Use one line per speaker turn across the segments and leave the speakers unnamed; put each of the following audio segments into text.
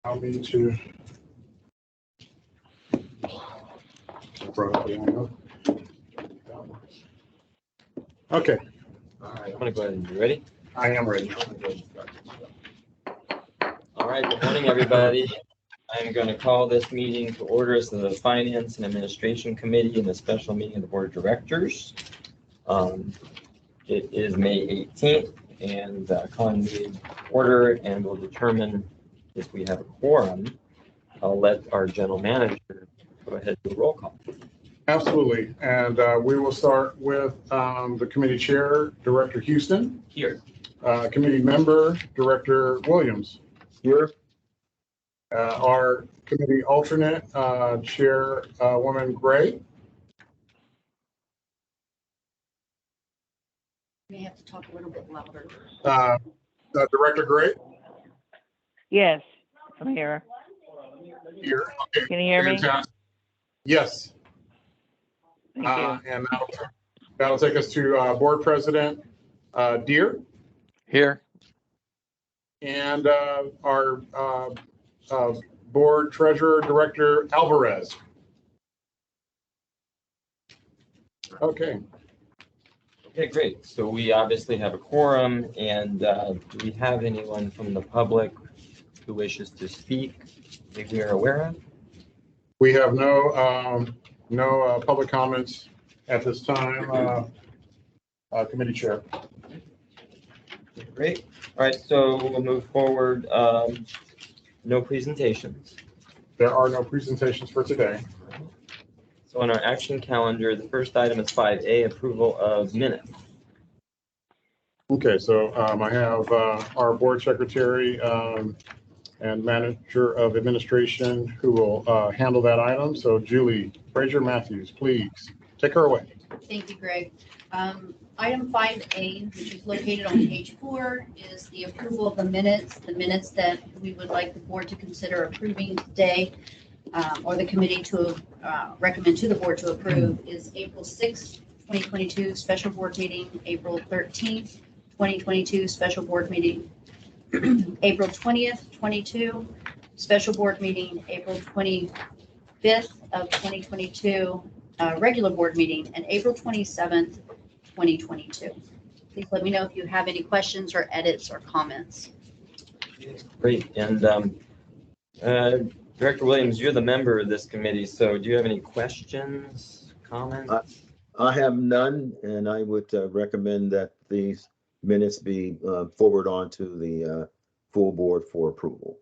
Allow me to. Okay.
All right, I'm going to go ahead and be ready.
I am ready.
All right, good morning, everybody. I'm going to call this meeting to order as the Finance and Administration Committee and the special meeting of the Board of Directors. It is May 18th, and calling the order, and we'll determine if we have a quorum. I'll let our general manager go ahead and do a roll call.
Absolutely. And we will start with the committee chair, Director Houston.
Here.
Committee member, Director Williams.
Here.
Our committee alternate, Chairwoman Gray.
You may have to talk a little bit louder.
Director Gray.
Yes, I'm here.
Here. Okay.
Can you hear me?
Fantastic. Yes.
Thank you.
And that'll take us to Board President Deere.
Here.
And our Board Treasurer Director Alvarez. Okay.
Okay, great. So we obviously have a quorum, and do we have anyone from the public who wishes to speak that we are aware of?
We have no public comments at this time. Committee chair.
Great. All right, so we'll move forward. No presentations.
There are no presentations for today.
So on our action calendar, the first item is 5A, approval of minutes.
Okay, so I have our board secretary and manager of administration who will handle that item. So Julie Fraser Matthews, please take her away.
Thank you, Greg. Item 5A, which is located on page 4, is the approval of the minutes that we would like the board to consider approving today, or the committee to recommend to the board to approve, is April 6th, 2022 special board meeting, April 13th, 2022 special board meeting, April 20th, 22 special board meeting, April 25th of 2022 regular board meeting, and April 27th, 2022. Please let me know if you have any questions or edits or comments.
Great. And Director Williams, you're the member of this committee, so do you have any questions, comments?
I have none, and I would recommend that these minutes be forwarded on to the full board for approval.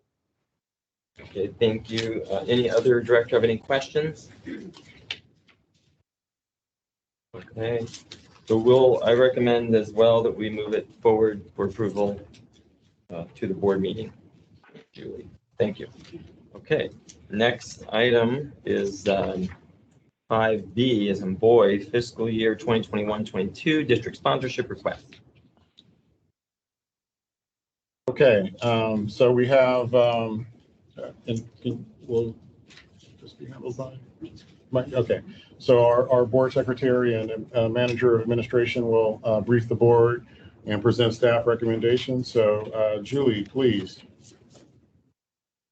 Okay, thank you. Any other director have any questions? Okay, so I recommend as well that we move it forward for approval to the board meeting. Julie, thank you. Okay, next item is 5B as in boy, fiscal year 2021-22 district sponsorship request.
Okay, so we have, will this be handled by Mike? Okay, so our board secretary and manager of administration will brief the board and present staff recommendations. So Julie, please.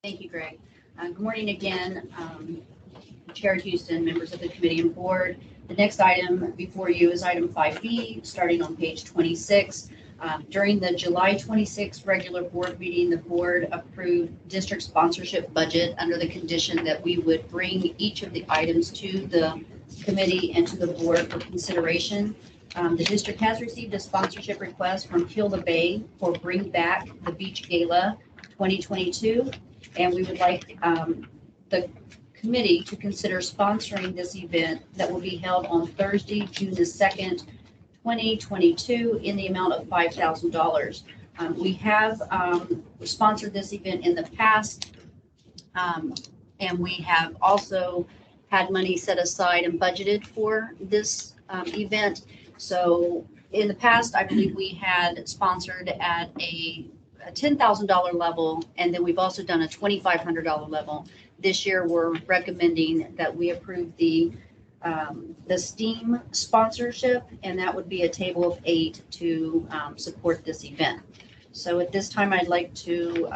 Thank you, Greg. Good morning again, Chair Houston, members of the committee and board. The next item before you is item 5B, starting on page 26. During the July 26th regular board meeting, the board approved district sponsorship budget under the condition that we would bring each of the items to the committee and to the board for consideration. The district has received a sponsorship request from Kilda Bay for Bring Back the Beach Gala 2022, and we would like the committee to consider sponsoring this event that will be held on Thursday, June the 2nd, 2022 in the amount of $5,000. We have sponsored this event in the past, and we have also had money set aside and budgeted for this event. So in the past, I believe we had sponsored at a $10,000 level, and then we've also done a $2,500 level. This year, we're recommending that we approve the STEAM sponsorship, and that would be a table of 8 to support this event. So at this time, I'd like to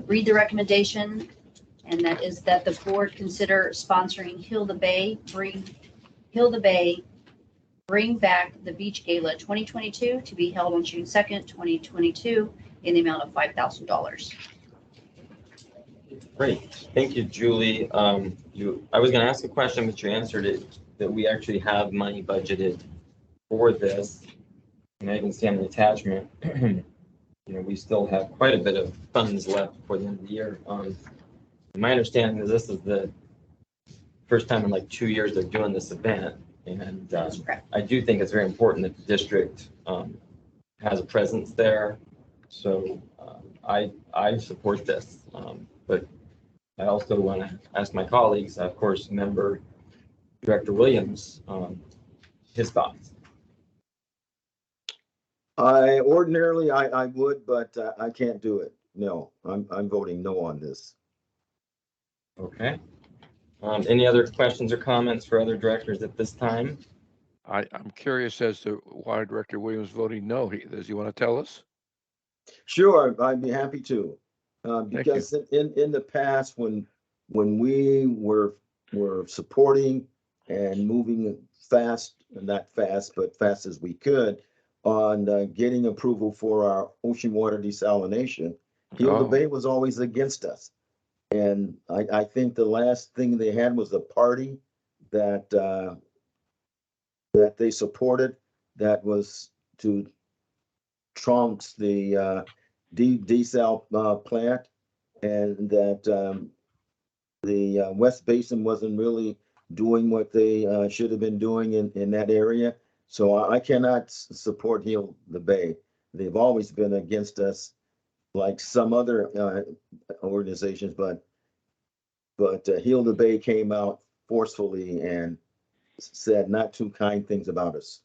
read the recommendation, and that is that the board consider sponsoring Heal the Bay, Bring Back the Beach Gala 2022 to be held on June 2nd, 2022 in the amount of $5,000.
Great, thank you, Julie. I was going to ask a question, but you answered it, that we actually have money budgeted for this. And I can see on the attachment, we still have quite a bit of funds left for the end of the year. My understanding is this is the first time in like 2 years they're doing this event. And
That's correct.
I do think it's very important that the district has a presence there. So I support this. But I also want to ask my colleagues, of course, Member Director Williams, his thoughts.
Ordinarily I would, but I can't do it. No, I'm voting no on this.
Okay. Any other questions or comments for other directors at this time?
I'm curious as to why Director Williams voting no. Does he want to tell us?
Sure, I'd be happy to.
Thank
Because in the past, when we were supporting and moving fast, not fast, but fast as we could, on getting approval for our ocean water desalination, Heal the
Oh.
Bay was always against us. And I think the last thing they had was a party that they supported that was to trunks the desal plant, and that the West Basin wasn't really doing what they should have been doing in that area. So I cannot support Heal the Bay. They've always been against us, like some other organizations, but Heal the Bay came out forcefully and said not too kind things about us.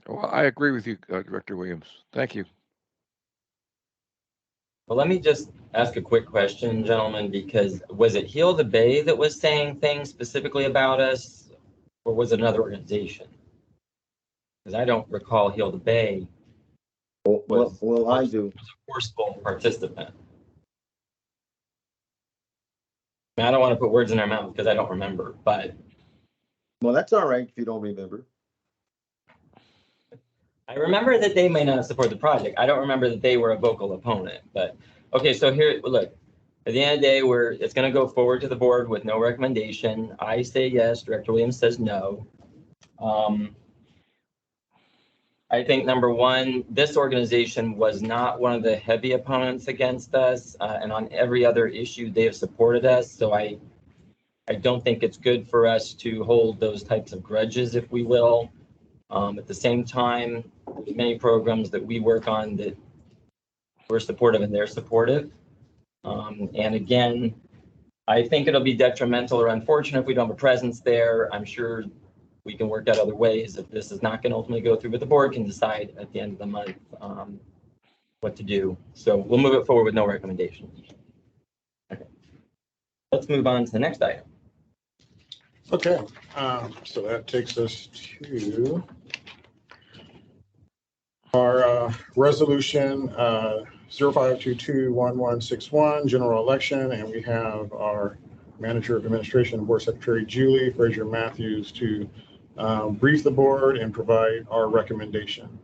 Well, I agree with you, Director Williams. Thank you.
Well, let me just ask a quick question, gentlemen, because was it Heal the Bay that was saying things specifically about us, or was it another organization? Because I don't recall Heal the Bay
Well, I do.
was a forceful participant. I don't want to put words in their mouth because I don't remember, but
Well, that's all right if you don't remember.
I remember that they may not support the project. I don't remember that they were a vocal opponent, but okay, so here, look, at the end of the day, it's going to go forward to the board with no recommendation. I say yes, Director Williams says no. I think number one, this organization was not one of the heavy opponents against us, and on every other issue, they have supported us. So I don't think it's good for us to hold those types of grudges, if we will. At the same time, there's many programs that we work on that we're supportive and they're supportive. And again, I think it'll be detrimental or unfortunate if we don't have a presence there. I'm sure we can work out other ways if this is not going to ultimately go through, but the board can decide at the end of the month what to do. So we'll move it forward with no recommendation. Okay. Let's move on to the next item.
Okay, so that takes us to our resolution 05221161, general election, and we have our Manager of Administration and Board Secretary Julie Frazier Matthews to brief the board and provide our recommendation.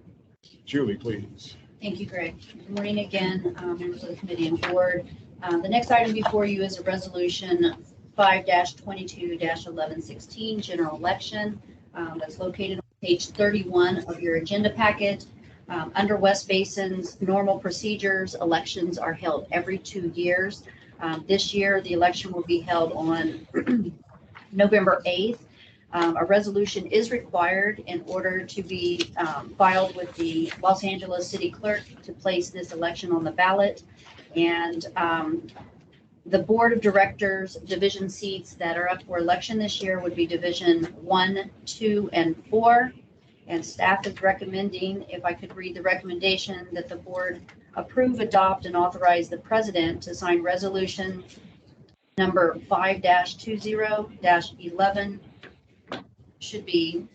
Julie, please.
Thank you, Greg. Good morning again, members of the committee and board. The next item before you is a resolution 5-22-1116, general election. That's located on page 31 of your agenda packet. Under West Basin's normal procedures, elections are held every 2 years. This year, the election will be held on November 8th. A resolution is required in order to be filed with the Los Angeles City Clerk to place this election on the ballot. And the Board of Directors division seats that are up for election this year would be Division 1, 2, and 4. And staff is recommending, if I could read the recommendation, that the board approve, adopt, and authorize the president to sign resolution number 5-20-11, should be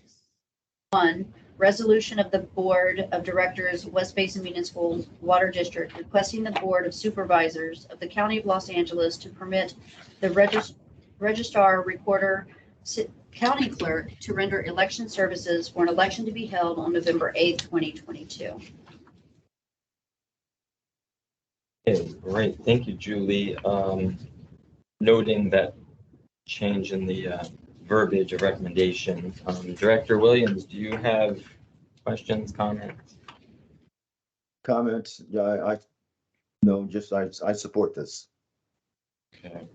1, Resolution of the Board of Directors, West Basin Municipal Water District, requesting the Board of Supervisors of the County of Los Angeles to permit the registrar, recorder, county clerk to render election services for an election to be held on November 8th, 2022.
Okay, great. Thank you, Julie. Noting that change in the verbiage of recommendation. Director Williams, do you have questions, comments?
Comments? Yeah, no, just I support this.
Okay.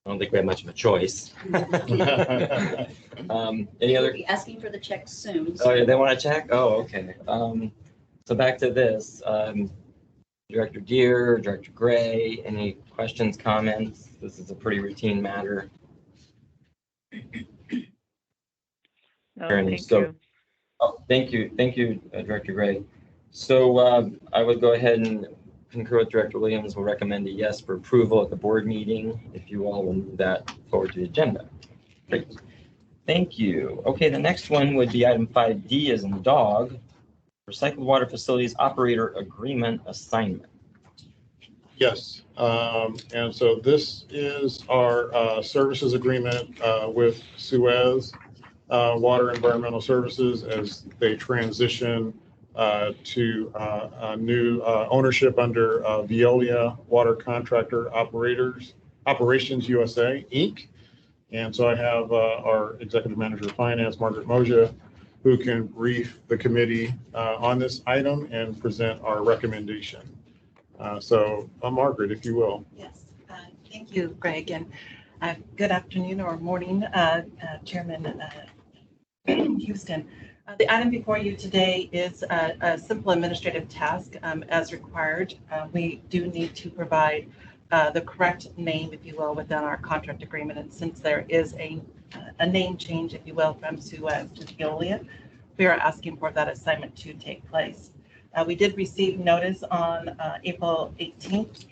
I don't think we have much of a choice. Any
We'll
other?
be asking for the checks soon.
Oh, yeah, they want to check? Oh, okay. So back to this. Director Deere, Director Gray, any questions, comments? This is a pretty routine matter.
No,
Fair enough.
thank
So-
you.
Oh, thank you, Director Gray. So I would go ahead and concur with Director Williams. Will recommend a yes for approval at the board meeting. If you all will move that forward to the agenda. Great. Thank you. Okay, the next one would be item 5D as in the dog, recycled water facilities operator agreement assignment.
Yes, and so this is our services agreement with Suez Water Environmental Services as they transition to a new ownership under Veolia Water Contractor Operations USA, Inc. And so I have our Executive Manager of Finance, Margaret Moja, who can brief the committee on this item and present our recommendation. So Margaret, if you will.
Yes, thank you, Greg, and good afternoon or morning, Chairman Houston. The item before you today is a simple administrative task as required. We do need to provide the correct name, if you will, within our contract agreement. And since there is a name change, if you will, from Suez to Veolia, we are asking for that assignment to take place. We did receive notice on April 18th,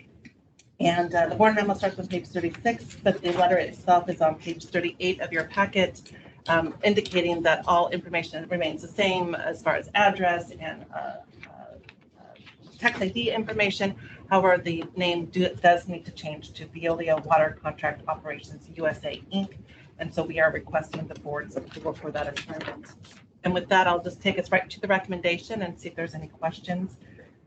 and the board memo starts on page 36, but the letter itself is on page 38 of your packet, indicating that all information remains the same as far as address and tax ID information. However, the name does need to change to Veolia Water Contract Operations USA, Inc. And so we are requesting the board's approval for that assignment. And with that, I'll just take us right to the recommendation and see if there's any questions.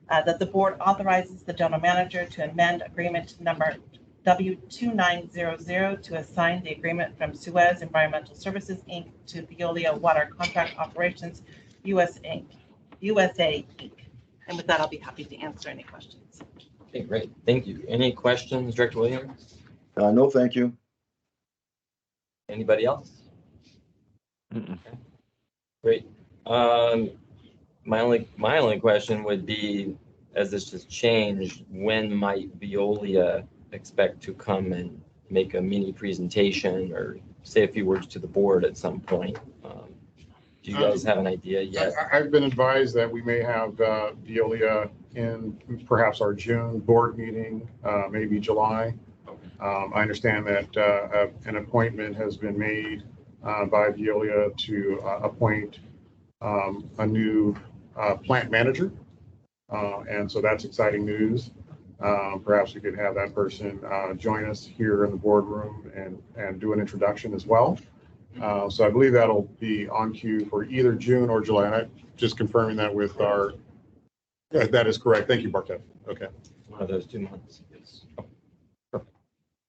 That the board authorizes the general manager to amend agreement number W2900 to assign the agreement from Suez Environmental Services, Inc. to Veolia Water Contract Operations USA, Inc. And with that, I'll be happy to answer any questions.
Okay, great. Thank you. Any questions, Director Williams?
No, thank you.
Anybody else?
Mm-mm.
Great. My only question would be, as this has changed, when might Veolia expect to come and make a mini presentation or say a few words to the board at some point? Do you guys have an idea yet?
I've been advised that we may have Veolia in perhaps our June board meeting, maybe July. I understand that an appointment has been made by Veolia to appoint a new plant manager. And so that's exciting news. Perhaps we could have that person join us here in the boardroom and do an introduction as well. So I believe that'll be on cue for either June or July. And I'm just confirming that with our, that is correct. Thank you, Bartek. Okay.
One of those 2 months. Yes. Oh, perfect.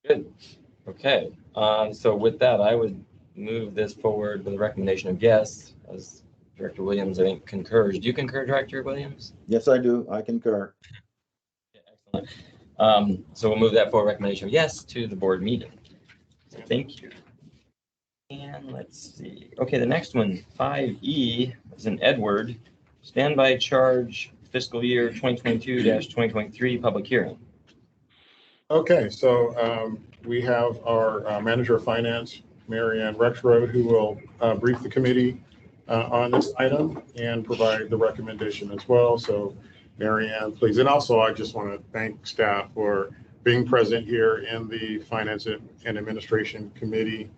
Good. Okay. So with that, I would move this forward with a recommendation of yes, as Director Williams, I think, concurs. Do you concur, Director Williams?
Yes, I do. I concur.
Yeah, excellent. So we'll move that forward, recommendation of yes to the board meeting. So thank you. And let's see. Okay, the next one, 5E, is an Edward standby charge fiscal year 2022-2023 public hearing.
Okay, so we have our manager of finance, Marianne Rexroad, who will brief the committee on this item and provide the recommendation as well. So Marianne, please. And also, I just want to thank staff for being present here in the Finance and Administration Committee.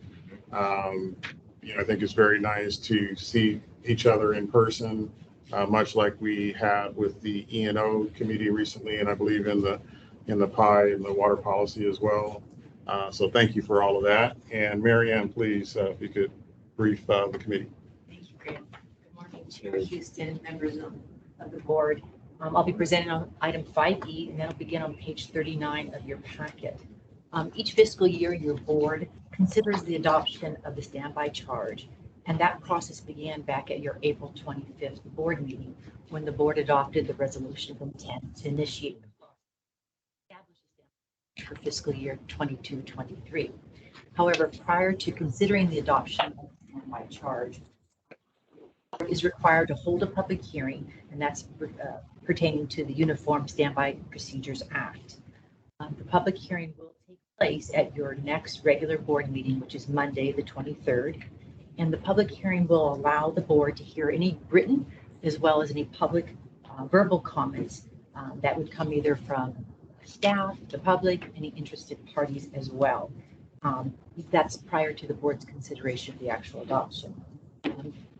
I think it's very nice to see each other in person, much like we had with the E&O committee recently, and I believe in the PI and the water policy as well. So thank you for all of that. And Mary Ann, please, if you could brief the committee.
Thank you, Grant. Good morning, Chair Houston, members of the board. I'll be presenting on item 5E, and that'll begin on page 39 of your packet. Each fiscal year, your board considers the adoption of the standby charge, and that process began back at your April 25th board meeting when the board adopted the resolution of intent to initiate the process for fiscal year 22-23. However, prior to considering the adoption of the standby charge, is required to hold a public hearing, and that's pertaining to the Uniform Standby Procedures Act. The public hearing will take place at your next regular board meeting, which is Monday, the 23rd. And the public hearing will allow the board to hear any written as well as any public verbal comments that would come either from staff, the public, any interested parties as well. That's prior to the board's consideration of the actual adoption.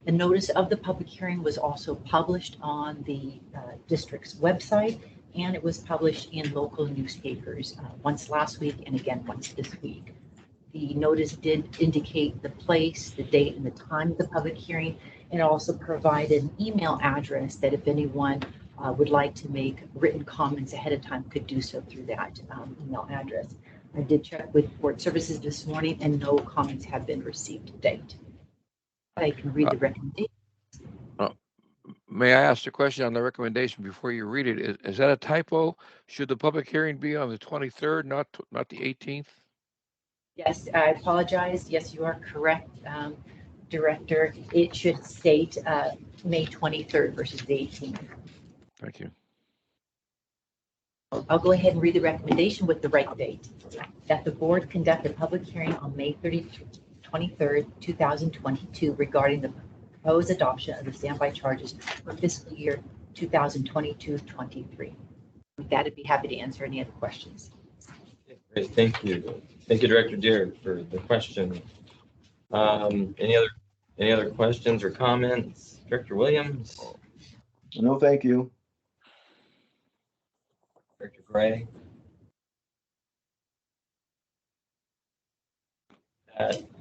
The notice of the public hearing was also published on the district's website, and it was published in local newspapers once last week and again once this week. The notice did indicate the place, the date, and the time of the public hearing, and also provided an email address that if anyone would like to make written comments ahead of time could do so through that email address. I did check with board services this morning, and no comments have been received to date. I can read the recommendation.
May I ask a question on the recommendation before you read it? Is that a typo? Should the public hearing be on the 23rd, not the 18th?
Yes, I apologize. Yes, you are correct, Director. It should state May 23rd versus the 18th.
Thank you.
I'll go ahead and read the recommendation with the right date. That the board conduct a public hearing on May 23rd, 2022 regarding the proposed adoption of the standby charges for fiscal year 2022-23. With that, I'd be happy to answer any other questions.
Great, thank you. Thank you, Director Deere, for the question. Any other questions or comments? Director Williams?
No, thank you.
Director Gray?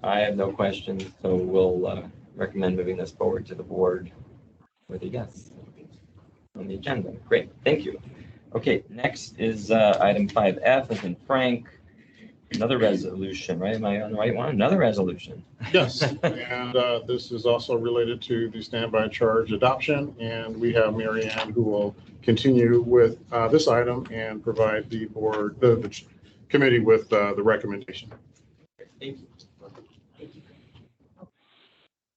I have no questions, so we'll recommend moving this forward to the board with a yes on the agenda. Great, thank you. Okay, next is item 5F, as in Frank. Another resolution, right? Am I on the right one? Another resolution.
Yes, and this is also related to the standby charge adoption, and we have Mary Ann who will continue with this item and provide the board, the committee with the recommendation.
Thank you.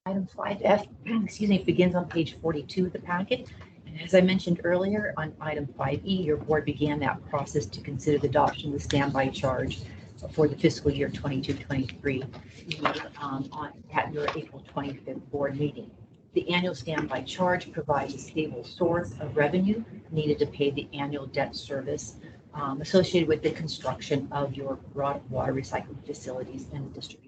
Item 5F, excuse me, begins on page 42 of the packet. And as I mentioned earlier, on item 5E, your board began that process to consider the adoption of the standby charge for the fiscal year 22-23 at your April 25th board meeting. The annual standby charge provides a stable source of revenue needed to pay the annual debt service associated with the construction of your water recycling facilities and distribution.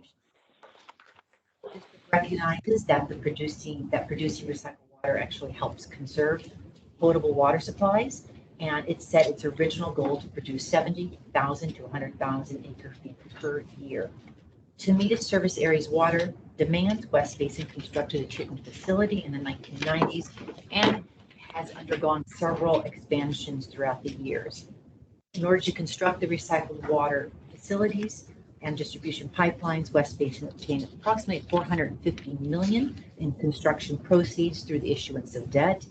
It recognizes that producing recycled water actually helps conserve potable water supplies, and it set its original goal to produce 70,000 to 100,000 acre feet per year. To meet its service area's water demands, West Basin constructed a treatment facility in the 1990s and has undergone several expansions throughout the years. In order to construct the recycled water facilities and distribution pipelines, West Basin obtained approximately $450 million in construction proceeds through the issuance of debt.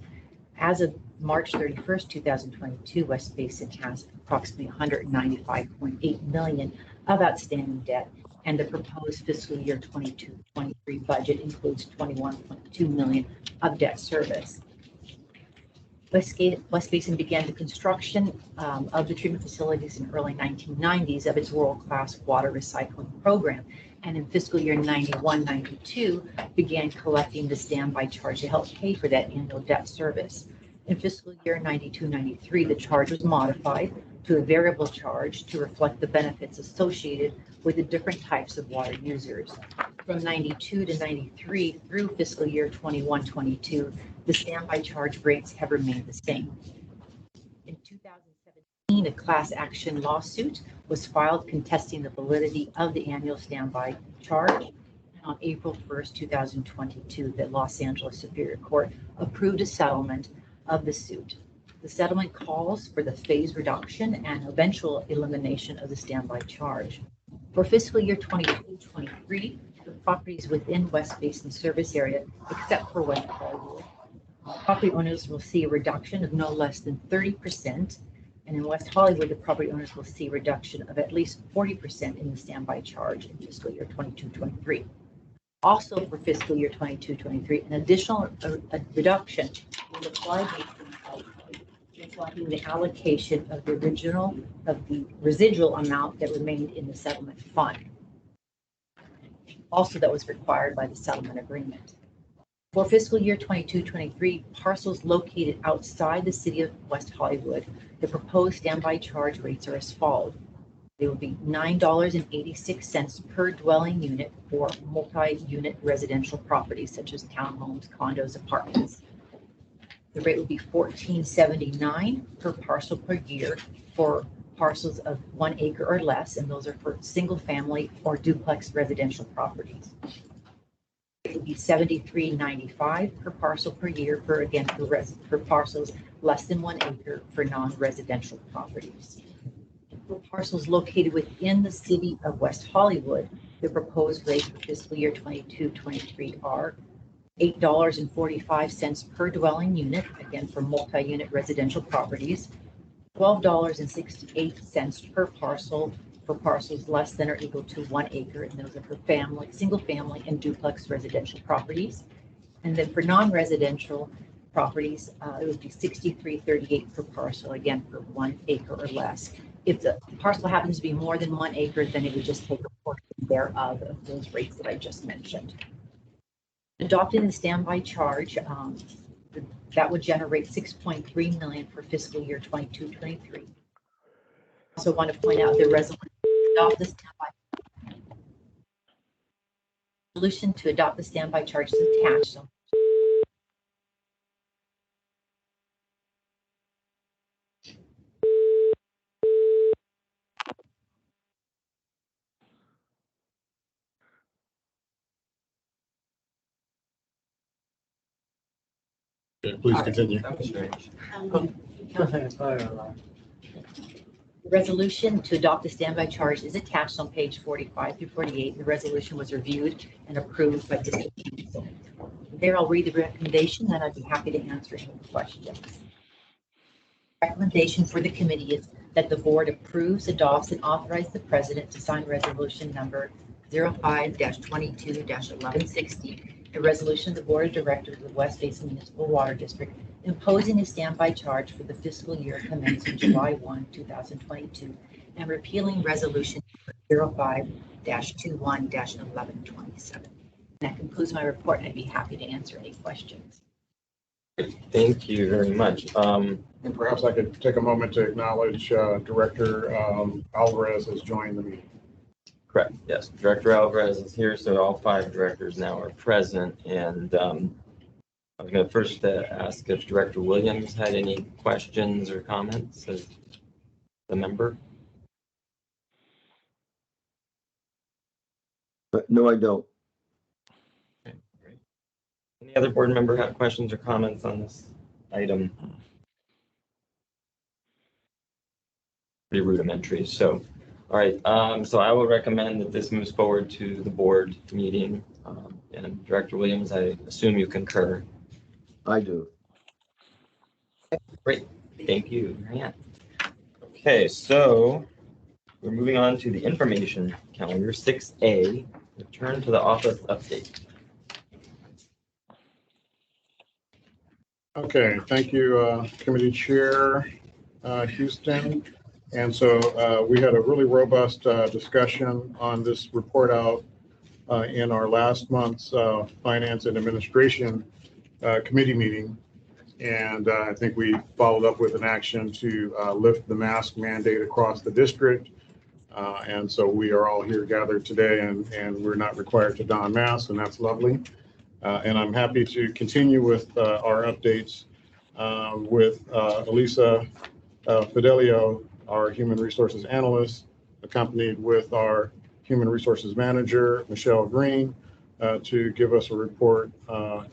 As of March 31st, 2022, West Basin has approximately $195.8 million of outstanding debt, and the proposed fiscal year 22-23 budget includes $21.2 million of debt service. West Basin began the construction of the treatment facilities in early 1990s of its world-class water recycling program, and in fiscal year 91-92 began collecting the standby charge to help pay for that annual debt service. In fiscal year 92-93, the charge was modified to a variable charge to reflect the benefits associated with the different types of water users. From 92 to 93 through fiscal year 21-22, the standby charge rates have remained the same. In 2017, a class action lawsuit was filed contesting the validity of the annual standby charge. And on April 1st, 2022, the Los Angeles Superior Court approved a settlement of the suit. The settlement calls for the phase reduction and eventual elimination of the standby charge. For fiscal year 22-23, the properties within West Basin service area, except for West Hollywood, property owners will see a reduction of no less than 30%. And in West Hollywood, the property owners will see a reduction of at least 40% in the standby charge in fiscal year 22-23. Also for fiscal year 22-23, an additional reduction will apply based on reflecting the allocation of the residual amount that remained in the settlement fund. Also, that was required by the settlement agreement. For fiscal year 22-23, parcels located outside the city of West Hollywood, the proposed standby charge rates are as follows. They will be $9.86 per dwelling unit for multi-unit residential properties such as townhomes, condos, apartments. The rate will be $14.79 per parcel per year for parcels of 1 acre or less, and those are for single family or duplex residential properties. It would be $73.95 per parcel per year for parcels less than 1 acre for non-residential properties. For parcels located within the city of West Hollywood, the proposed rates for fiscal year 22-23 are $8.45 per dwelling unit, again for multi-unit residential properties, $12.68 per parcel for parcels less than or equal to 1 acre, and those are for family, single family and duplex residential properties. And then for non-residential properties, it would be $63.38 per parcel, again for 1 acre or less. If the parcel happens to be more than 1 acre, then it would just take a portion thereof of those rates that I just mentioned. Adopting the standby charge, that would generate $6.3 million for fiscal year 22-23. Also want to point out the resolution to adopt the standby charge is attached. So
Okay, please continue.
That was strange.
the resolution to adopt the standby charge is attached on page 45 through 48. The resolution was reviewed and approved by district council. There, I'll read the recommendation, and I'd be happy to answer any questions. Recommendation for the committee is that the board approves, adopts, and authorizes the president to sign resolution number 05-22-1160, a resolution of the board of directors of the West Basin Municipal Water District imposing a standby charge for the fiscal year commencing July 1, 2022, and repealing resolution 05-21-1127. That concludes my report, and I'd be happy to answer any questions.
Thank you very much.
And perhaps I could take a moment to acknowledge Director Alvarez has joined the meeting.
Correct. Yes, Director Alvarez is here, so all 5 directors now are present. And I was going to first ask if Director Williams had any questions or comments as the member.
No, I don't.
Okay, great. Any other board member have questions or comments on this item? Pretty rudimentary. So, all right. So I will recommend that this moves forward to the board meeting. And Director Williams, I assume you concur.
I do.
Great. Thank you, Marianne. Okay, so we're moving on to the information calendar, 6A, return to the office update.
Okay, thank you, Committee Chair Houston. And so we had a really robust discussion on this report out in our last month's Finance and Administration Committee meeting. And I think we followed up with an action to lift the mask mandate across the district. And so we are all here gathered today, and we're not required to don masks, and that's lovely. And I'm happy to continue with our updates with Elisa Fidelio, our Human Resources Analyst, accompanied with our Human Resources Manager, Michelle Green, to give us a report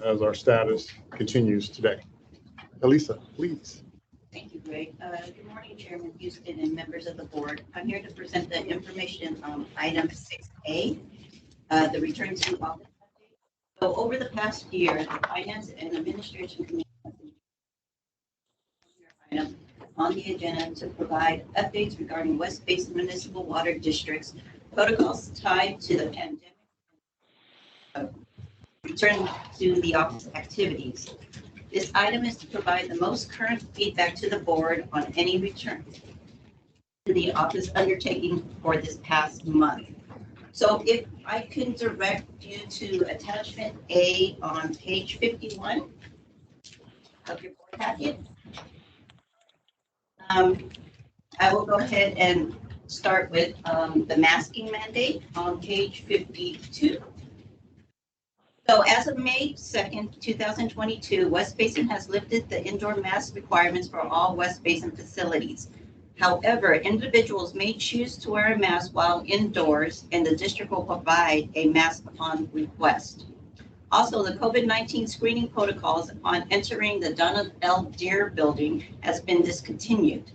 as our status continues today. Elisa, please.
Thank you, Greg. Good morning, Chairman Houston and members of the board. I'm here to present the information on item 6A, the return to office update. So over the past year, the Finance and Administration Committee item on the agenda to provide updates regarding West Basin Municipal Water District's protocols tied to the pandemic, return to the office activities. This item is to provide the most current feedback to the board on any return to the office undertaking for this past month. So if I can direct you to attachment A on page 51 of your board packet. I will go ahead and start with the masking mandate on page 52. So as of May 2nd, 2022, West Basin has lifted the indoor mask requirements for all West Basin facilities. However, individuals may choose to wear a mask while indoors, and the district will provide a mask upon request. Also, the COVID-19 screening protocols upon entering the Donald L. Deere building has been discontinued.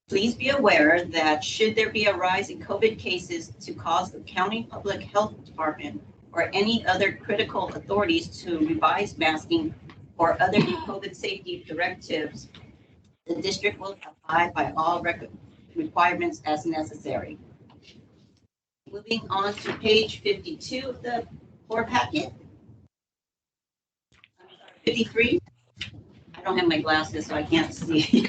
Please be aware that should there be a rise in COVID cases to cause the county public health department or any other critical authorities to revise masking or other COVID safety directives, the district will abide by all requirements as necessary. Moving on to page 52 of the board packet. 53. I don't have my glasses, so I can't see.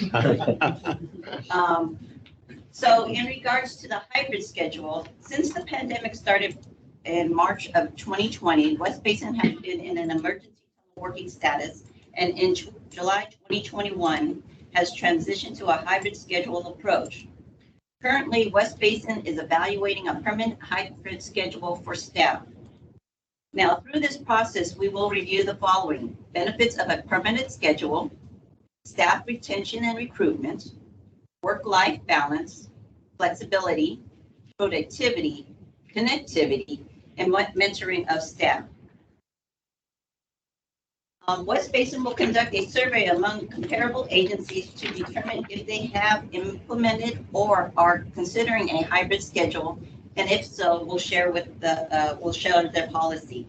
So in regards to the hybrid schedule, since the pandemic started in March of 2020, West Basin has been in an emergency working status, and in July 2021 has transitioned to a hybrid schedule approach. Currently, West Basin is evaluating a permanent hybrid schedule for staff. Now, through this process, we will review the following: benefits of a permanent schedule, staff retention and recruitment, work-life balance, flexibility, productivity, connectivity, and mentoring of staff. West Basin will conduct a survey among comparable agencies to determine if they have implemented or are considering a hybrid schedule, and if so, we'll share their policy.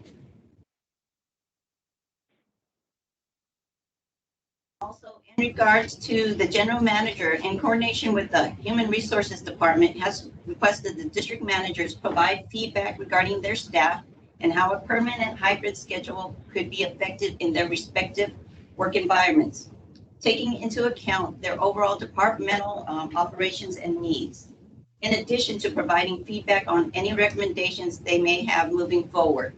Also, in regards to the general manager, in coordination with the Human Resources Department, has requested the district managers provide feedback regarding their staff and how a permanent hybrid schedule could be effective in their respective work environments, taking into account their overall departmental operations and needs, in addition to providing feedback on any recommendations they may have moving forward.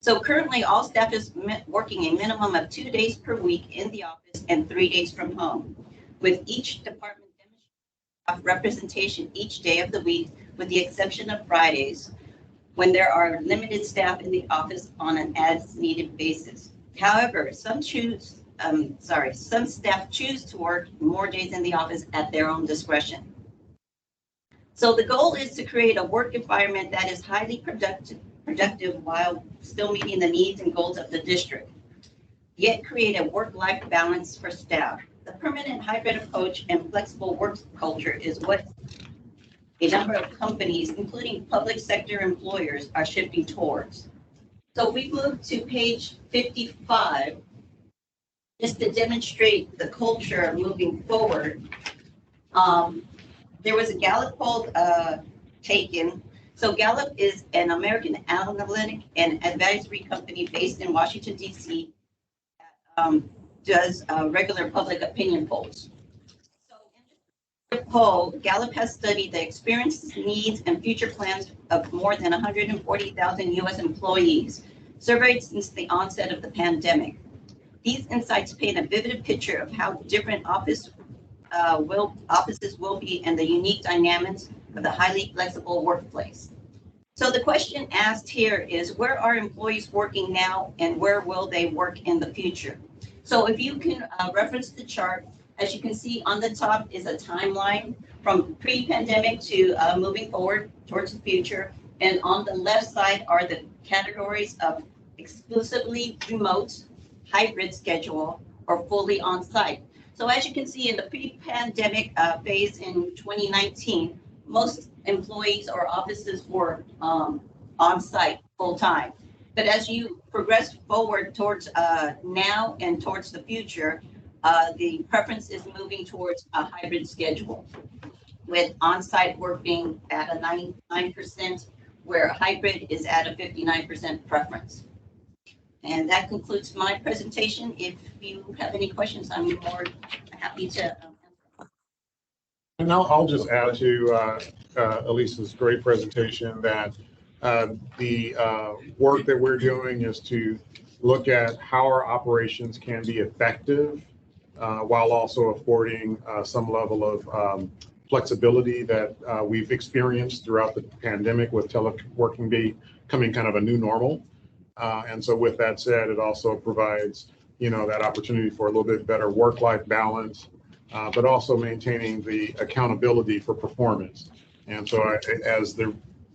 So currently, all staff is working a minimum of 2 days per week in the office and 3 days from home, with each department representation each day of the week, with the exception of Fridays, when there are limited staff in the office on an as-needed basis. However, some staff choose to work more days in the office at their own discretion. So the goal is to create a work environment that is highly productive while still meeting the needs and goals of the district, yet create a work-life balance for staff. The permanent hybrid approach and flexible work culture is what a number of companies, including public sector employers, are shifting towards. So we move to page 55, just to demonstrate the culture moving forward. There was a Gallup poll taken. So Gallup is an American analytic and advisory company based in Washington, D.C. that does regular public opinion polls. So in this poll, Gallup has studied the experiences, needs, and future plans of more than 140,000 U.S. employees surveyed since the onset of the pandemic. These insights paint a vivid picture of how different office
offices will be and the unique dynamics of the highly flexible workplace. So the question asked here is, where are employees working now and where will they work in the future? So if you can reference the chart, as you can see on the top is a timeline from pre-pandemic to moving forward towards the future. And on the left side are the categories of exclusively remote, hybrid schedule, or fully on-site. So as you can see in the pre-pandemic phase in 2019, most employees or offices were on-site full-time. But as you progress forward towards now and towards the future, the preference is moving towards a hybrid schedule, with on-site work being at a 99%, where hybrid is at a 59% preference. And that concludes my presentation. If you have any questions, I'm more happy to answer.
And I'll just add to Elisa's great presentation that the work that we're doing is to look at how our operations can be effective while also affording some level of flexibility that we've experienced throughout the pandemic, with teleworking becoming kind of a new normal. And so with that said, it also provides, that opportunity for a little bit better work-life balance, but also maintaining the accountability for performance. And so as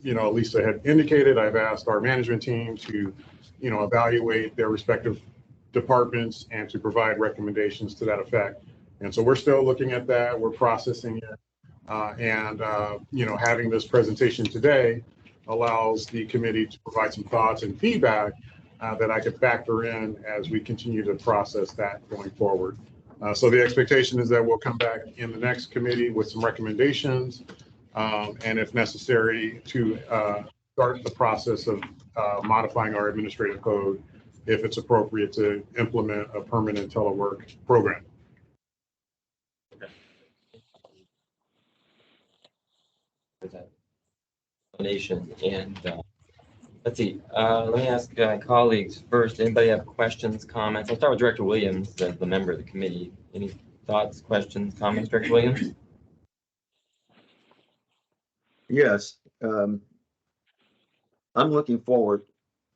Lisa had indicated, I've asked our management team to, evaluate their respective departments and to provide recommendations to that effect. And so we're still looking at that. We're processing it. And having this presentation today allows the committee to provide some thoughts and feedback that I could factor in as we continue to process that going forward. So the expectation is that we'll come back in the next committee with some recommendations, and if necessary, to start the process of modifying our administrative code if it's appropriate to implement a permanent telework program.
For that explanation. And let's see, let me ask colleagues first. Anybody have questions, comments? I'll start with Director Williams, as the member of the committee. Any thoughts, questions, comments, Director Williams?
Yes, I'm looking forward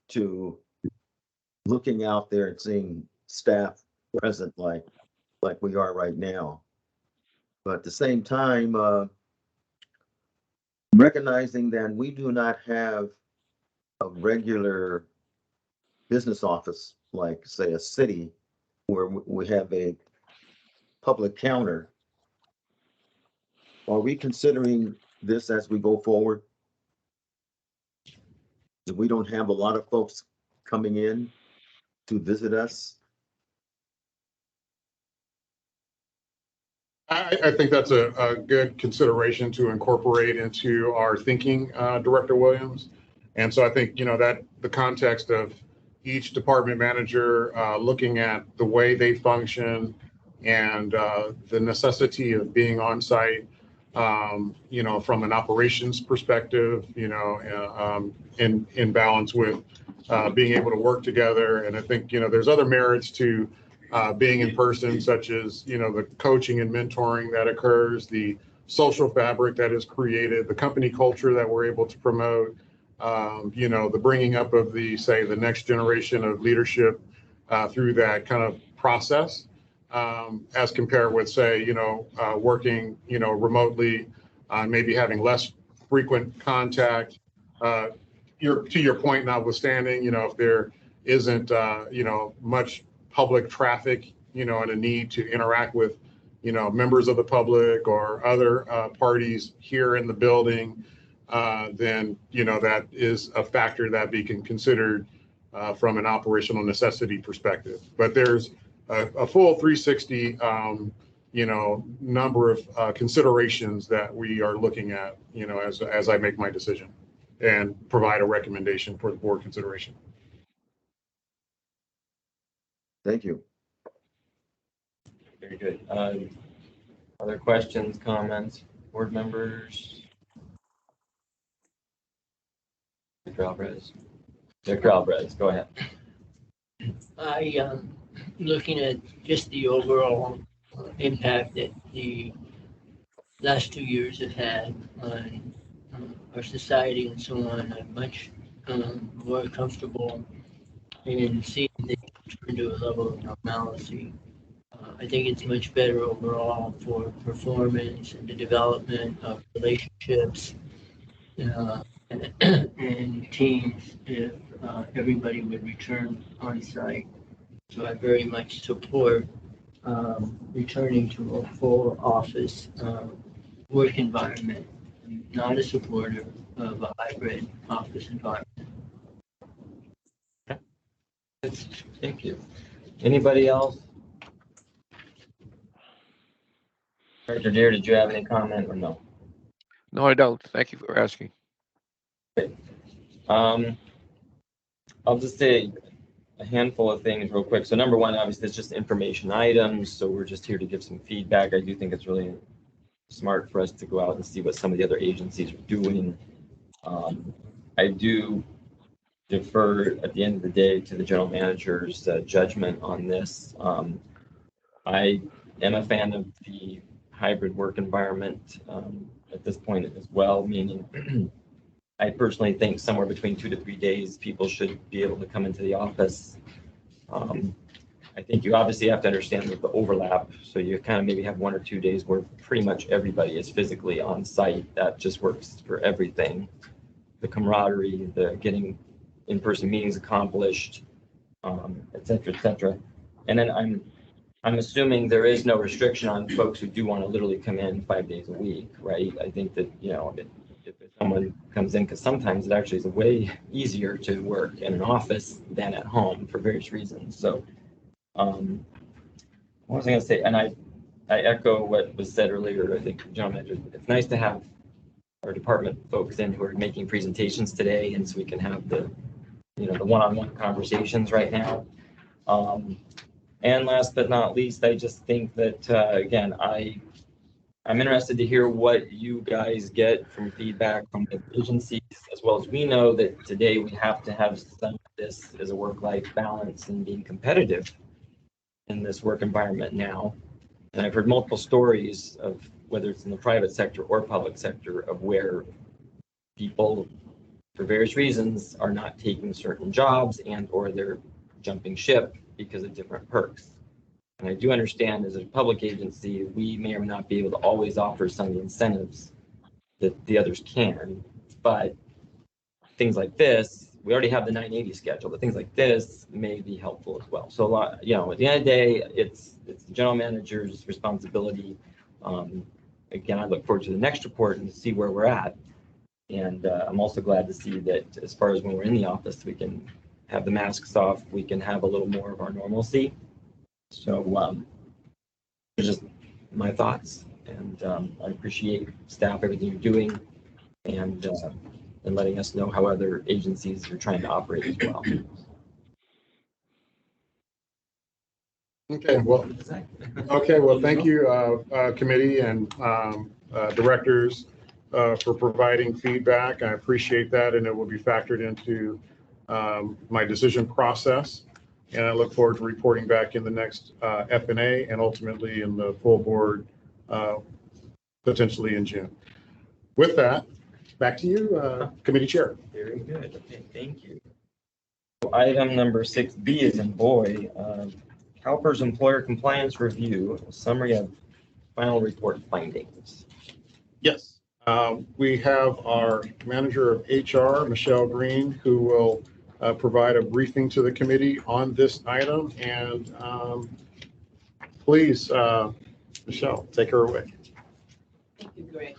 to looking out there and seeing staff present like we are right now. But at the same time, recognizing that we do not have a regular business office, like say a city, where we have a public counter. Are we considering this as we go forward? We don't have a lot of folks coming in to visit us.
I think that's a good consideration to incorporate into our thinking, Director Williams. And so I think, that the context of each department manager looking at the way they function and the necessity of being on site, from an operations perspective, in balance with being able to work together. And I think, there's other merits to being in person, such as, the coaching and mentoring that occurs, the social fabric that is created, the company culture that we're able to promote, the bringing up of the next generation of leadership through that kind of process, as compared with, working, remotely, maybe having less frequent contact. To your point, notwithstanding, if there isn't, much public traffic, and a need to interact with, members of the public or other parties here in the building, then, that is a factor that we can consider from an operational necessity perspective. But there's a full 360, number of considerations that we are looking at, as I make my decision and provide a recommendation for the board consideration.
Thank you.
Very good. Other questions, comments, board members? Director Alvarez. Director Alvarez, go ahead.
Looking at just the overall impact that the last 2 years have had on our society and so on. I'm much more comfortable in seeing things return to a level of normalcy. I think it's much better overall for performance and the development of relationships and teams if everybody would return on site. So I very much support returning to a full office work environment. I'm not a supporter of a hybrid office environment.
Thank you. Anybody else? Director Deere, did you have any comment or no?
No, I don't. Thank you for asking.
I'll just say a handful of things real quick. So number one, obviously, it's just information items. So we're just here to give some feedback. I do think it's really smart for us to go out and see what some of the other agencies are doing. I do defer at the end of the day to the general manager's judgment on this. I am a fan of the hybrid work environment at this point as well, meaning I personally think somewhere between 2 to 3 days, people should be able to come into the office. I think you obviously have to understand the overlap. So you kind of maybe have 1 or 2 days where pretty much everybody is physically on site. That just works for everything. The camaraderie, the getting in-person meetings accomplished, et cetera, et cetera. And then I'm assuming there is no restriction on folks who do want to literally come in 5 days a week, right? I think that, you know, if someone comes in, because sometimes it actually is way easier to work in an office than at home for various reasons. So what was I going to say? And I echo what was said earlier. I think, gentlemen, it's nice to have our department folks in who are making presentations today, and so we can have the, you know, the one-on-one conversations right now. And last but not least, I just think that, again, I'm interested to hear what you guys get from feedback from the agencies, as well as we know that today we have to have some of this as a work-life balance and being competitive in this work environment now. And I've heard multiple stories of whether it's in the private sector or public sector of where people, for various reasons, are not taking certain jobs and or they're jumping ship because of different perks. And I do understand as a public agency, we may or may not be able to always offer some of the incentives that the others can, but things like this, we already have the 980 schedule, but things like this may be helpful as well. So a lot, you know, at the end of the day, it's the general manager's responsibility. Again, I look forward to the next report and to see where we're at. And I'm also glad to see that as far as when we're in the office, we can have the masks off, we can have a little more of our normalcy. So it's just my thoughts, and I appreciate staff, everything you're doing, and letting us know how other agencies are trying to operate as well.
Okay, well, thank you, committee and directors for providing feedback. I appreciate that, and it will be factored into my decision process. And I look forward to reporting back in the next F&A and ultimately in the full board, potentially in June. With that, back to you, committee chair.
Very good. Okay, thank you. Item number 6B is in boy. CalPERS Employer Compliance Review, summary of final report findings.
Yes, we have our manager of HR, Michelle Green, who will provide a briefing to the committee on this item. And please, Michelle, take her away.
Thank you, Greg.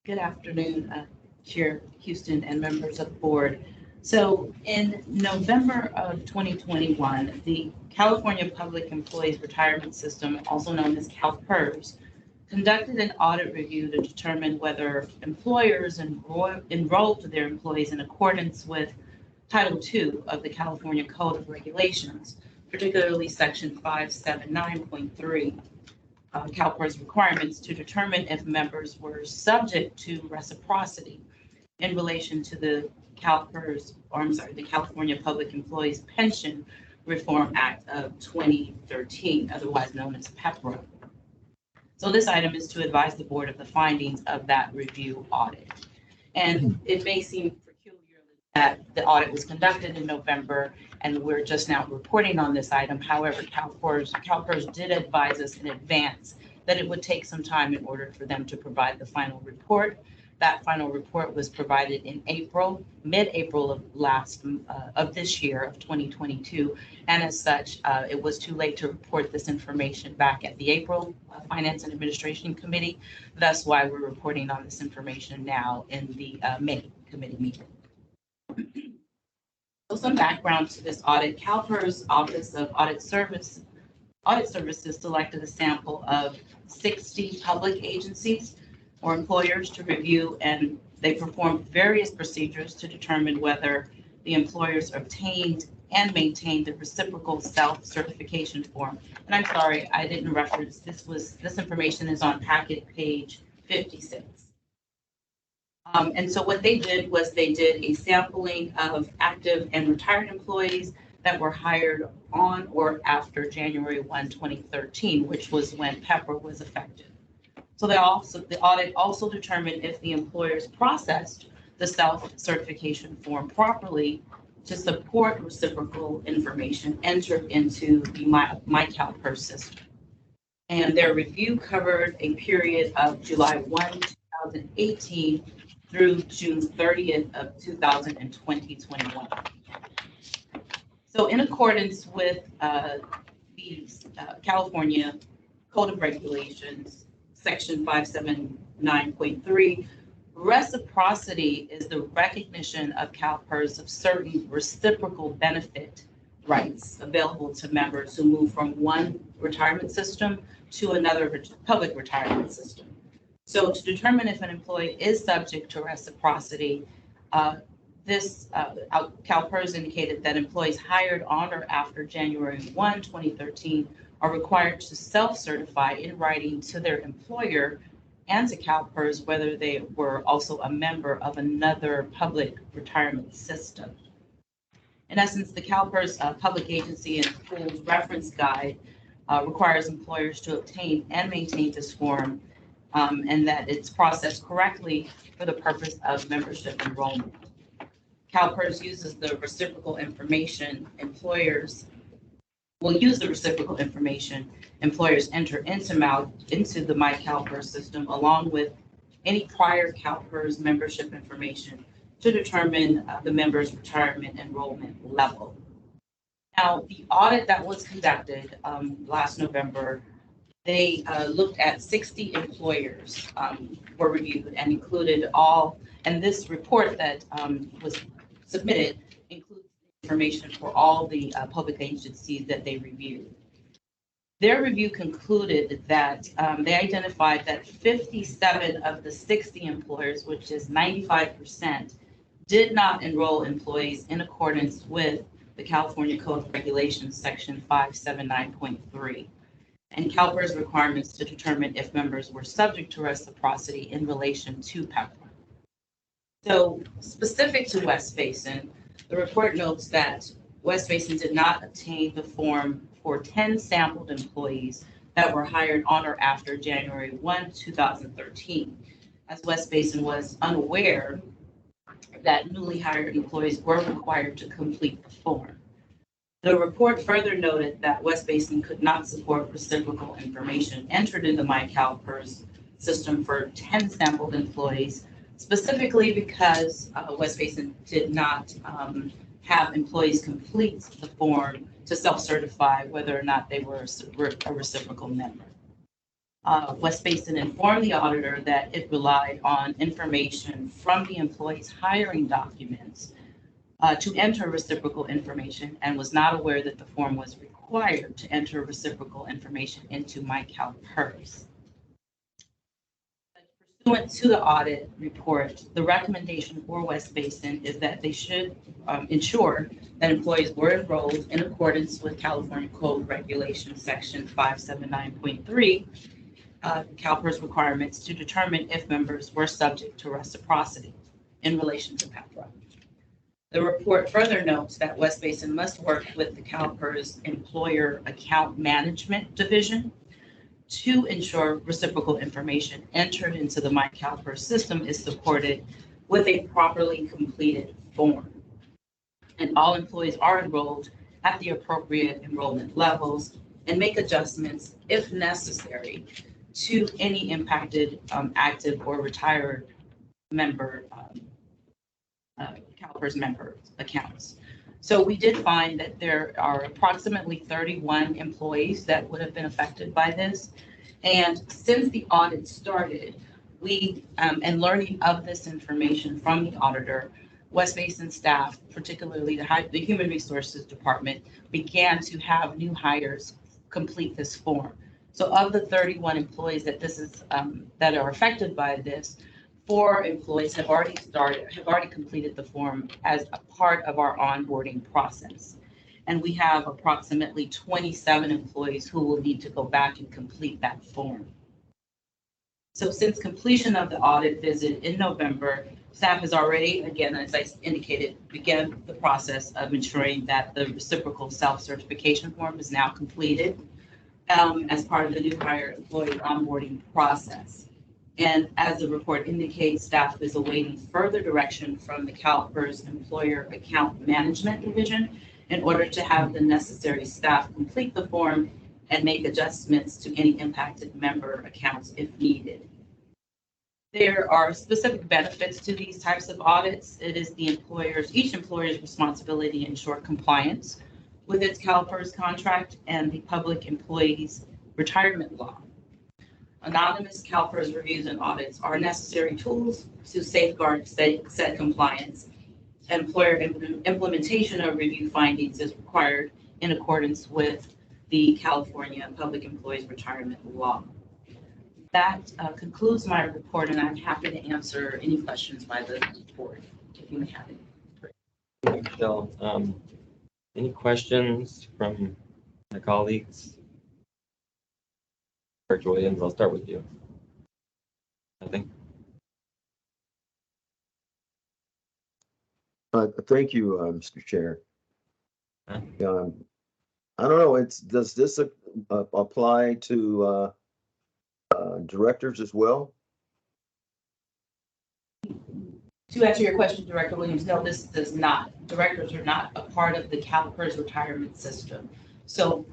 Good afternoon, Chair Houston and members of the board. So in November of 2021, the California Public Employees Retirement System, also known as CalPERS, conducted an audit review to determine whether employers enrolled their employees in accordance with Title II of the California Code of Regulations, particularly Section 579.3, CalPERS requirements to determine if members were subject to reciprocity in relation to the CalPERS, or I'm sorry, the California Public Employees Pension Reform Act of 2013, otherwise known as PEPRA. So this item is to advise the board of the findings of that review audit. And it may seem peculiar that the audit was conducted in November and we're just now reporting on this item. However, CalPERS did advise us in advance that it would take some time in order for them to provide the final report. That final report was provided in April, mid-April of this year of 2022. And as such, it was too late to report this information back at the April Finance and Administration Committee. That's why we're reporting on this information now in the May committee meeting. So some background to this audit. CalPERS Office of Audit Services selected a sample of 60 public agencies or employers to review, and they performed various procedures to determine whether the employers obtained and maintained the reciprocal self-certification form. And I'm sorry, I didn't reference, this information is on packet page 56. And so what they did was they did a sampling of active and retired employees that were hired on or after January 1, 2013, which was when PEPRA was effective. So the audit also determined if the employers processed the self-certification form properly to support reciprocal information entered into the MyCalPERS system. And their review covered a period of July 1, 2018 through June 30th of 2021. So in accordance with the California Code of Regulations, Section 579.3, reciprocity is the recognition of CalPERS of certain reciprocal benefit rights available to members who move from one retirement system to another public retirement system. So to determine if an employee is subject to reciprocity, CalPERS indicated that employees hired on or after January 1, 2013 are required to self-certify in writing to their employer and to CalPERS whether they were also a member of another public retirement system. In essence, the CalPERS Public Agency and Schools Reference Guide requires employers to obtain and maintain this form, and that it's processed correctly for the purpose of membership enrollment. CalPERS uses the reciprocal information employers will use the reciprocal information employers enter into the MyCalPERS system along with any prior CalPERS membership information to determine the member's retirement enrollment level. Now, the audit that was conducted last November, they looked at 60 employers were reviewed and included all, and this report that was submitted includes information for all the public agencies that they reviewed. Their review concluded that they identified that 57 of the 60 employers, which is 95%, did not enroll employees in accordance with the California Code of Regulations, Section 579.3, and CalPERS requirements to determine if members were subject to reciprocity in relation to PEPRA. So specific to West Basin, the report notes that West Basin did not obtain the form for 10 sampled employees that were hired on or after January 1, 2013, as West Basin was unaware that newly hired employees were required to complete the form. The report further noted that West Basin could not support reciprocal information entered in the MyCalPERS system for 10 sampled employees, specifically because West Basin did not have employees complete the form to self-certify whether or not they were a reciprocal member. West Basin informed the auditor that it relied on information from the employee's hiring documents to enter reciprocal information and was not aware that the form was required to enter reciprocal information into MyCalPERS. Pursuant to the audit report, the recommendation for West Basin is that they should ensure that employees were enrolled in accordance with California Code Regulation Section 579.3, CalPERS requirements to determine if members were subject to reciprocity in relation to PEPRA. The report further notes that West Basin must work with the CalPERS Employer Account Management Division to ensure reciprocal information entered into the MyCalPERS system is supported with a properly completed form. And all employees are enrolled at the appropriate enrollment levels and make adjustments if necessary to any impacted active or retired member CalPERS member accounts. So we did find that there are approximately 31 employees that would have been affected by this. And since the audit started, we, and learning of this information from the auditor, West Basin staff, particularly the Human Resources Department, began to have new hires complete this form. So of the 31 employees that this is that are affected by this, 4 employees have already completed the form as a part of our onboarding process. And we have approximately 27 employees who will need to go back and complete that form. So since completion of the audit visit in November, staff has already, again, as I indicated, began the process of ensuring that the reciprocal self-certification form is now completed as part of the new hire employee onboarding process. And as the report indicates, staff is awaiting further direction from the CalPERS Employer Account Management Division in order to have the necessary staff complete the form and make adjustments to any impacted member accounts if needed. There are specific benefits to these types of audits. It is each employer's responsibility to ensure compliance with its CalPERS contract and the Public Employees Retirement Law. Anonymous CalPERS reviews and audits are necessary tools to safeguard said compliance. Employer implementation of review findings is required in accordance with the California Public Employees Retirement Law. That concludes my report, and I'm happy to answer any questions by the board if you may have any.
Thank you, Michelle. Any questions from my colleagues? George Williams, I'll start with you. Nothing?
Thank you, Mr. Chair.
Huh?
I don't know, does this apply to directors as well?
To answer your question, Director Williams, no, this does not. Directors are not a part of the CalPERS retirement system. So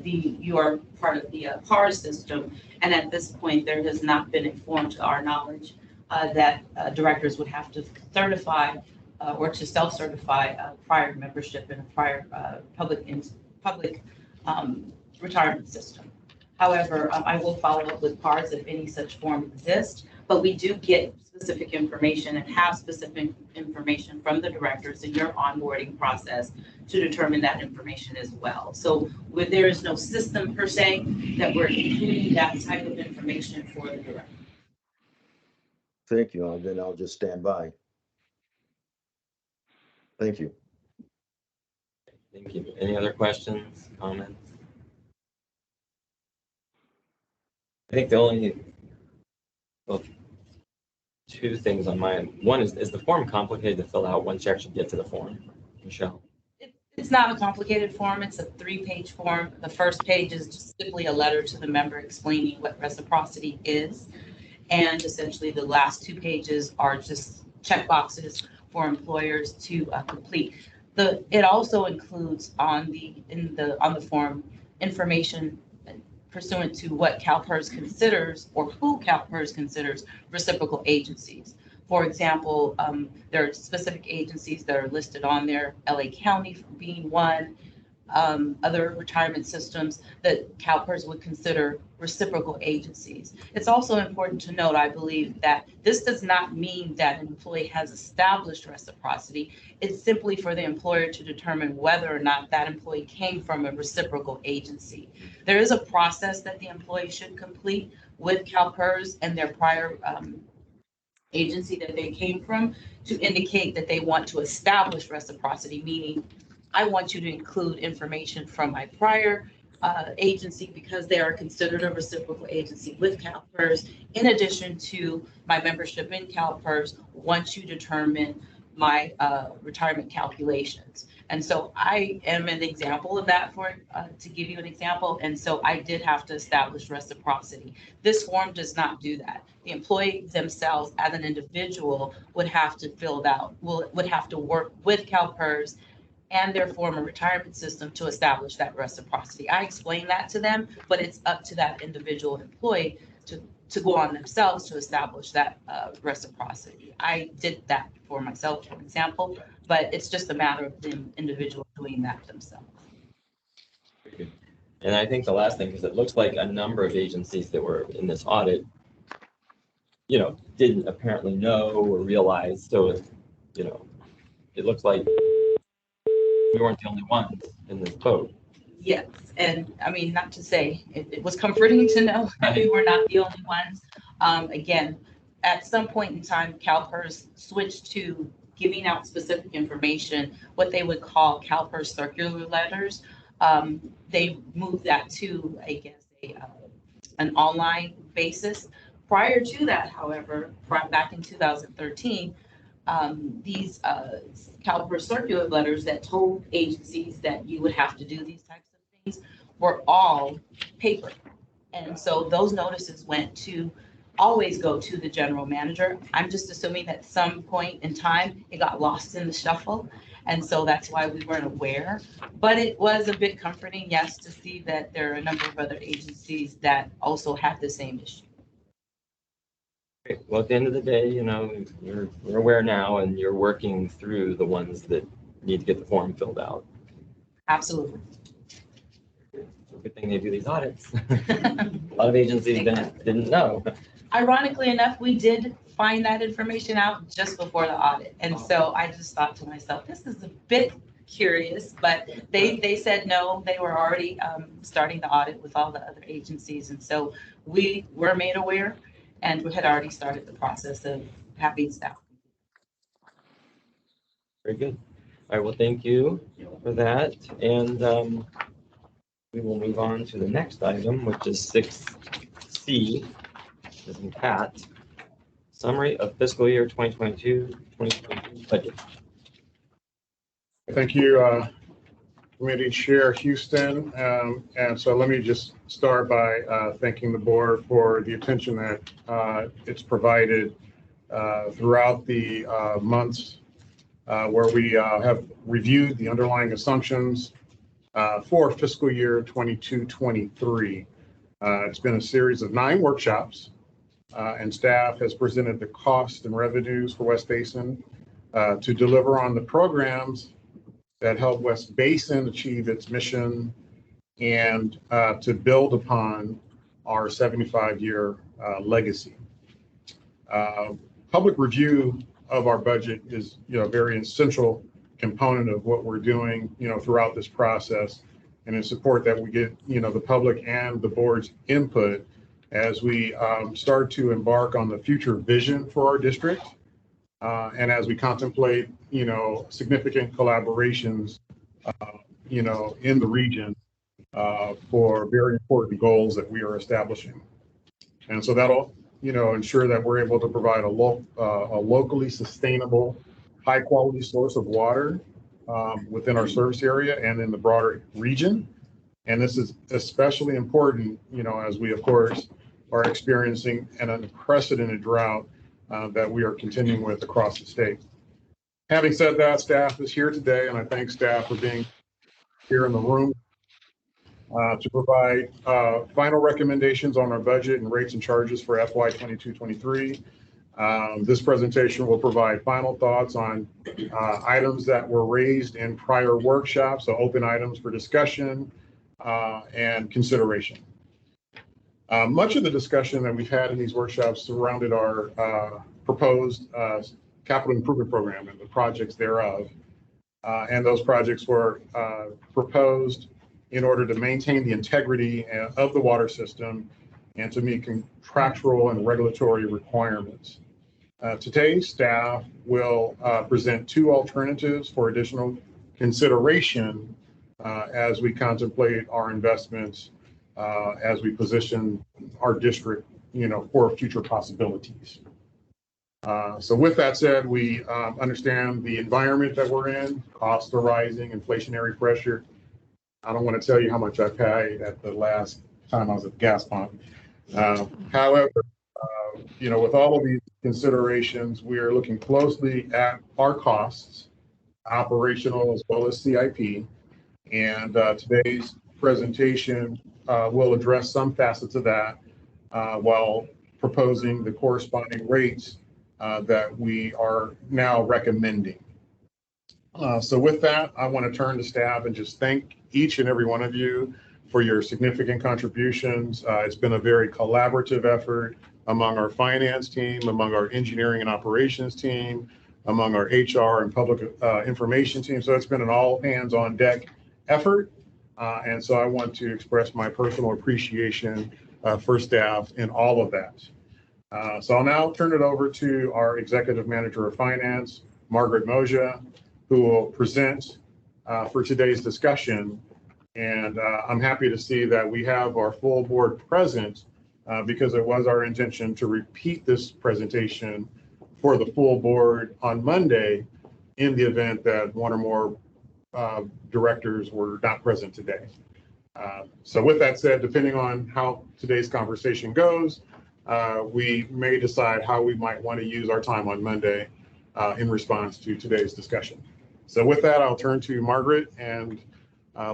you are part of the PARS system, and at this point, there has not been informed to our knowledge that directors would have to certify or to self-certify prior membership in a prior public retirement system. However, I will follow up with PARS if any such form exists, but we do get specific information and have specific information from the directors in your onboarding process to determine that information as well. So there is no system per se that we're including that type of information for the director.
Thank you, then I'll just stand by. Thank you.
Thank you. Any other questions, comments? I think the only, well, 2 things on mine. One is the form complicated to fill out once you actually get to the form, Michelle?
It's not a complicated form. It's a 3-page form. The first page is just simply a letter to the member explaining what reciprocity is. And essentially the last 2 pages are just check boxes for employers to complete. It also includes on the form information pursuant to what CalPERS considers or who CalPERS considers reciprocal agencies. For example, there are specific agencies that are listed on there, LA County being one, other retirement systems that CalPERS would consider reciprocal agencies. It's also important to note, I believe, that this does not mean that an employee has established reciprocity. It's simply for the employer to determine whether or not that employee came from a reciprocal agency. There is a process that the employee should complete with CalPERS and their prior agency that they came from to indicate that they want to establish reciprocity, meaning I want you to include information from my prior agency because they are considered a reciprocal agency with CalPERS, in addition to my membership in CalPERS, once you determine my retirement calculations. And so I am an example of that to give you an example. And so I did have to establish reciprocity. This form does not do that. The employee themselves as an individual would have to fill it out, would have to work with CalPERS and their former retirement system to establish that reciprocity. I explained that to them, but it's up to that individual employee to go on themselves to establish that reciprocity. I did that for myself, for example, but it's just a matter of the individual doing that themselves.
And I think the last thing is it looks like a number of agencies that were in this audit, didn't apparently know or realize. So, it looks like we weren't the only ones in this boat.
Yes, and I mean, not to say, it was comforting to know that we were not the only ones. Again, at some point in time, CalPERS switched to giving out specific information, what they would call CalPERS circular letters. They moved that to, I guess, an online basis. Prior to that, however, back in 2013, these CalPERS circular letters that told agencies that you would have to do these types of things were all paper. And so those notices always go to the general manager. I'm just assuming that at some point in time, it got lost in the shuffle. And so that's why we weren't aware. But it was a bit comforting, yes, to see that there are a number of other agencies that also have the same issue.
Great. Well, at the end of the day, we're aware now, and you're working through the ones that need to get the form filled out.
Absolutely.
Good thing they do these audits. A lot of agencies didn't know.
Ironically enough, we did find that information out just before the audit. And so I just thought to myself, this is a bit curious, but they said no, they were already starting the audit with all the other agencies. And so we were made aware, and we had already started the process of having staff.
Very good. All right, well, thank you for that. And we will move on to the next item, which is 6C, as in Pat, summary of fiscal year 2022 budget.
Thank you, Committee Chair Houston. And so let me just start by thanking the board for the attention that it's provided throughout the months where we have reviewed the underlying assumptions for fiscal year 22-23. It's been a series of 9 workshops, and staff has presented the costs and revenues for West Basin to deliver on the programs that help West Basin achieve its mission and to build upon our 75-year legacy. Public review of our budget is, a very essential component of what we're doing, throughout this process, and in support that we get, the public and the board's input as we start to embark on the future vision for our district, and as we contemplate, significant collaborations, in the region for very important goals that we are establishing. And so that'll, ensure that we're able to provide a locally sustainable, high quality source of water within our service area and in the broader region. And this is especially important, as we, of course, are experiencing an unprecedented drought that we are continuing with across the state. Having said that, staff is here today, and I thank staff for being here in the room to provide final recommendations on our budget and rates and charges for FY 22-23. This presentation will provide final thoughts on items that were raised in prior workshops, so open items for discussion and consideration. Much of the discussion that we've had in these workshops surrounded our proposed capital improvement program and the projects thereof. And those projects were proposed in order to maintain the integrity of the water system and to meet contractual and regulatory requirements. Today, staff will present 2 alternatives for additional consideration as we contemplate our investments, as we position our district, for future possibilities. So with that said, we understand the environment that we're in, costs are rising, inflationary pressure. I don't want to tell you how much I paid at the last time I was at the gas pump. However, with all of these considerations, we are looking closely at our costs, operational as well as CIP. And today's presentation will address some facets of that while proposing the corresponding rates that we are now recommending. So with that, I want to turn to staff and just thank each and every one of you for your significant contributions. It's been a very collaborative effort among our finance team, among our engineering and operations team, among our HR and public information team. So it's been an all hands on deck effort. And so I want to express my personal appreciation for staff in all of that. So I'll now turn it over to our Executive Manager of Finance, Margaret Moja, who will present for today's discussion. And I'm happy to see that we have our full board present because it was our intention to repeat this presentation for the full board on Monday in the event that one or more directors were not present today. So with that said, depending on how today's conversation goes, we may decide how we might want to use our time on Monday in response to today's discussion. So with that, I'll turn to Margaret and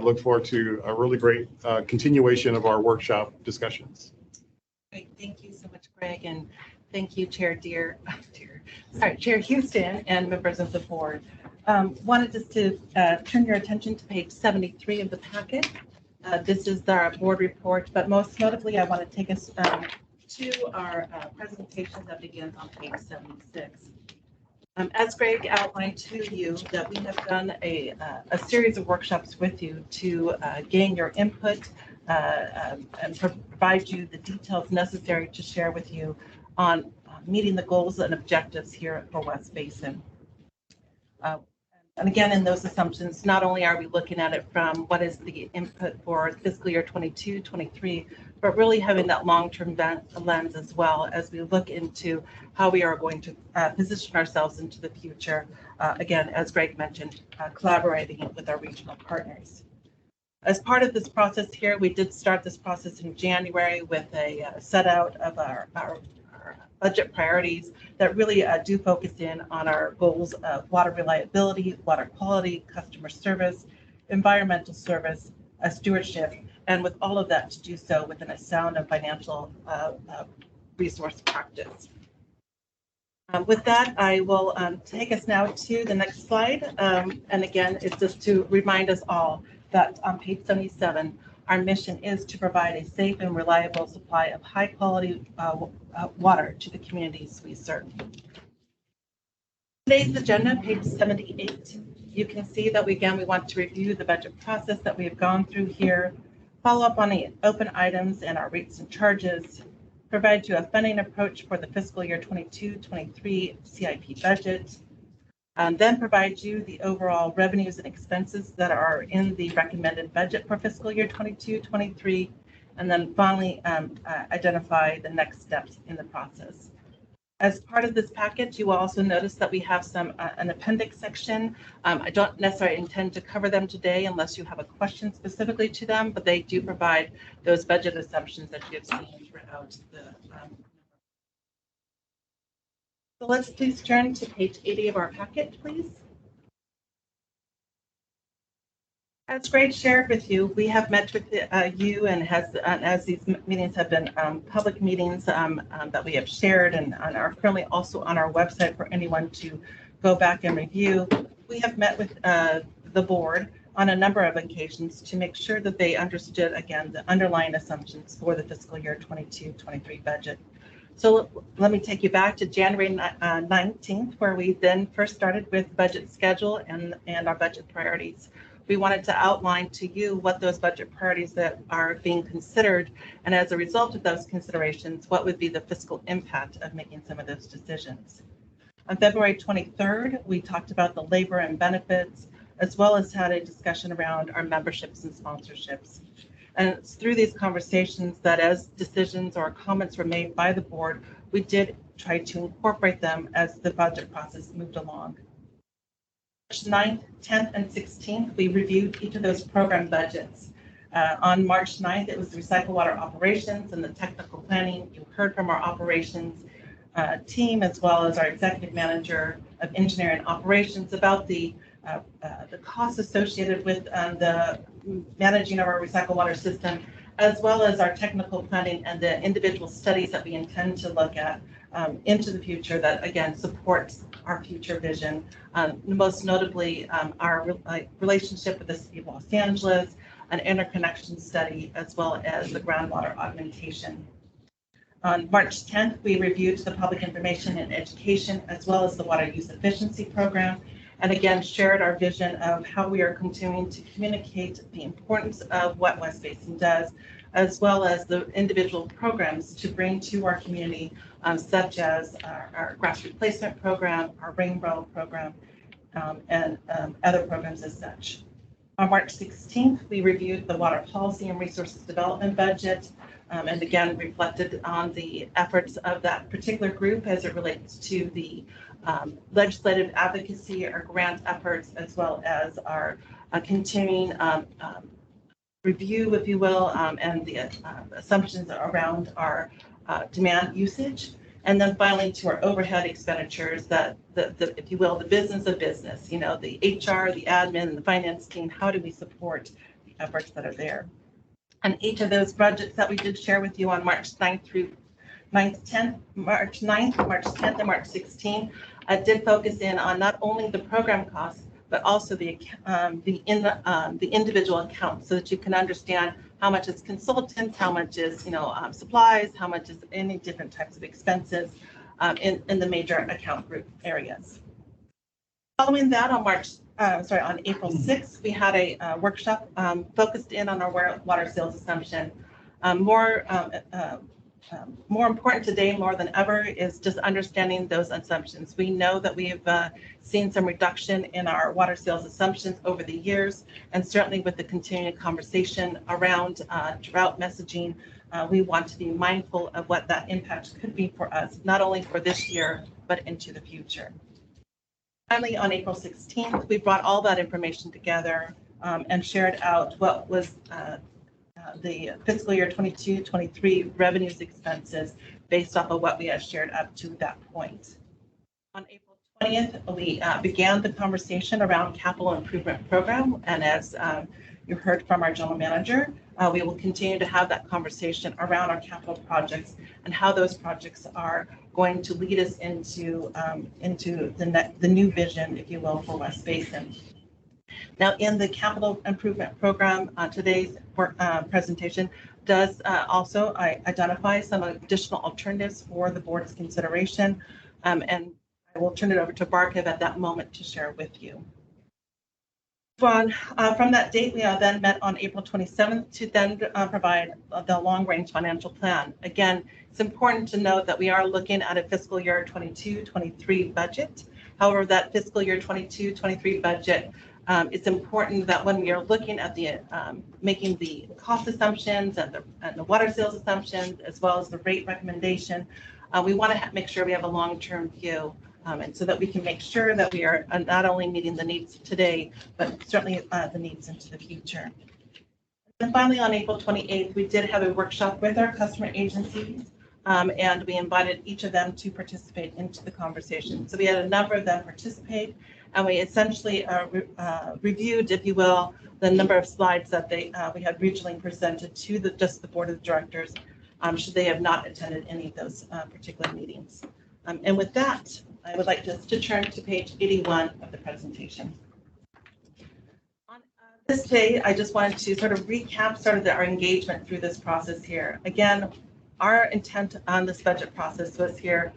look forward to a really great continuation of our workshop discussions.
Great, thank you so much, Greg, and thank you, Chair Chair Houston and members of the board. Wanted just to turn your attention to page 73 of the packet. This is our board report, but most notably, I want to take us to our presentation that begins on page 76. As Greg outlined to you, that we have done a series of workshops with you to gain your input and provide you the details necessary to share with you on meeting the goals and objectives here for West Basin. And again, in those assumptions, not only are we looking at it from what is the input for fiscal year 22, 23, but really having that long-term lens as well as we look into how we are going to position ourselves into the future. Again, as Greg mentioned, collaborating with our regional partners. As part of this process here, we did start this process in January with a set out of our budget priorities that really do focus in on our goals of water reliability, water quality, customer service, environmental service, stewardship, and with all of that to do so within a sound and financial resource practice. With that, I will take us now to the next slide. And again, it's just to remind us all that on page 77, our mission is to provide a safe and reliable supply of high quality water to the communities we serve. Today's agenda, page 78, you can see that we want to review the budget process that we have gone through here, follow up on the open items and our rates and charges, provide you a funding approach for the fiscal year 22-23 CIP budget, then provide you the overall revenues and expenses that are in the recommended budget for fiscal year 22-23, and then finally identify the next steps in the process. As part of this package, you will also notice that we have an appendix section. I don't necessarily intend to cover them today unless you have a question specifically to them, but they do provide those budget assumptions that you have seen throughout the. So let's please turn to page 80 of our packet, please. As Greg shared with you, we have met with you and as these meetings have been public meetings that we have shared and are currently also on our website for anyone to go back and review. We have met with the board on a number of occasions to make sure that they understood, again, the underlying assumptions for the fiscal year 22-23 budget. So let me take you back to January 19th, where we then first started with budget schedule and our budget priorities. We wanted to outline to you what those budget priorities that are being considered, and as a result of those considerations, what would be the fiscal impact of making some of those decisions. On February 23rd, we talked about the labor and benefits, as well as had a discussion around our memberships and sponsorships. And it's through these conversations that as decisions or comments were made by the board, we did tried to incorporate them as the budget process moved along. March 9th, 10th, and 16th, we reviewed each of those program budgets. On March 9th, it was the recycle water operations and the technical planning. You heard from our operations team as well as our executive manager of engineering operations about the costs associated with the managing of our recycle water system, as well as our technical planning and the individual studies that we intend to look at into the future that, again, supports our future vision. Most notably, our relationship with the City of Los Angeles, an interconnection study, as well as the groundwater augmentation. On March 10th, we reviewed the public information and education, as well as the water use efficiency program, and again, shared our vision of how we are continuing to communicate the importance of what West Basin does, as well as the individual programs to bring to our community, such as our grass replacement program, our rainbow program, and other programs as such. On March 16th, we reviewed the water policy and resources development budget, and again, reflected on the efforts of that particular group as it relates to the legislative advocacy, our grant efforts, as well as our continuing review, if you will, and the assumptions around our demand usage. And then finally, to our overhead expenditures, that if you will, the business of business, you know, the HR, the admin, and the finance team, how do we support the efforts that are there? And each of those budgets that we did share with you on March 9th through March 10th, March 10th, and March 16th, did focus in on not only the program costs, but also the individual accounts, so that you can understand how much is consultants, how much is supplies, how much is any different types of expenses in the major account group areas. Following that, on April 6th, we had a workshop focused in on our water sales assumption. More important today, more than ever, is just understanding those assumptions. We know that we've seen some reduction in our water sales assumptions over the years, and certainly with the continuing conversation around drought messaging, we want to be mindful of what that impact could be for us, not only for this year, but into the future. Finally, on April 16th, we brought all that information together and shared out what was the fiscal year 22-23 revenues expenses based off of what we had shared up to that point. On April 20th, we began the conversation around capital improvement program, and as you heard from our general manager, we will continue to have that conversation around our capital projects and how those projects are going to lead us into the new vision, if you will, for West Basin. Now, in the capital improvement program, today's presentation does also identify some additional alternatives for the board's consideration, and I will turn it over to Barkev at that moment to share with you. From that date, we then met on April 27th to then provide the long-range financial plan. Again, it's important to note that we are looking at a fiscal year 22-23 budget. However, that fiscal year 22-23 budget, it's important that when we are looking at the making the cost assumptions and the water sales assumptions, as well as the rate recommendation, we want to make sure we have a long-term view, and so that we can make sure that we are not only meeting the needs today, but certainly the needs into the future. And finally, on April 28th, we did have a workshop with our customer agencies, and we invited each of them to participate into the conversation. So we had a number of them participate, and we essentially reviewed, if you will, the number of slides that we had regionally presented to just the board of directors, should they have not attended any of those particular meetings. And with that, I would like to turn to page 81 of the presentation. On this day, I just wanted to sort of recap our engagement through this process here. Again, our intent on this budget process was here,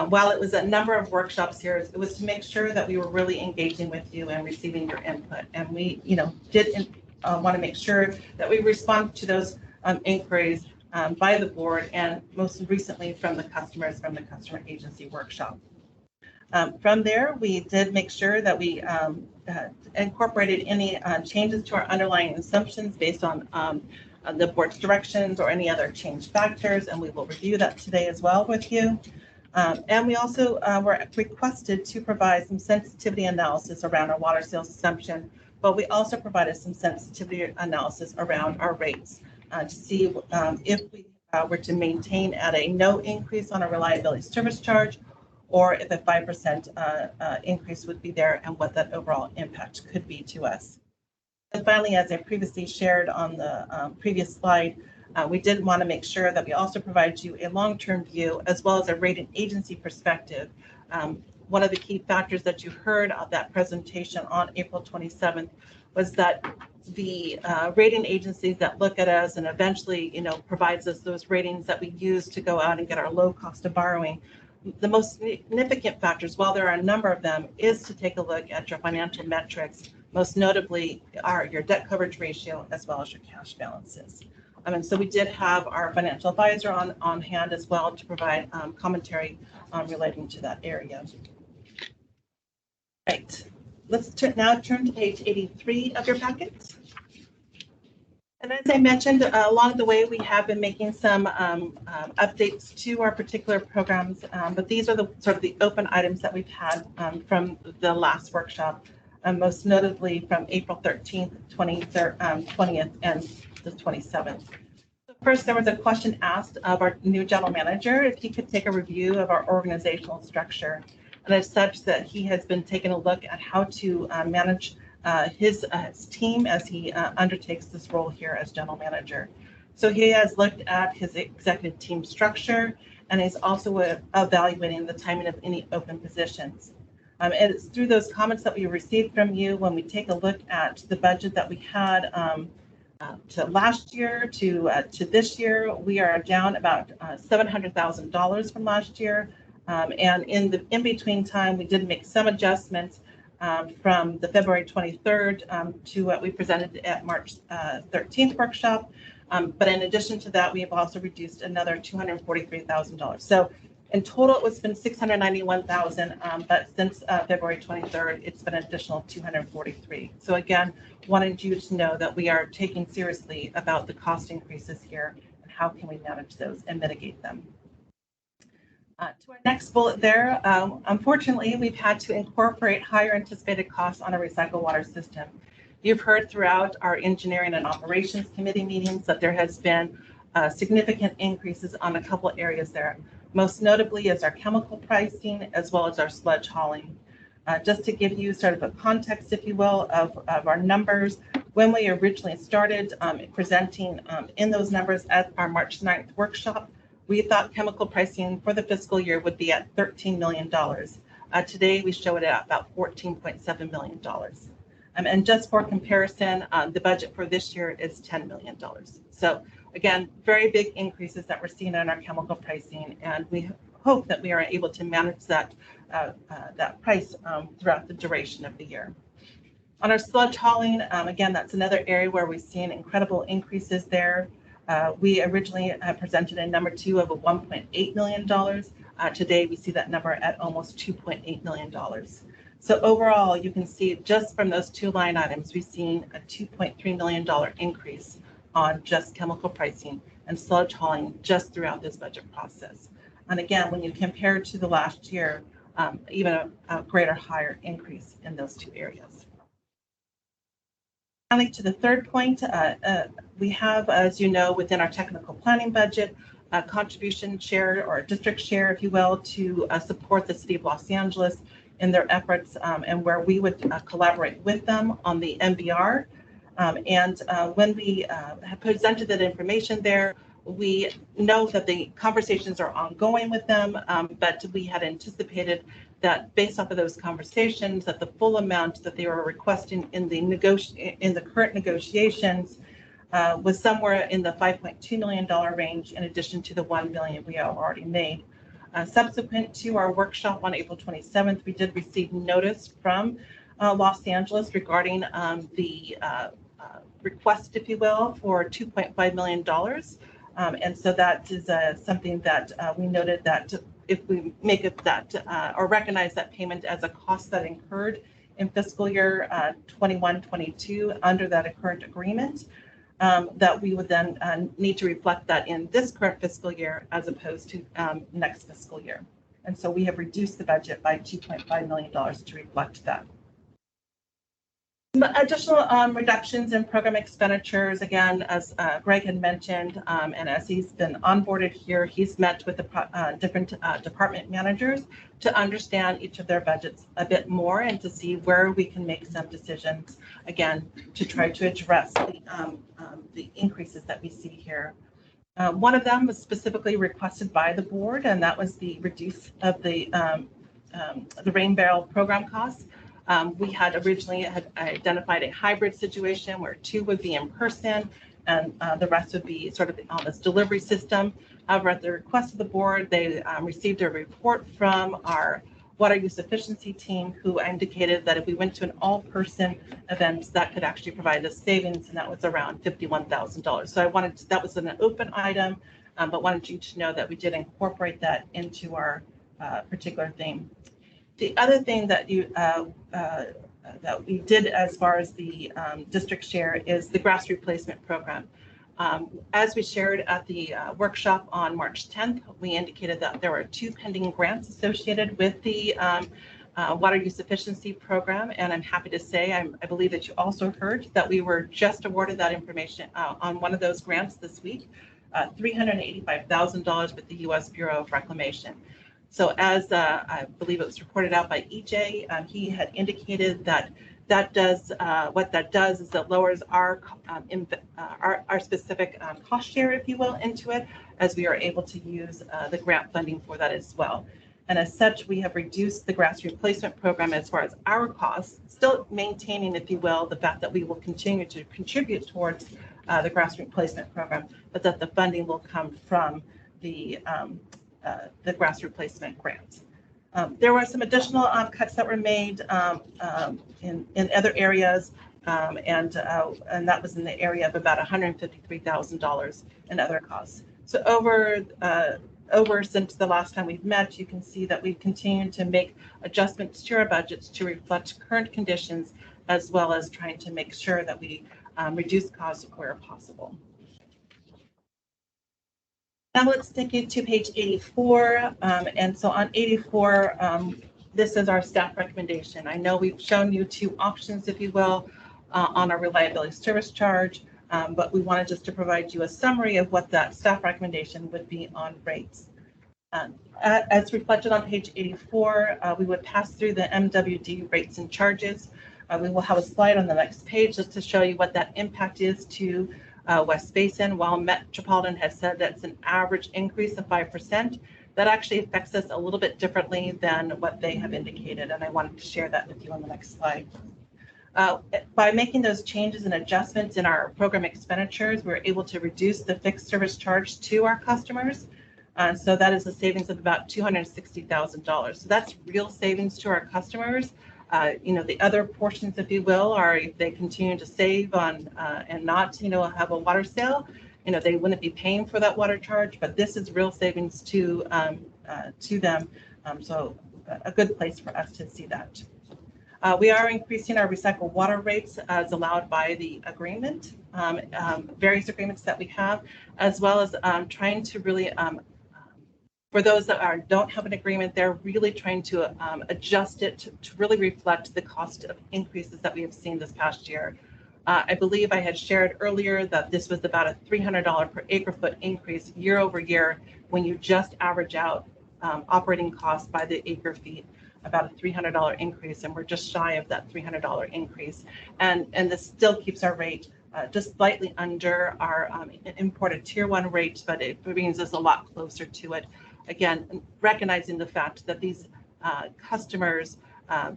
while it was a number of workshops here, it was to make sure that we were really engaging with you and receiving your input. And we, did want to make sure that we respond to those inquiries by the board, and most recently from the customer agency workshop. From there, we did make sure that we incorporated any changes to our underlying assumptions based on the board's directions or any other change factors, and we will review that today as well with you. And we also were requested to provide some sensitivity analysis around our water sales assumption, but we also provided some sensitivity analysis around our rates to see if we were to maintain at a no increase on a reliability service charge, or if a 5% increase would be there and what that overall impact could be to us. And finally, as I previously shared on the previous slide, we did want to make sure that we also provide you a long-term view as well as a rating agency perspective. One of the key factors that you heard of that presentation on April 27th was that the rating agencies that look at us and eventually, provides us those ratings that we use to go out and get our low cost of borrowing. The most significant factors, while there are a number of them, is to take a look at your financial metrics, most notably your debt coverage ratio as well as your cash balances. And so we did have our financial advisor on hand as well to provide commentary relating to that area. Right. Let's now turn to page 83 of your packet. And as I mentioned, along the way, we have been making some updates to our particular programs, but these are the sort of the open items that we've had from the last workshop, most notably from April 13th, 20th, and the 27th. First, there was a question asked of our new general manager if he could take a review of our organizational structure. And as such, that he has been taking a look at how to manage his team as he undertakes this role here as general manager. So he has looked at his executive team structure, and he's also evaluating the timing of any open positions. And it's through those comments that we received from you when we take a look at the budget that we had to last year to this year. We are down about $700,000 from last year. And in between time, we did make some adjustments from the February 23rd to what we presented at March 13th workshop. But in addition to that, we have also reduced another $243,000. So in total, it's been $691,000, but since February 23rd, it's been an additional $243,000. So again, wanted you to know that we are taking seriously about the cost increases here and how can we manage those and mitigate them. To our next bullet there, unfortunately, we've had to incorporate higher anticipated costs on a recycled water system. You've heard throughout our engineering and operations committee meetings that there has been significant increases on a couple areas there. Most notably is our chemical pricing as well as our sludge hauling. Just to give you sort of a context, if you will, of our numbers, when we originally started presenting in those numbers at our March 9th workshop, we thought chemical pricing for the fiscal year would be at $13 million. Today, we show it at about $14.7 million. And just for comparison, the budget for this year is $10 million. So again, very big increases that we're seeing in our chemical pricing, and we hope that we are able to manage that price throughout the duration of the year. On our sludge hauling, again, that's another area where we've seen incredible increases there. We originally presented a number 2 of a $1.8 million. Today, we see that number at almost $2.8 million. So overall, you can see just from those two line items, we've seen a $2.3 million increase on just chemical pricing and sludge hauling just throughout this budget process. And again, when you compare to the last year, even a greater higher increase in those two areas. Finally, to the third point, we have, as you know, within our technical planning budget, a contribution share or district share, if you will, to support the City of Los Angeles in their efforts and where we would collaborate with them on the MVR. And when we have presented that information there, we know that the conversations are ongoing with them, but we had anticipated that based off of those conversations, that the full amount that they were requesting in the current negotiations was somewhere in the $5.2 million range, in addition to the $1 million we have already made. Subsequent to our workshop on April 27th, we did receive notice from Los Angeles regarding the request, if you will, for $2.5 million. And so that is something that we noted that if we make it that or recognize that payment as a cost that incurred in fiscal year 21-22 under that current agreement, that we would then need to reflect that in this current fiscal year as opposed to next fiscal year. And so we have reduced the budget by $2.5 million to reflect that. Some additional reductions in program expenditures, again, as Greg had mentioned, and as he's been onboarded here, he's met with the different department managers to understand each of their budgets a bit more and to see where we can make some decisions, again, to try to address the increases that we see here. One of them was specifically requested by the board, and that was the reduce of the rain barrel program costs. We had originally identified a hybrid situation where 2 would be in person and the rest would be sort of on this delivery system. However, at the request of the board, they received a report from our water use efficiency team who indicated that if we went to an all-person event, that could actually provide us savings, and that was around $51,000. So that was an open item, but wanted you to know that we did incorporate that into our particular theme. The other thing that that we did as far as the district share is the grass replacement program. As we shared at the workshop on March 10th, we indicated that there were 2 pending grants associated with the water use efficiency program, and I'm happy to say I believe that you also heard that we were just awarded that information on one of those grants this week, $385,000 with the U.S. Bureau of Reclamation. So as I believe it was reported out by EJ, he had indicated that what that does is that lowers our specific cost share, if you will, into it, as we are able to use the grant funding for that as well. And as such, we have reduced the grass replacement program as far as our costs, still maintaining, if you will, the fact that we will continue to contribute towards the grass replacement program, but that the funding will come from the grass replacement grants. There were some additional cuts that were made in other areas, and that was in the area of about $153,000 in other costs. So over since the last time we've met, you can see that we've continued to make adjustments to our budgets to reflect current conditions, as well as trying to make sure that we reduce costs where possible. Now let's take you to page 84. And so on 84, this is our staff recommendation. I know we've shown you 2 options, if you will, on our reliability service charge, but we wanted just to provide you a summary of what that staff recommendation would be on rates. As reflected on page 84, we would pass through the MWD rates and charges. We will have a slide on the next page just to show you what that impact is to West Basin. While Metropolitan has said that's an average increase of 5%, that actually affects us a little bit differently than what they have indicated, and I wanted to share that with you on the next slide. By making those changes and adjustments in our program expenditures, we're able to reduce the fixed service charge to our customers. So that is a savings of about $260,000. So that's real savings to our customers. The other portions, if you will, are if they continue to save on and not, have a water sale, they wouldn't be paying for that water charge, but this is real savings to them. So a good place for us to see that. We are increasing our recycled water rates as allowed by the agreement, various agreements that we have, as well as trying to really for those that don't have an agreement, they're really trying to adjust it to really reflect the cost of increases that we have seen this past year. I believe I had shared earlier that this was about a $300 per acre foot increase year over year when you just average out operating costs by the acre feet, about a $300 increase, and we're just shy of that $300 increase. And this still keeps our rate just slightly under our imported tier 1 rate, but it brings us a lot closer to it. Again, recognizing the fact that these customers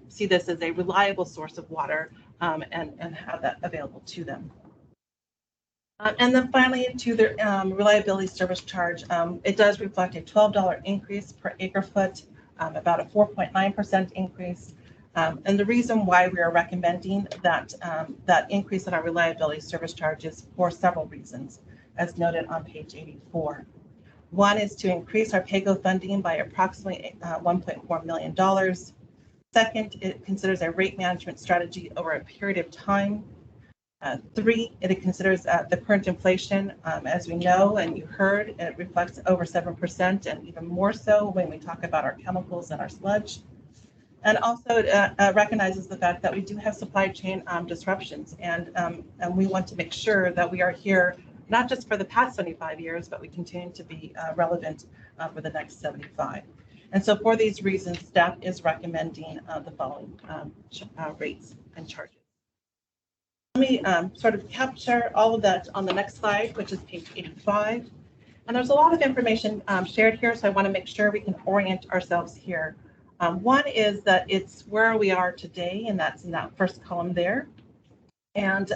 see this as a reliable source of water and have that available to them. And then finally, to the reliability service charge, it does reflect a $12 increase per acre foot, about a 4.9% increase. And the reason why we are recommending that increase in our reliability service charge is for several reasons, as noted on page 84. One is to increase our PAYGO funding by approximately $1.4 million. Second, it considers a rate management strategy over a period of time. 3, it considers the current inflation. As we know and you heard, it reflects over 7% and even more so when we talk about our chemicals and our sludge. And also it recognizes the fact that we do have supply chain disruptions, and we want to make sure that we are here not just for the past 75 years, but we continue to be relevant for the next 75. And so for these reasons, staff is recommending the following rates and charges. Let me sort of capture all of that on the next slide, which is page 85. And there's a lot of information shared here, so I want to make sure we can orient ourselves here. One is that it's where we are today, and that's in that first column there. And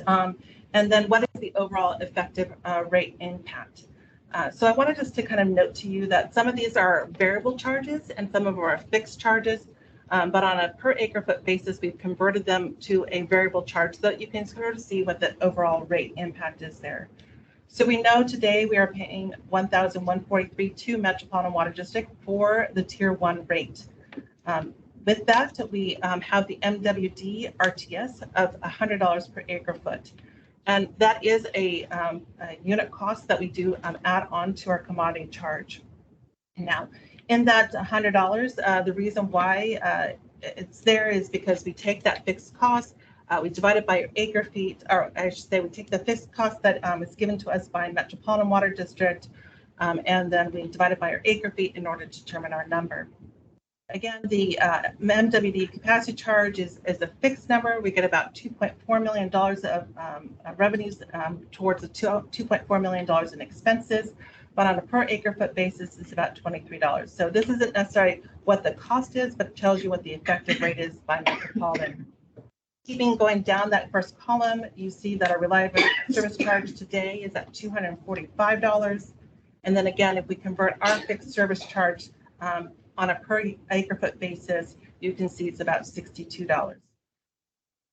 then what is the overall effective rate impact? So I wanted just to kind of note to you that some of these are variable charges and some of them are fixed charges. But on a per acre foot basis, we've converted them to a variable charge so that you can sort of see what the overall rate impact is there. So we know today we are paying $1,143 to Metropolitan Water District for the Tier 1 rate. With that, we have the MWD RTS of $100 per acre foot. And that is a unit cost that we do add on to our commodity charge. Now, in that $100, the reason why it's there is because we take that fixed cost, we divide it by your acre feet, or I should say we take the fixed cost that is given to us by Metropolitan Water District, and then we divide it by our acre feet in order to determine our number. Again, the MWD capacity charge is a fixed number. We get about $2.4 million of revenues towards the $2.4 million in expenses. But on a per acre foot basis, it's about $23. So this isn't necessarily what the cost is, but it tells you what the effective rate is by Metropolitan. Keeping going down that first column, you see that our reliability service charge today is at $245. And then again, if we convert our fixed service charge on a per acre foot basis, you can see it's about $62.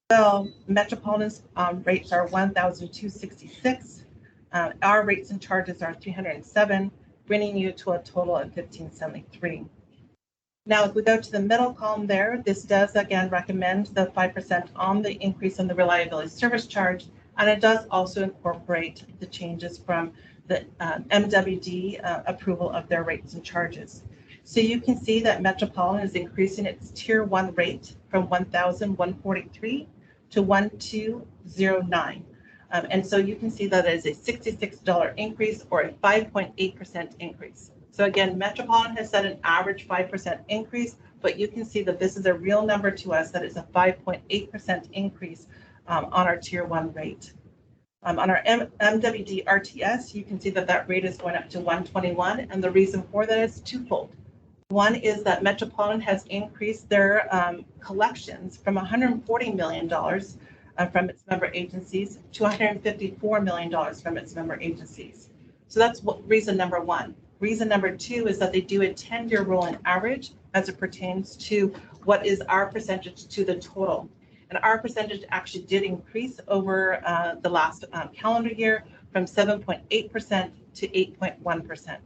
So Metropolitan's rates are $1,266. Our rates and charges are $307, bringing you to a total of $1,573. Now, if we go to the middle column there, this does again recommend the 5% on the increase in the reliability service charge, and it does also incorporate the changes from the MWD approval of their rates and charges. So you can see that Metropolitan is increasing its Tier 1 rate from $1,143 to $1,209. And so you can see that it is a $66 increase or a 5.8% increase. So again, Metropolitan has set an average 5% increase, but you can see that this is a real number to us, that is a 5.8% increase on our Tier 1 rate. On our MWD RTS, you can see that that rate is going up to $121, and the reason for that is twofold. One is that Metropolitan has increased their collections from $140 million from its member agencies to $154 million from its member agencies. So that's reason number one. Reason number two is that they do a 10-year rolling average as it pertains to what is our percentage to the total. And our percentage actually did increase over the last calendar year from 7.8% to 8.1%.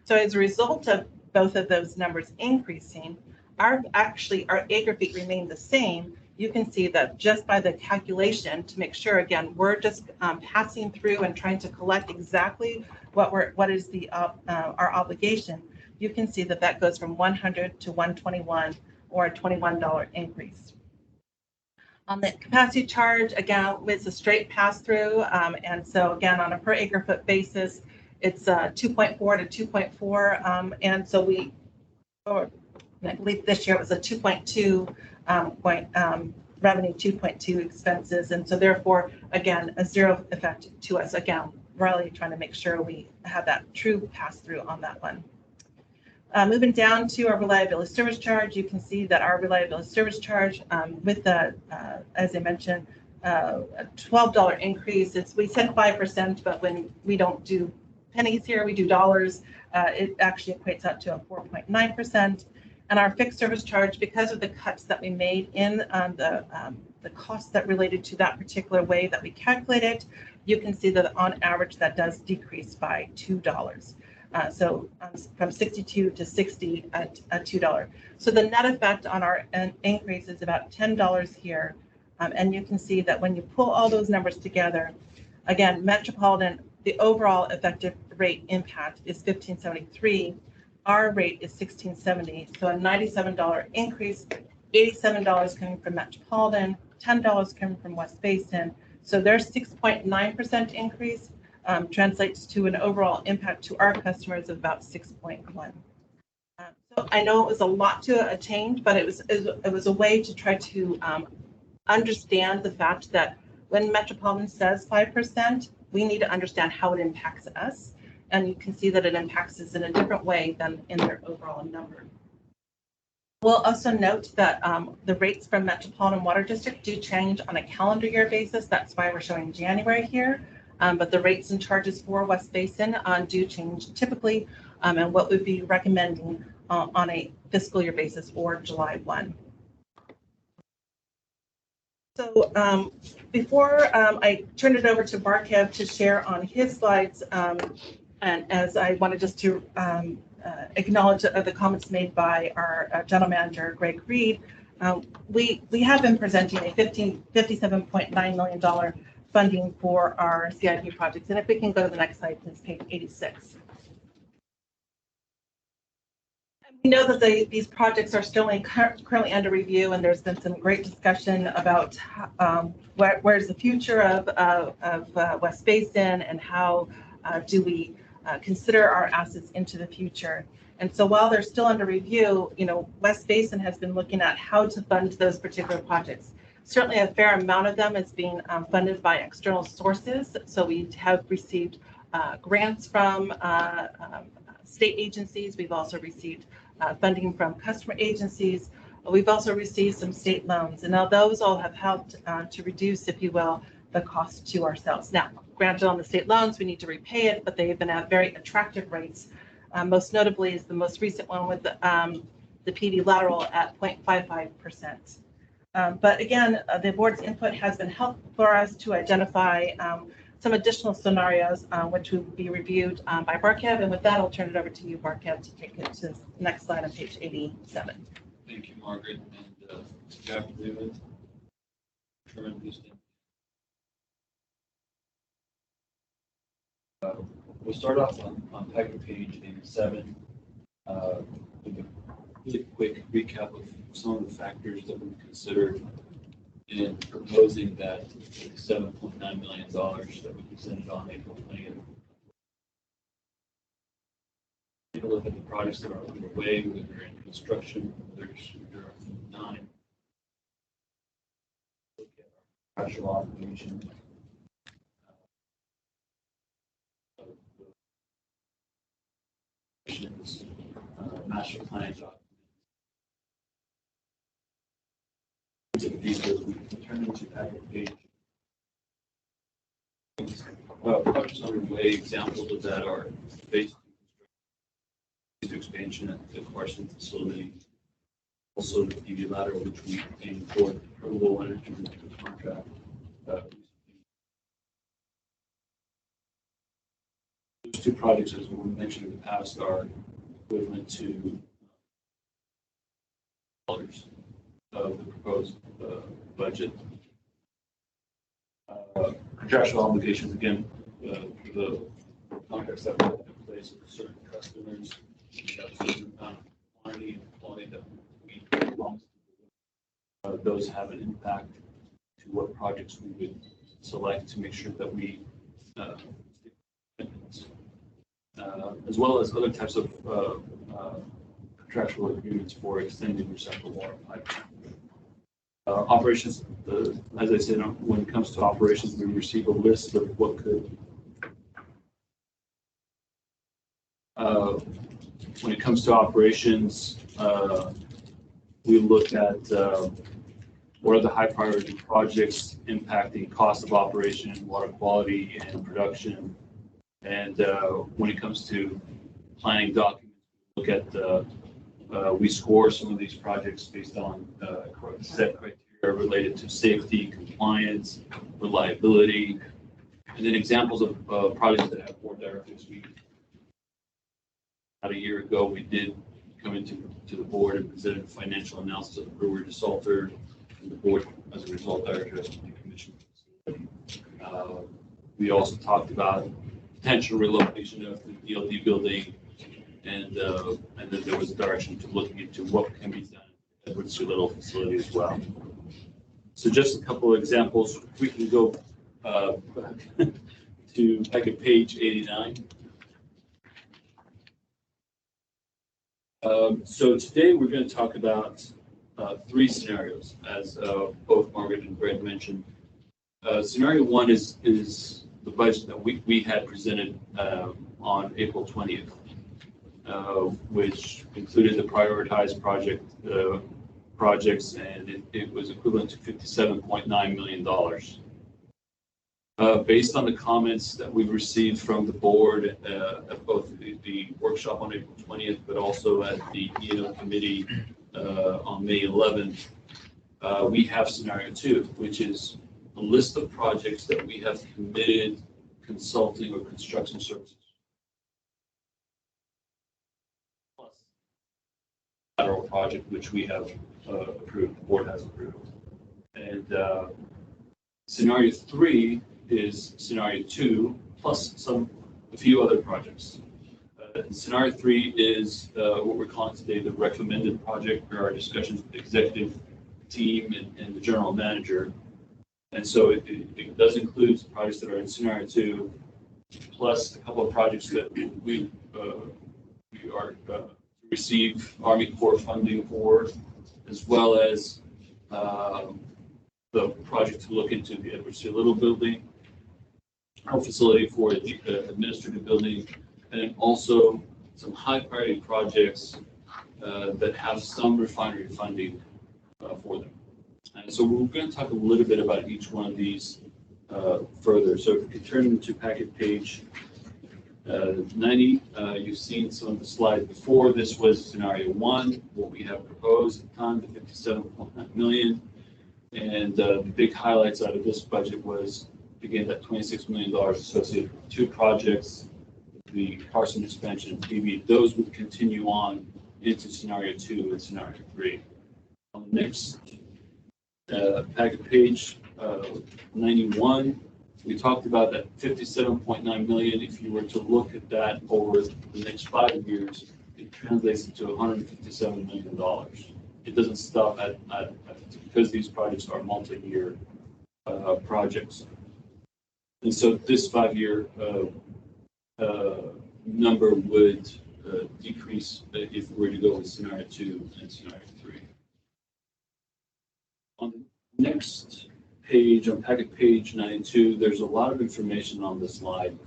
So as a result of both of those numbers increasing, our acre feet remained the same. You can see that just by the calculation to make sure, again, we're just passing through and trying to collect exactly what is our obligation. You can see that that goes from 100 to 121 or a $21 increase. On the capacity charge, again, it's a straight pass through. And so again, on a per acre foot basis, it's 2.4 to 2.4. And so I believe this year it was a 2.2 revenue, 2.2 expenses. And so therefore, again, a zero effect to us. Again, really trying to make sure we have that true pass through on that one. Moving down to our reliability service charge, you can see that our reliability service charge with the, as I mentioned, a $12 increase. We said 5%, but when we don't do pennies here, we do dollars. It actually equates out to a 4.9%. And our fixed service charge, because of the cuts that we made in the costs that related to that particular way that we calculate it, you can see that on average that does decrease by $2. So from 62 to 60 at $2. So the net effect on our increase is about $10 here And you can see that when you pull all those numbers together, again, Metropolitan, the overall effective rate impact is $15.73. Our rate is $16.70. So a $97 increase, $87 coming from Metropolitan, $10 coming from West Basin. So their 6.9% increase translates to an overall impact to our customers of about 6.1. So I know it was a lot to attain, but it was a way to try to understand the fact that when Metropolitan says 5%, we need to understand how it impacts us. And you can see that it impacts us in a different way than in their overall number. We'll also note that the rates from Metropolitan Water District do change on a calendar year basis. That's why we're showing January here. But the rates and charges for West Basin do change typically, and what we'd be recommending on a fiscal year basis or July 1. So before I turn it over to Barkev to share on his slides, and as I wanted just to acknowledge the comments made by our general manager, Greg Reed, we have been presenting a $57.9 million funding for our CIP projects. And if we can go to the next slide, please, page 86. We know that these projects are still currently under review, and there's been some great discussion about where's the future of West Basin and how do we consider our assets into the future. And so while they're still under review, West Basin has been looking at how to fund those particular projects. Certainly a fair amount of them is being funded by external sources. So we have received grants from state agencies. We've also received funding from customer agencies. We've also received some state loans. And now those all have helped to reduce, if you will, the cost to ourselves. Now, granted on the state loans, we need to repay it, but they've been at very attractive rates. Most notably is the most recent one with the PD Lateral at 0.55%. But again, the board's input has been helpful for us to identify some additional scenarios, which will be reviewed by Barkev. And with that, I'll turn it over to you, Barkev, to take it to the next slide on page 87.
Thank you, Margaret, and good afternoon, Chairman Houston. We'll start off on packet page 87 with a really quick recap of some of the factors that we considered in proposing that $7.9 million that we presented on April 20th. Take a look at the projects that are underway, whether they're in construction, whether they're not. Look at our actual operation. Master plan document. These we turn into packet page. Projects underway, examples of that are phase expansion at the Carson facility, also the PV Lateral, which we aim for renewable energy contract. Those two projects, as we mentioned in the past, are equivalent to dollars of the proposed budget. Contractual obligations, again, for the contracts that we have in place with certain customers, we have a certain amount of quantity and quality that we promise to deliver. Those have an impact to what projects we would select to make sure that we as well as other types of contractual agreements for extending recycled water pipe. Operations, as I said, when it comes to operations, we receive a list of what could, when it comes to operations, we look at what are the high priority projects impacting cost of operation, water quality, and production. And when it comes to planning documents, we look at, we score some of these projects based on set criteria related to safety, compliance, reliability, and then examples of projects that have board directives. About a year ago, we did come into the board and presented a financial analysis of the brewer desalter and the board, as a result, are addressing the commission. We also talked about potential relocation of the ELD building, and then there was a direction to looking into what can be done at Edwards Little facility as well. So just a couple of examples. We can go to packet page 89. So today we're going to talk about three scenarios, as both Margaret and Brad mentioned. Scenario one is the budget that we had presented on April 20th, which included the prioritized projects, and it was equivalent to $57.9 million. Based on the comments that we've received from the board at both the workshop on April 20th, but also at the E&O committee on May 11th, we have scenario two, which is a list of projects that we have committed consulting or construction services. Plus lateral project, which we have approved, the board has approved. And scenario three is scenario two, plus a few other projects. Scenario three is what we're calling today the recommended project, where our discussions with the executive team and the general manager. And so it does include projects that are in scenario two, plus a couple of projects that we are to receive Army Corps funding for, as well as the project to look into the Edwards Little building, our facility for the administrative building, and then also some high priority projects that have some refinery funding for them. And so we're going to talk a little bit about each one of these further. So if you could turn to packet page 90, you've seen some of the slides before. This was scenario one, what we have proposed at the time, the $57.9 million. And the big highlights out of this budget was, again, that $26 million associated with two projects, the Carson expansion and PB. Those would continue on into scenario two and scenario three. On the next packet page 91, we talked about that $57.9 million. If you were to look at that over the next 5 years, it translates into $157 million. It doesn't stop at because these projects are multi-year projects. And so this 5-year number would decrease if we were to go with scenario two and scenario three. On the next page, on packet page 92, there's a lot of information on this slide,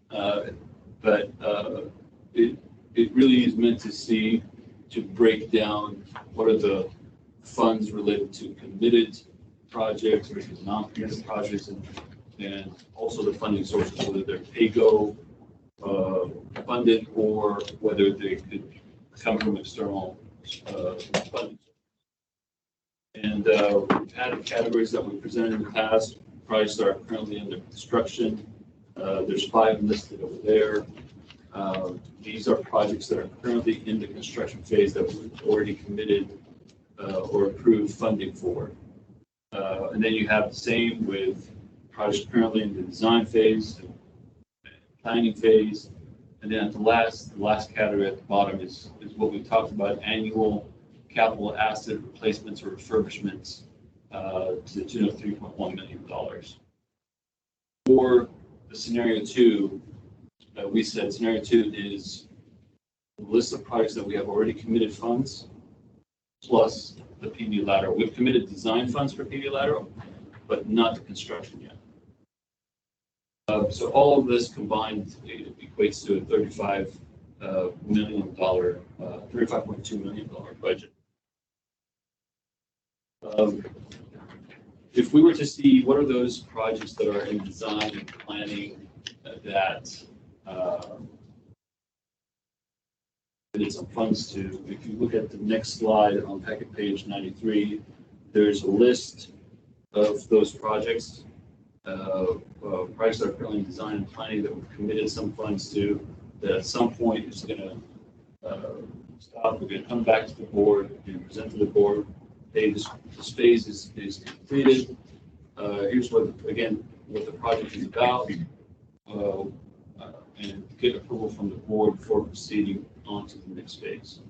but it really is meant to break down what are the funds related to committed projects versus non-committed projects, and also the funding sources, whether they're pay-go funded or whether they could come from external funding. And we've had categories that we presented in the past, projects that are currently under construction. There's 5 listed over there. These are projects that are currently in the construction phase that we've already committed or approved funding for. And then you have the same with projects currently in the design phase, planning phase, and then the last category at the bottom is what we talked about, annual capital asset replacements or refurbishments to the tune of $3.1 million. For the scenario two, we said scenario two is a list of projects that we have already committed funds, plus the PV lateral. We've committed design funds for PV lateral, but not the construction yet. So all of this combined equates to a $35 million, $35.2 million budget. If we were to see what are those projects that are in design and planning that need some funds to, if you look at the next slide on packet page 93, there's a list of those projects. Projects that are currently in design and planning that we've committed some funds to, that at some point is going to stop. We're going to come back to the board and present to the board hey, this phase is completed. Here's what the project is about, and get approval from the board before proceeding on to the next phase.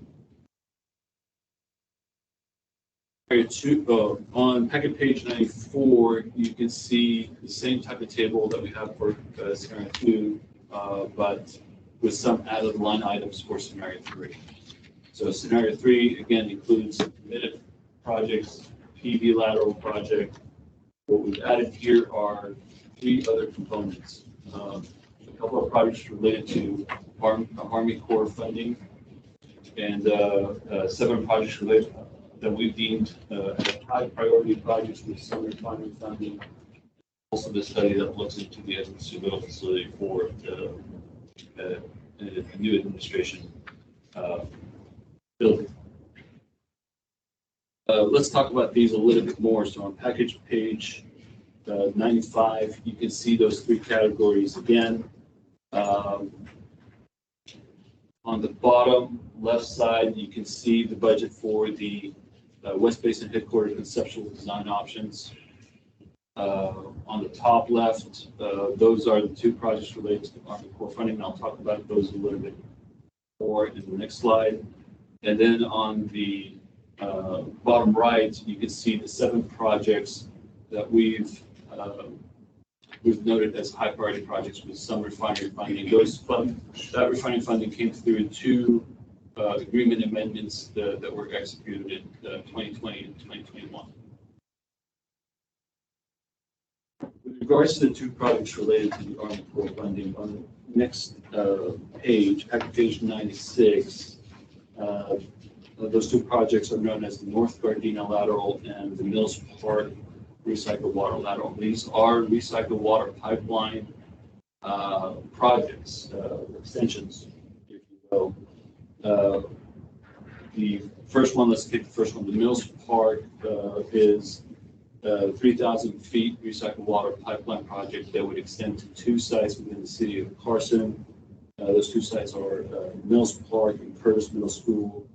On packet page 94, you can see the same type of table that we have for scenario 2, but with some added line items for scenario 3. So scenario 3, again, includes committed projects, PV lateral project. What we've added here are 3 other components. A couple of projects related to Army Corps funding, and 7 projects related that we've deemed high priority projects with some refinery funding. Also, the study that looks into the Edwards Civil facility for the new administration building. Let's talk about these a little bit more. So on package page 95, you can see those 3 categories again. On the bottom left side, you can see the budget for the West Basin Headquarters conceptual design options. On the top left, those are the 2 projects related to the Army Corps funding, and I'll talk about those a little bit more in the next slide. And then on the bottom right, you can see the 7 projects that we've noted as high priority projects with some refinery funding. That refinery funding came through 2 agreement amendments that were executed in 2020 and 2021. With regards to the 2 projects related to the Army Corps funding, on the next page, page 96, those 2 projects are known as the North Gardena Lateral and the Mills Park Recycled Water Lateral. These are recycled water pipeline projects, extensions, if you will. The first one, let's take the first one. The Mills Park is 3,000 feet recycled water pipeline project that would extend to 2 sites within the city of Carson. Those 2 sites are Mills Park and Curtis Middle School,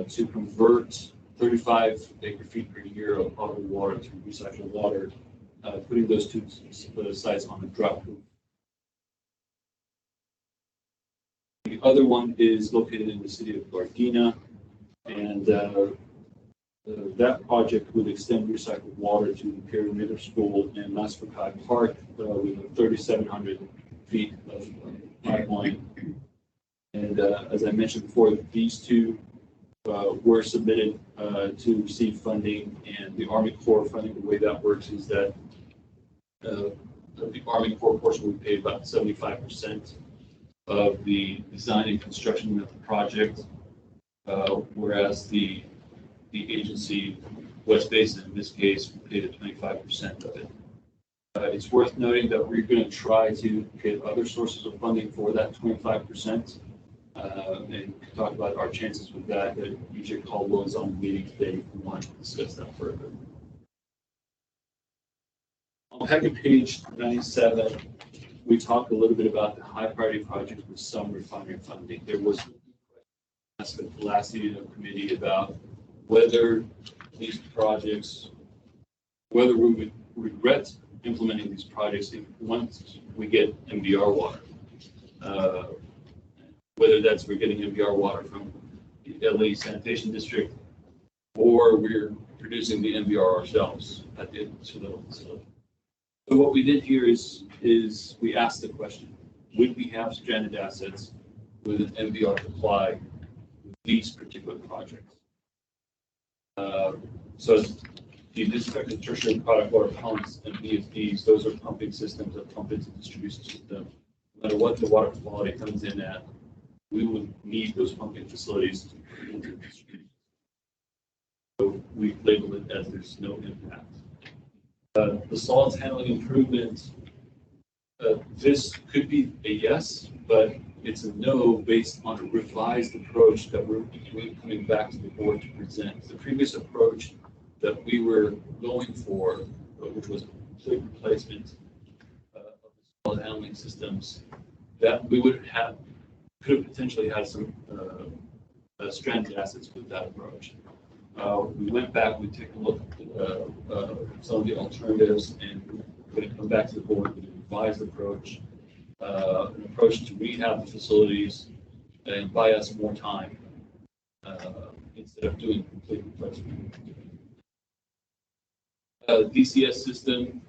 to convert 35 acre feet per year of potable water to recycled water, putting those 2 sites on a drop proof. The other one is located in the city of Gardena, and that project would extend recycled water to the Perry Middle School and Massapequa Park with 3,700 feet of pipeline. And as I mentioned before, these 2 were submitted to receive funding, and the Army Corps funding, the way that works is that the Army Corps portion would pay about 75% of the design and construction of the project, whereas the agency, West Basin in this case, would pay the 25% of it. It's worth noting that we're going to try to get other sources of funding for that 25%. And talk about our chances with that. UJ Caldwell is on the meeting today if we want to discuss that further. On packet page 97, we talked a little bit about the high priority projects with some refinery funding. There was asked at the last meeting of the committee about whether these projects, whether we would regret implementing these projects once we get MBR water. Whether that's we're getting MBR water from the LA Sanitation District, or we're producing the MBR ourselves at the facility. So what we did here is we asked the question: would we have stranded assets with an MBR supply with these particular projects? So the disinfectant tertiary product water pumps and VFDs, those are pumping systems that pump into the distribution system. No matter what the water quality comes in at, we would need those pumping facilities to put into the distribution. So we label it as there's no impact. The solids handling improvement, this could be a yes, but it's a no based on a revised approach that we're coming back to the board to present. The previous approach that we were going for, which was a complete replacement of the solid handling systems, that we would have could have potentially had some stranded assets with that approach. We went back, we took a look at some of the alternatives, and we're going to come back to the board with a revised approach, an approach to rehab the facilities and buy us more time instead of doing complete replacement. DCS system,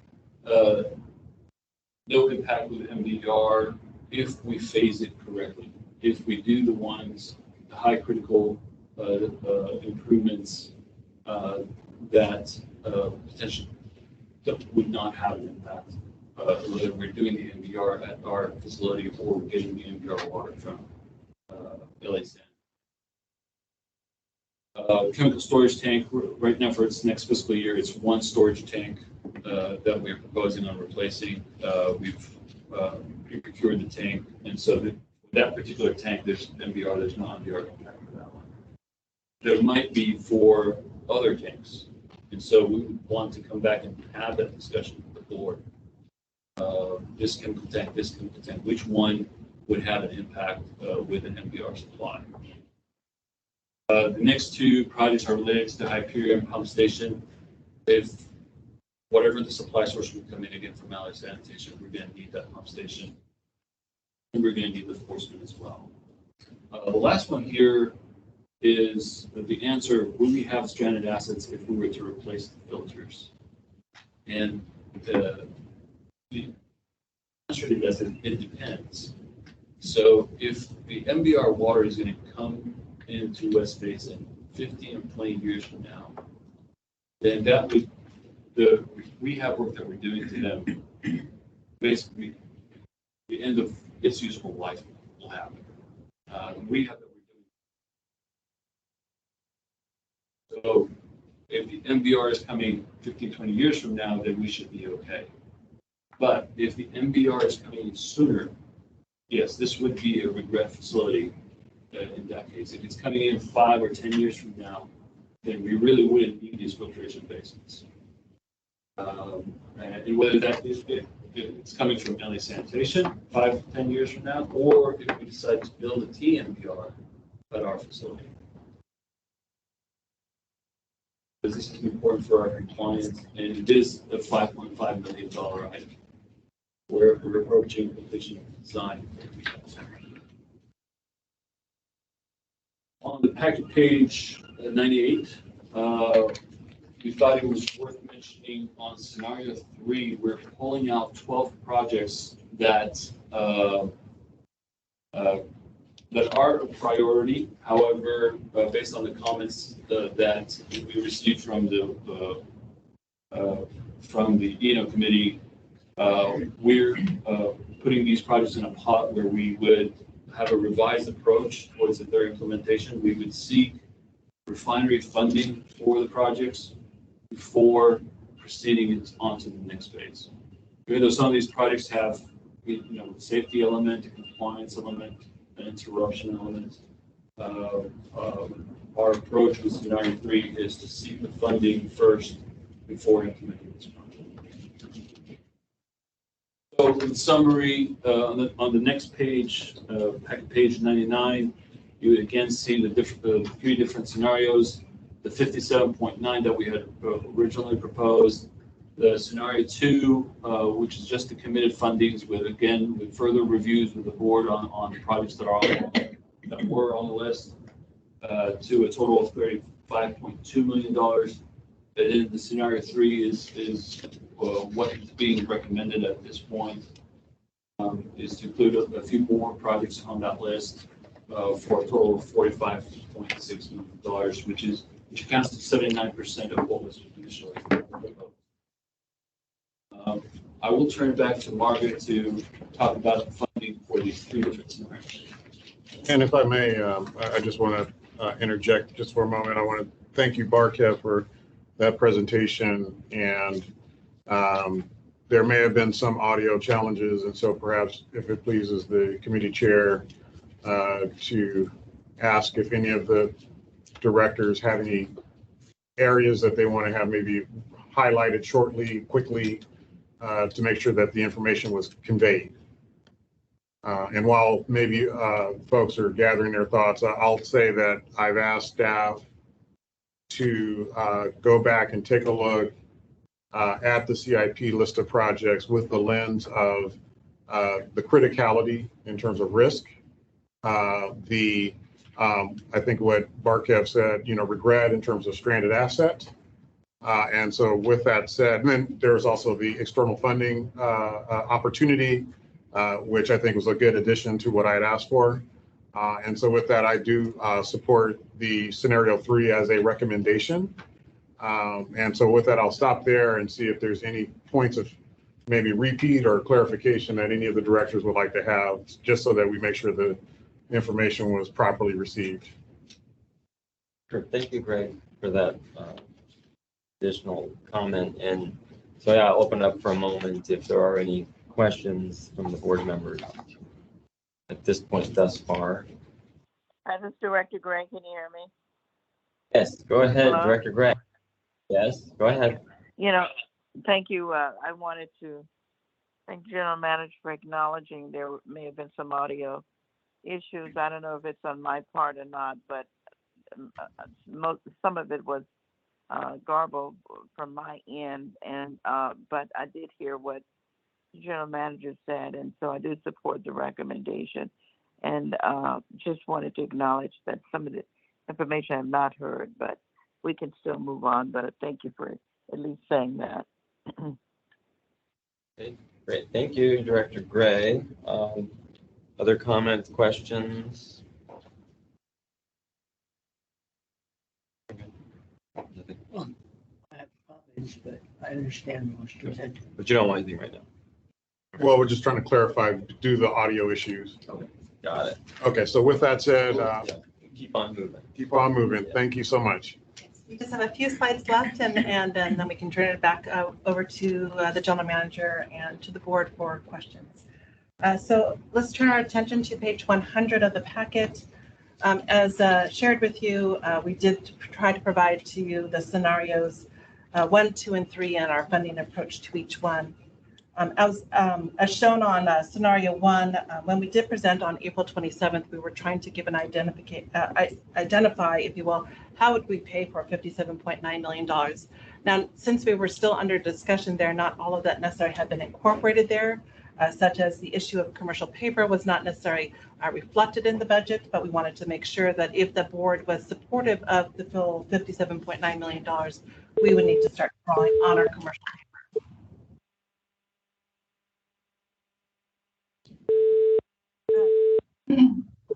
no impact with MDR if we phase it correctly. If we do the high critical improvements that potentially would not have an impact, whether we're doing the MDR at our facility or we're getting the MDR water from LA Sand. Chemical storage tank, right now for its next fiscal year, it's one storage tank that we're proposing on replacing. We've procured the tank, and so that particular tank, there's MBR, there's no MBR impact for that one. There might be for other tanks, and so we would want to come back and have that discussion with the board. This chemical tank, which one would have an impact with an MBR supply? The next two projects are related to the Hyperion pump station. If whatever the supply source would come in again from Valley Sanitation, we're going to need that pump station. And we're going to need the enforcement as well. The last one here is the answer, will we have stranded assets if we were to replace the filters? And the answer to that is it depends. So if the MBR water is going to come into West Basin 15 or 20 years from now, then that would, the rehab work that we're doing to them, basically the end of its useful life will happen. Rehab that we're doing. So if the MBR is coming 15, 20 years from now, then we should be okay. But if the MBR is coming in sooner, yes, this would be a regret facility in that case. If it's coming in 5 or 10 years from now, then we really wouldn't need these filtration basins. And whether that is it's coming from LA Sanitation 5 to 10 years from now, or if we decide to build a TMBR at our facility. Because this is important for our compliance, and it is a $5.5 million item. We're approaching completion design. On the packet page 98, we thought it was worth mentioning on scenario 3, we're pulling out 12 projects that that are a priority. However, based on the comments that we received from the E&O committee, we're putting these projects in a pot where we would have a revised approach towards their implementation. We would seek refinery funding for the projects before proceeding on to the next phase. Even though some of these projects have, safety element, a compliance element, an interruption element, our approach with scenario 3 is to seek the funding first before implementing this project. So in summary, on the next page, page 99, you would again see the 3 different scenarios. The 57.9 that we had originally proposed, the scenario 2, which is just the committed fundings with further reviews with the board on projects that were on the list, to a total of $35.2 million. And then the scenario 3 is what is being recommended at this point, is to include a few more projects on that list for a total of $45.6 million, which accounts to 79% of what was initially proposed. I will turn it back to Margaret to talk about the funding for these 3 different scenarios.
And if I may, I just want to interject just for a moment. I want to thank you, Barkev, for that presentation. And there may have been some audio challenges, and so perhaps if it pleases the committee chair to ask if any of the directors have any areas that they want to have maybe highlighted shortly, quickly, to make sure that the information was conveyed. And while maybe folks are gathering their thoughts, I'll say that I've asked staff to go back and take a look at the CIP list of projects with the lens of the criticality in terms of risk, I think what Barkev said, regret in terms of stranded asset. And so with that said, and then there's also the external funding opportunity, which I think was a good addition to what I had asked for. And so with that, I do support the scenario 3 as a recommendation. And so with that, I'll stop there and see if there's any points of maybe repeat or clarification that any of the directors would like to have, just so that we make sure the information was properly received.
Sure. Thank you, Greg, for that additional comment. And so yeah, I'll open up for a moment if there are any questions from the board members at this point thus far.
This is Director Gray. Can you hear me?
Yes, go ahead,
Hello?
Director Greg. Yes, go ahead.
Thank you. I wanted to thank General Manager for acknowledging there may have been some audio issues. I don't know if it's on my part or not, but some of it was garbled from my end, and but I did hear what the General Manager said, and so I do support the recommendation, and just wanted to acknowledge that some of the information I have not heard, but we can still move on. But thank you for at least saying that.
Okay, great. Thank you, Director Gray. Other comments, questions?
Well, I have comments, but I understand most of it.
But you don't want anything right now.
Well, we're just trying to clarify due to the audio issues.
Okay, got it.
Okay, so with that said,
Yeah, keep on moving.
keep on moving. Thank you so much.
We just have a few slides left, and then we can turn it back over to the general manager and to the board for questions. So let's turn our attention to page 100 of the packet. As shared with you, we did try to provide to you the scenarios 1, 2, and 3 and our funding approach to each one. As shown on scenario 1, when we did present on April 27th, we were trying to give an identify, if you will, how would we pay for $57.9 million. Now, since we were still under discussion there, not all of that necessarily had been incorporated there, such as the issue of commercial paper was not necessarily reflected in the budget, but we wanted to make sure that if the board was supportive of the full $57.9 million, we would need to start drawing on our commercial paper.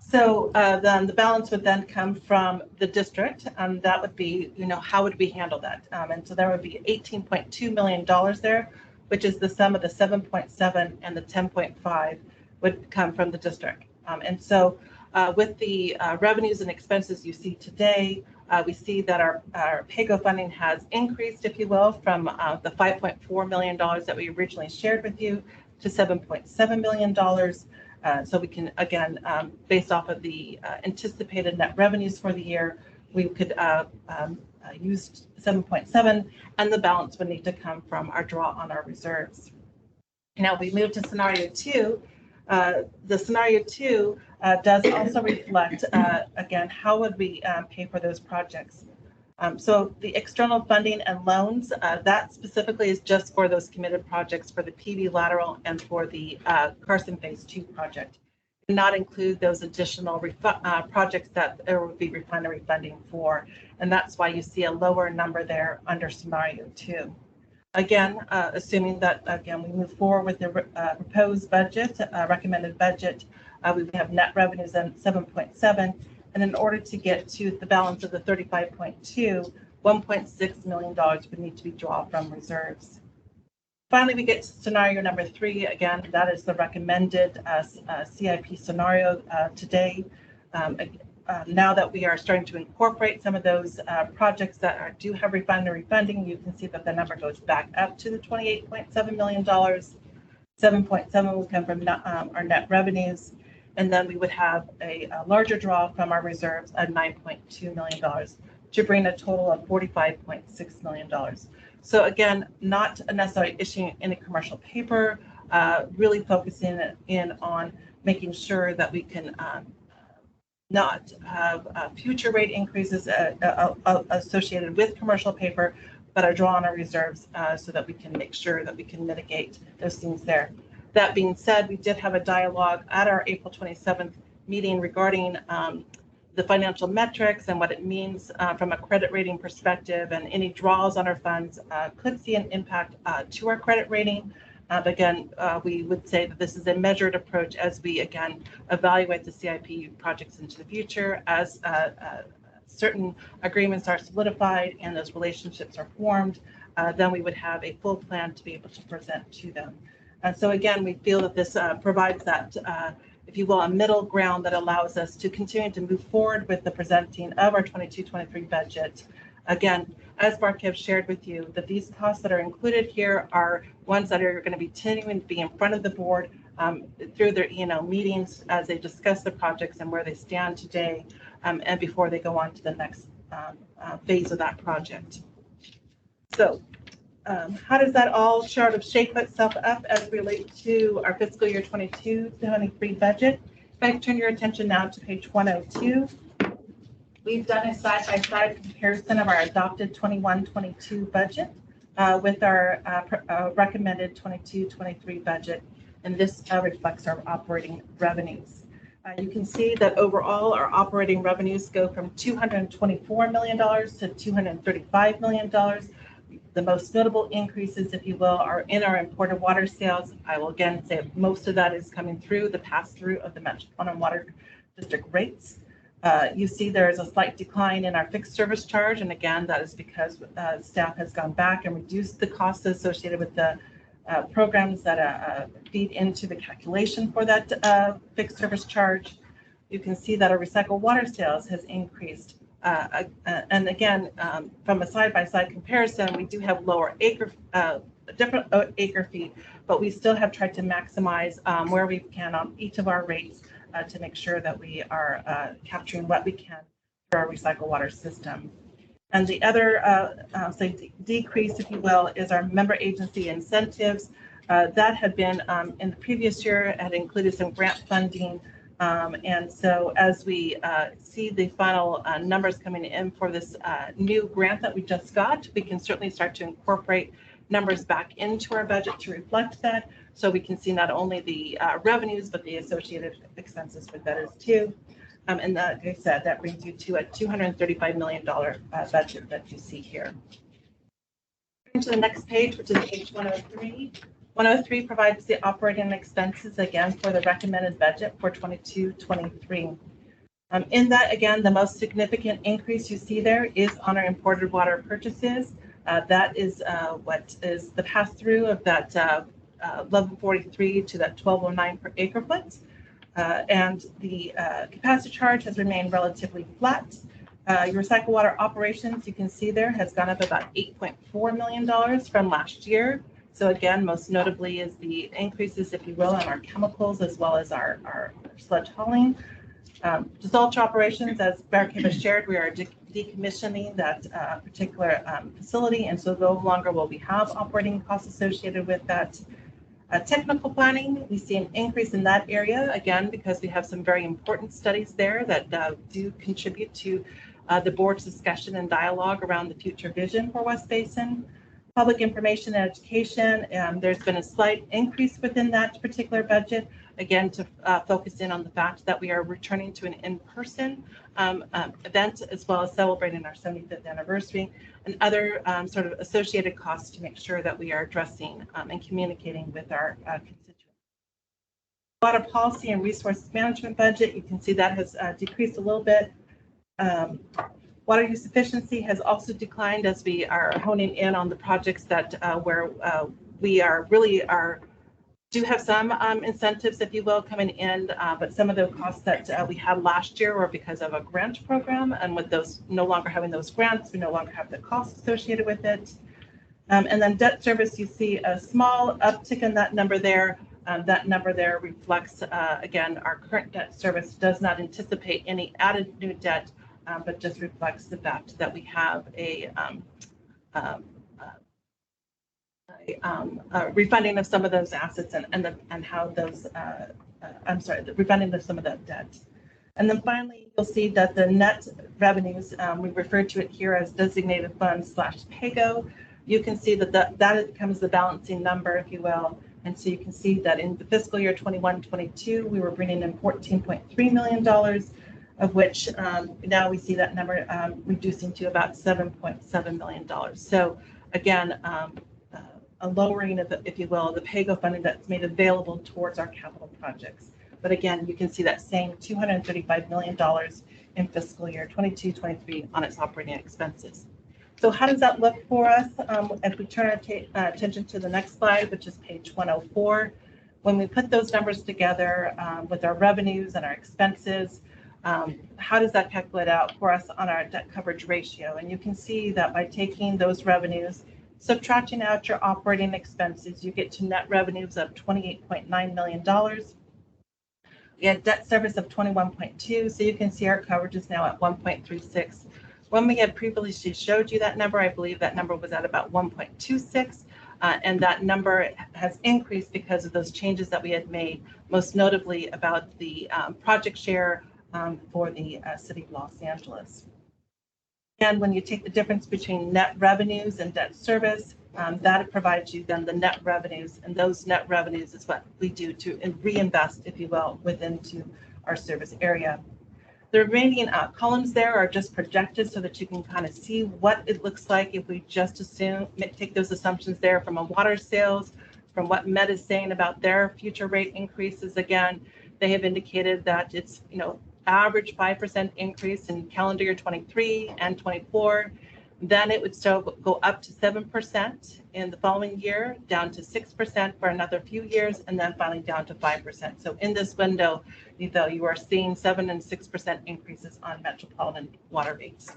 So then the balance would then come from the district, and that would be, how would we handle that? And so there would be $18.2 million there, which is the sum of the 7.7 and the 10.5 would come from the district. And so with the revenues and expenses you see today, we see that our PAYGO funding has increased, if you will, from the $5.4 million that we originally shared with you to $7.7 million. So we can, again, based off of the anticipated net revenues for the year, we could use 7.7, and the balance would need to come from our draw on our reserves. Now we move to scenario 2. The scenario 2 does also reflect, again, how would we pay for those projects? So the external funding and loans, that specifically is just for those committed projects for the PV Lateral and for the Carson Phase 2 project. Do not include those additional projects that there would be refinery funding for. And that's why you see a lower number there under scenario 2. Again, assuming that, again, we move forward with the proposed budget, recommended budget, we would have net revenues at 7.7. And in order to get to the balance of the 35.2, $1.6 million would need to be drawn from reserves. Finally, we get to scenario number 3. Again, that is the recommended CIP scenario today. Now that we are starting to incorporate some of those projects that do have refinery funding, you can see that the number goes back up to the $28.7 million. 7.7 will come from our net revenues. And then we would have a larger draw from our reserves of $9.2 million to bring a total of $45.6 million. So again, not necessarily issuing any commercial paper, really focusing in on making sure that we can not have future rate increases associated with commercial paper, but are drawn on our reserves so that we can make sure that we can mitigate those things there. That being said, we did have a dialogue at our April 27th meeting regarding the financial metrics and what it means from a credit rating perspective, and any draws on our funds could see an impact to our credit rating. But again, we would say that this is a measured approach as we, again, evaluate the CIP projects into the future as certain agreements are solidified and those relationships are formed, then we would have a full plan to be able to present to them. So again, we feel that this provides that, if you will, a middle ground that allows us to continue to move forward with the presenting of our 22-23 budget. Again, as Mark has shared with you, that these costs that are included here are ones that are going to be continuing to be in front of the board through their meetings as they discuss the projects and where they stand today, and before they go on to the next phase of that project. So how does that all sort of shape itself up as it relates to our fiscal year 22-23 budget? If I turn your attention now to page 102, we've done a side-by-side comparison of our adopted 21-22 budget with our recommended 22-23 budget, and this reflects our operating revenues. You can see that overall our operating revenues go from $224 million to $235 million. The most notable increases, if you will, are in our imported water sales. I will again say most of that is coming through the pass-through of the Metropolitan Water District rates. You see there is a slight decline in our fixed service charge, and again, that is because staff has gone back and reduced the costs associated with the programs that feed into the calculation for that fixed service charge. You can see that our recycled water sales has increased. And again, from a side-by-side comparison, we do have lower different acre feet, but we still have tried to maximize where we can on each of our rates to make sure that we are capturing what we can through our recycled water system. And the other decrease, if you will, is our member agency incentives. That had been in the previous year, had included some grant funding. And so as we see the final numbers coming in for this new grant that we just got, we can certainly start to incorporate numbers back into our budget to reflect that. So we can see not only the revenues, but the associated expenses with that as too. And like I said, that brings you to a $235 million budget that you see here. To the next page, which is page 103. 103 provides the operating expenses again for the recommended budget for 22-23. In that, again, the most significant increase you see there is on our imported water purchases. That is what is the pass-through of that 1143 to that 1209 per acre foot. And the capacity charge has remained relatively flat. Your recycled water operations, you can see there, has gone up about $8.4 million from last year. So again, most notably is the increases, if you will, in our chemicals as well as our sludge hauling. Dissolved operations, as Barricade has shared, we are decommissioning that particular facility, and so no longer will we have operating costs associated with that. Technical planning, we see an increase in that area, again, because we have some very important studies there that do contribute to the board's discussion and dialogue around the future vision for West Basin. Public information and education, there's been a slight increase within that particular budget, again, to focus in on the fact that we are returning to an in-person event, as well as celebrating our 75th anniversary and other sort of associated costs to make sure that we are addressing and communicating with our constituents. Water policy and resource management budget, you can see that has decreased a little bit. Water use efficiency has also declined as we are honing in on the projects that where we are really do have some incentives, if you will, coming in, but some of the costs that we had last year were because of a grant program, and with those no longer having those grants, we no longer have the costs associated with it. And then debt service, you see a small uptick in that number there. That number there reflects, again, our current debt service does not anticipate any added new debt, but just reflects the fact that we have a refunding of some of those assets and how those, the refunding of some of that debt. And then finally, you'll see that the net revenues, we refer to it here as designated funds / PAYGO. You can see that that becomes the balancing number, if you will. And so you can see that in the fiscal year 21-22, we were bringing in $14.3 million, of which now we see that number reducing to about $7.7 million. So again, a lowering of, if you will, the PAYGO funding that's made available towards our capital projects. But again, you can see that same $235 million in fiscal year 22-23 on its operating expenses. So how does that look for us? If we turn our attention to the next slide, which is page 104, when we put those numbers together with our revenues and our expenses, how does that calculate out for us on our debt coverage ratio? And you can see that by taking those revenues, subtracting out your operating expenses, you get to net revenues of $28.9 million. We had debt service of 21.2, so you can see our coverage is now at 1.36. When we had previously showed you that number, I believe that number was at about 1.26, and that number has increased because of those changes that we had made, most notably about the project share for the City of Los Angeles. And when you take the difference between net revenues and debt service, that provides you then the net revenues, and those net revenues is what we do to reinvest, if you will, within to our service area. The remaining columns there are just projected so that you can kind of see what it looks like if we just take those assumptions there from a water sales, from what Met is saying about their future rate increases. Again, they have indicated that it's, average 5% increase in calendar year 23 and 24. Then it would still go up to 7% in the following year, down to 6% for another few years, and then finally down to 5%. So in this window, you are seeing 7% and 6% increases on metropolitan water rates.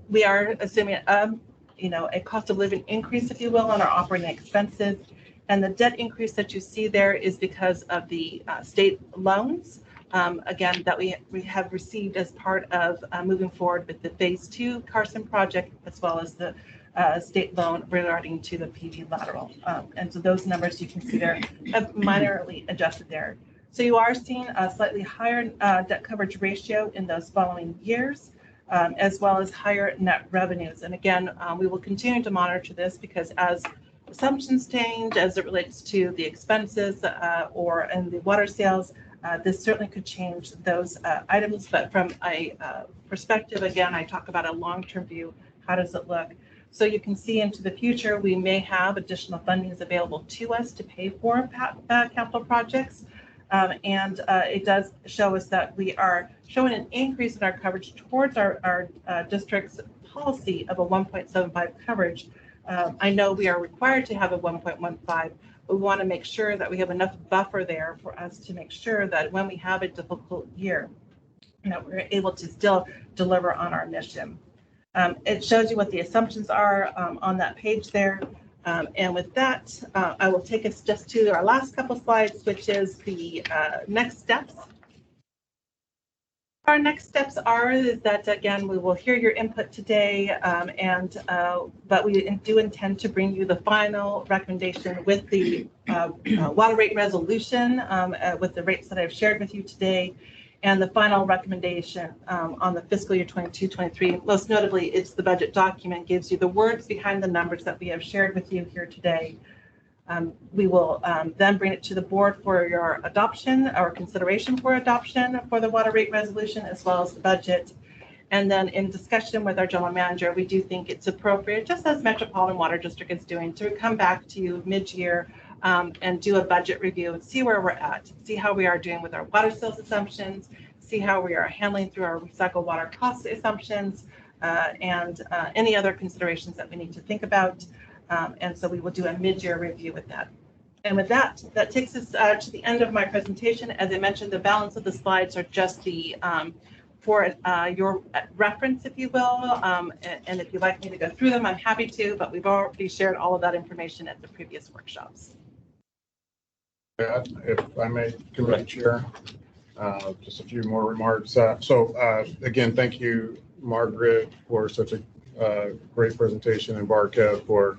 We are assuming a cost of living increase, if you will, on our operating expenses. And the debt increase that you see there is because of the state loans. Again, that we have received as part of moving forward with the phase 2 Carson project, as well as the state loan regarding to the PV lateral. And so those numbers you can see there have minorly adjusted there. So you are seeing a slightly higher debt coverage ratio in those following years, as well as higher net revenues. And again, we will continue to monitor this because as assumptions change, as it relates to the expenses and the water sales, this certainly could change those items, but from a perspective, again, I talk about a long-term view. How does it look? So you can see into the future, we may have additional fundings available to us to pay for capital projects. And it does show us that we are showing an increase in our coverage towards our district's policy of a 1.75 coverage. I know we are required to have a 1.15. We want to make sure that we have enough buffer there for us to make sure that when we have a difficult year, that we're able to still deliver on our mission. It shows you what the assumptions are on that page there. And with that, I will take us just to our last couple slides, which is the next steps. Our next steps is that, again, we will hear your input today, but we do intend to bring you the final recommendation with the water rate resolution with the rates that I've shared with you today, and the final recommendation on the fiscal year 22-23. Most notably, it's the budget document, gives you the words behind the numbers that we have shared with you here today. We will then bring it to the board for your adoption or consideration for adoption for the water rate resolution, as well as the budget. And then in discussion with our general manager, we do think it's appropriate, just as Metropolitan Water District is doing, to come back to you mid-year and do a budget review and see where we're at, see how we are doing with our water sales assumptions, see how we are handling through our recycled water cost assumptions, and any other considerations that we need to think about. And so we will do a mid-year review with that. And with that, that takes us to the end of my presentation. As I mentioned, the balance of the slides are just the for your reference, if you will. And if you'd like me to go through them, I'm happy to, but we've already shared all of that information at the previous workshops.
If I may, Committee Chair, just a few more remarks. Again, thank you, Margaret, for such a great presentation, and Barkev for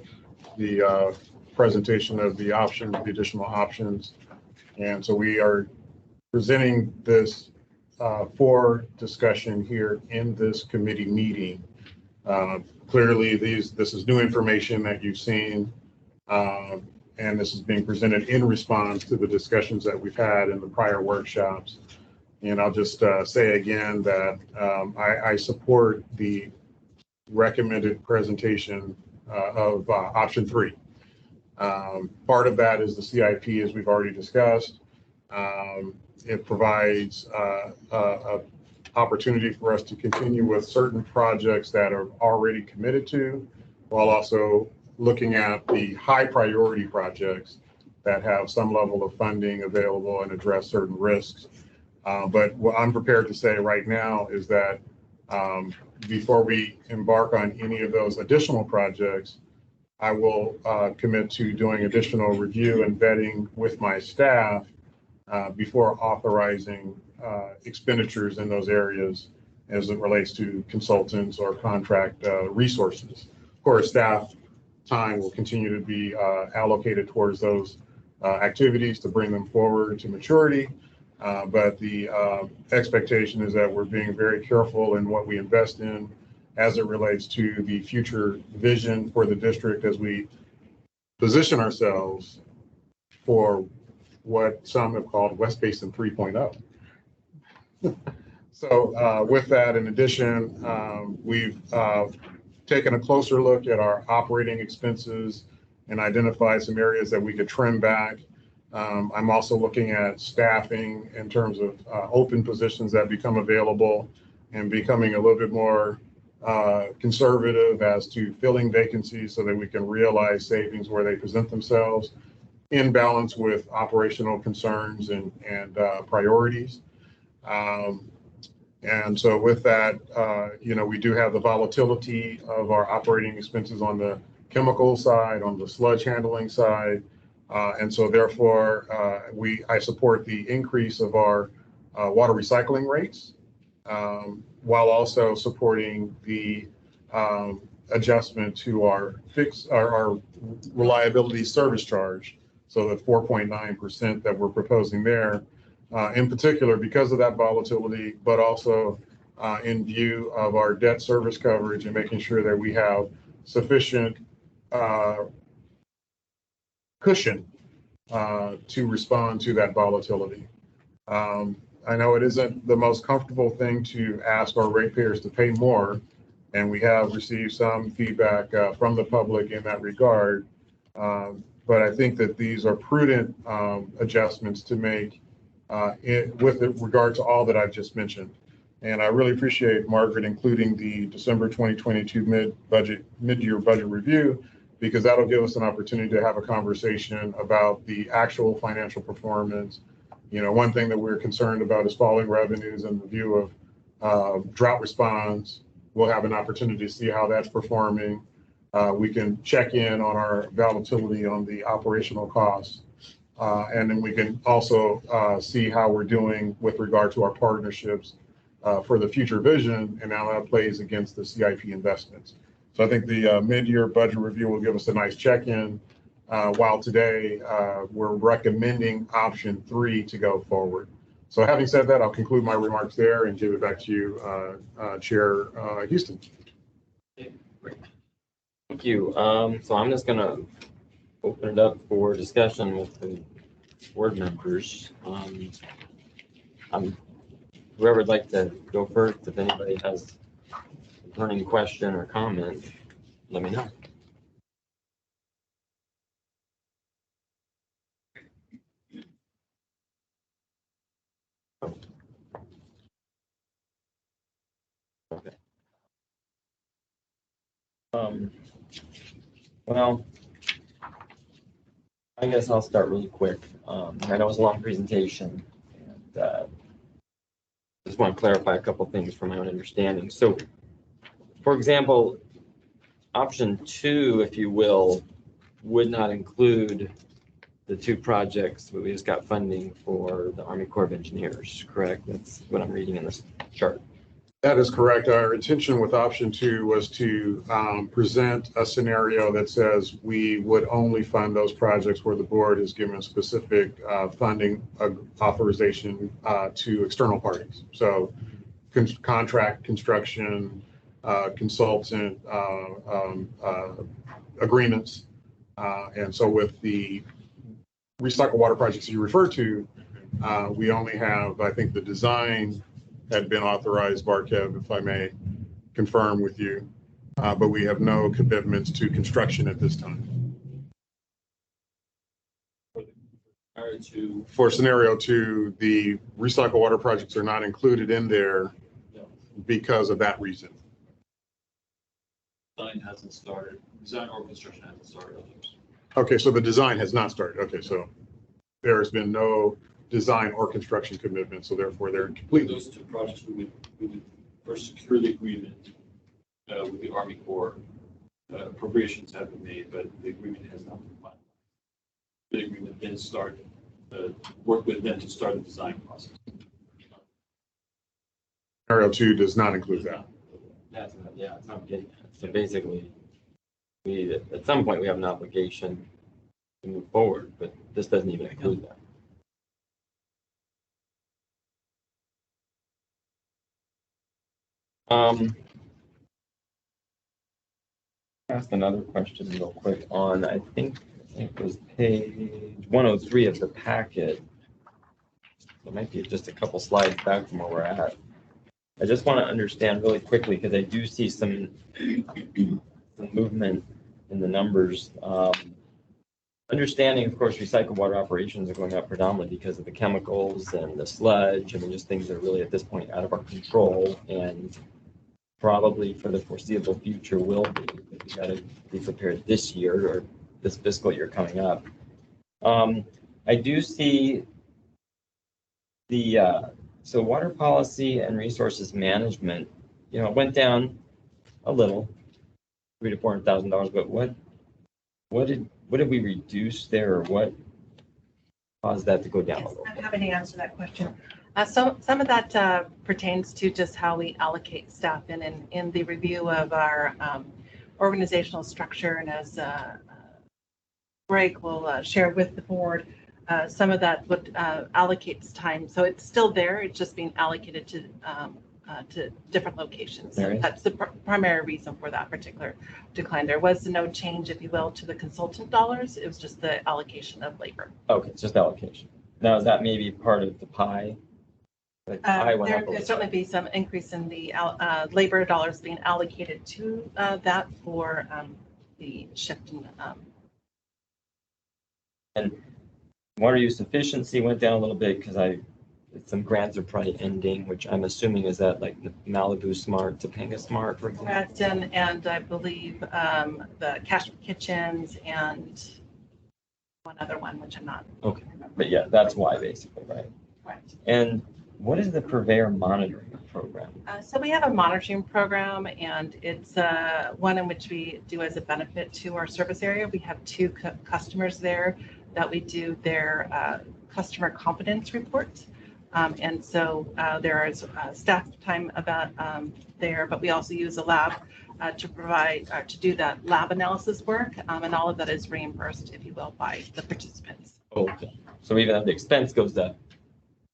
the presentation of the options, the additional options. And so we are presenting this for discussion here in this committee meeting. Clearly, this is new information that you've seen, and this is being presented in response to the discussions that we've had in the prior workshops. And I'll just say again that I support the recommended presentation of option 3. Part of that is the CIP, as we've already discussed. It provides a opportunity for us to continue with certain projects that are already committed to, while also looking at the high priority projects that have some level of funding available and address certain risks. But what I'm prepared to say right now is that before we embark on any of those additional projects, I will commit to doing additional review and vetting with my staff before authorizing expenditures in those areas as it relates to consultants or contract resources. Of course, staff time will continue to be allocated towards those activities to bring them forward to maturity. But the expectation is that we're being very careful in what we invest in as it relates to the future vision for the district as we position ourselves for what some have called West Basin 3.0. So with that, in addition, we've taken a closer look at our operating expenses and identified some areas that we could trim back. I'm also looking at staffing in terms of open positions that become available and becoming a little bit more conservative as to filling vacancies so that we can realize savings where they present themselves in balance with operational concerns and priorities. And so with that, we do have the volatility of our operating expenses on the chemical side, on the sludge handling side. And so therefore, I support the increase of our water recycling rates, while also supporting the adjustment to our reliability service charge. So the 4.9% that we're proposing there, in particular, because of that volatility, but also in view of our debt service coverage and making sure that we have sufficient cushion to respond to that volatility. I know it isn't the most comfortable thing to ask our ratepayers to pay more, and we have received some feedback from the public in that regard. But I think that these are prudent adjustments to make with regard to all that I've just mentioned. And I really appreciate Margaret including the December 2022 mid-year budget review, because that'll give us an opportunity to have a conversation about the actual financial performance. One thing that we're concerned about is falling revenues in the view of drought response. We'll have an opportunity to see how that's performing. We can check in on our volatility on the operational costs. And then we can also see how we're doing with regard to our partnerships for the future vision and how that plays against the CIP investments. So I think the mid-year budget review will give us a nice check-in, while today we're recommending option 3 to go forward. So having said that, I'll conclude my remarks there and give it back to you, Chair Houston.
Thank you. So I'm just going to open it up for discussion with the board members. Whoever would like to go first, if anybody has a burning question or comment, let me know. Okay. Well, I guess I'll start really quick. I know it's a long presentation, and just want to clarify a couple things from my own understanding. So, for example, option 2, if you will, would not include the 2 projects we just got funding for the Army Corps of Engineers, correct? That's what I'm reading in this chart.
That is correct. Our intention with option 2 was to present a scenario that says we would only fund those projects where the board has given specific funding authorization to external parties. So contract, construction, consultant agreements. And so with the recycled water projects you refer to, we only have, I think the design had been authorized, Barkev, if I may confirm with you, but we have no commitments to construction at this time. For scenario 2, the recycled water projects are not included in there because of that reason.
Design hasn't started, design or construction hasn't started.
Okay, so the design has not started. Okay, so there has been no design or construction commitment, so therefore they're completely.
Those 2 projects, we would first secure the agreement with the Army Corps. Appropriations have been made, but the agreement has not been finalized. The agreement then start, work with them to start the design process.
Scenario 2 does not include that.
That's not, yeah, it's not getting that. So basically, we, at some point, we have an obligation to move forward, but this doesn't even include that. Asked another question real quick on, I think it was page 103 of the packet. It might be just a couple slides back from where we're at. I just want to understand really quickly, because I do see some movement in the numbers. Understanding, of course, recycled water operations are going up predominantly because of the chemicals and the sludge. I mean, just things that are really at this point out of our control, and probably for the foreseeable future will be. We got to be prepared this year or this fiscal year coming up. I do see the so water policy and resources management, you know, it went down a little, $300,000 to $400,000. But what did we reduce there, or what caused that to go down a little?
I'm happy to answer that question. So some of that pertains to just how we allocate staff in the review of our organizational structure, and as Greg will share with the board, some of that would allocates time. So it's still there. It's just being allocated to different locations. So that's the primary reason for that particular decline. There was no change, if you will, to the consultant dollars. It was just the allocation of labor.
Okay, it's just allocation. Now, is that maybe part of the pie? Like the pie went up a
There'll
little
certainly be some increase in the labor dollars being allocated to that for the shift in.
And water use efficiency went down a little bit because some grants are probably ending, which I'm assuming is that like the Malibu Smart, Topanga Smart, for example.
And I believe the cash kitchens and one other one, which I'm not.
Okay, but yeah, that's why basically, right?
Right.
And what is the purveyor monitoring program?
So we have a monitoring program, and it's one in which we do as a benefit to our service area. We have 2 customers there that we do their customer confidence reports. And so there is staff time about there, but we also use a lab to provide to do that lab analysis work, and all of that is reimbursed, if you will, by the participants.
Okay, so even if the expense goes up,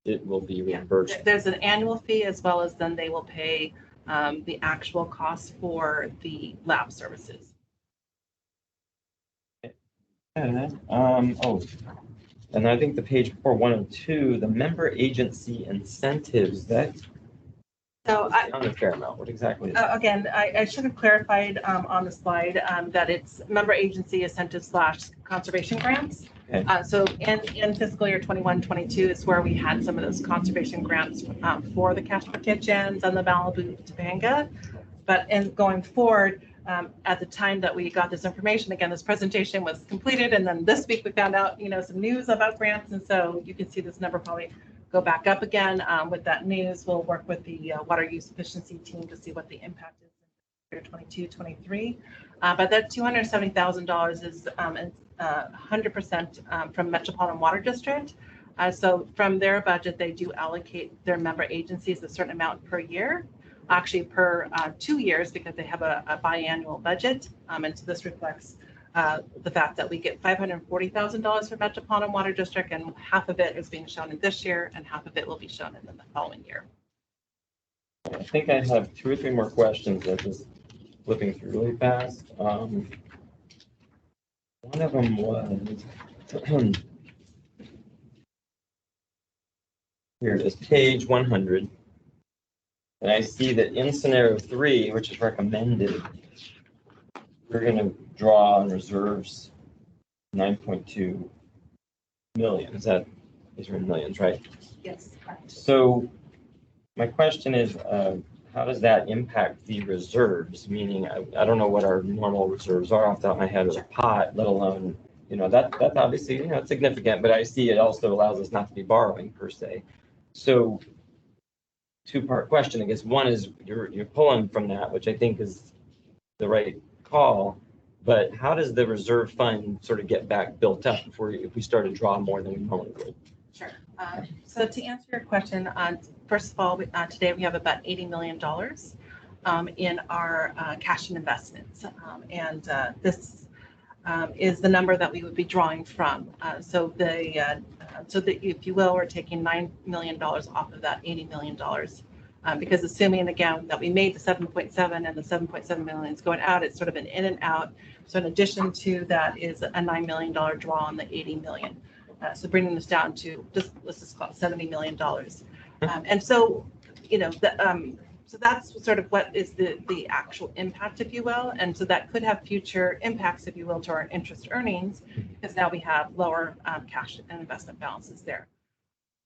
it will be reimbursed.
Yeah. There's an annual fee, as well as then they will pay the actual cost for the lab services.
And I think the page 102, the member agency incentives, that's
So
on a fair amount. What exactly is that?
again, I should have clarified on the slide that it's member agency incentives / conservation grants.
Okay.
So in fiscal year 21-22 is where we had some of those conservation grants for the Casper Kitchens and the Malibu Topanga. But in going forward, at the time that we got this information, again, this presentation was completed, and then this week we found out, some news about grants, and so you can see this number probably go back up again. With that news, we'll work with the water use efficiency team to see what the impact is in 22-23. But that $270,000 is 100% from Metropolitan Water District. So from their budget, they do allocate their member agencies a certain amount per year. actually per 2 years because they have a biannual budget. And so this reflects the fact that we get $540,000 for Metropolitan Water District, and half of it is being shown in this year and half of it will be shown in the following year.
I think I have 2 or 3 more questions. I'm just flipping through really fast. One of them was, here it is, page 100. And I see that in scenario 3, which is recommended, we're going to draw on reserves 9.2 million. These are in millions, right?
Yes, correct.
So my question is, how does that impact the reserves? Meaning, I don't know what our normal reserves are off the top of my head as a pot, let alone, that's obviously, it's significant, but I see it also allows us not to be borrowing per se. So 2-part question, I guess. One is you're pulling from that, which I think is the right call, but how does the reserve fund sort of get back built up if we start to draw more than we normally would?
Sure. So to answer your question, first of all, today we have about $80 million in our cash and investments. This is the number that we would be drawing from. So that, if you will, we're taking $9 million off of that $80 million. Because assuming, again, that we made the 7.7 and the 7.7 million is going out, it's sort of an in and out. So in addition to that is a $9 million draw on the 80 million. So bringing this down to let's just call it $70 million. And so, so that's sort of what is the actual impact, if you will. And so that could have future impacts, if you will, to our interest earnings, because now we have lower cash and investment balances there.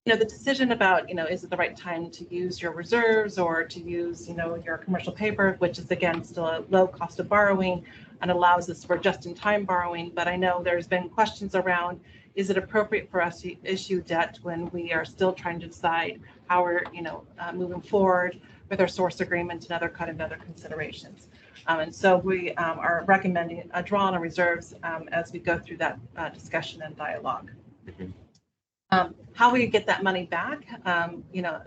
The decision about, is it the right time to use your reserves or to use, your commercial paper, which is, again, still a low cost of borrowing and allows us for just-in-time borrowing. But I know there's been questions around, is it appropriate for us to issue debt when we are still trying to decide how we're, moving forward with our source agreement and other considerations. And so we are recommending a draw on our reserves as we go through that discussion and dialogue. How we get that money back,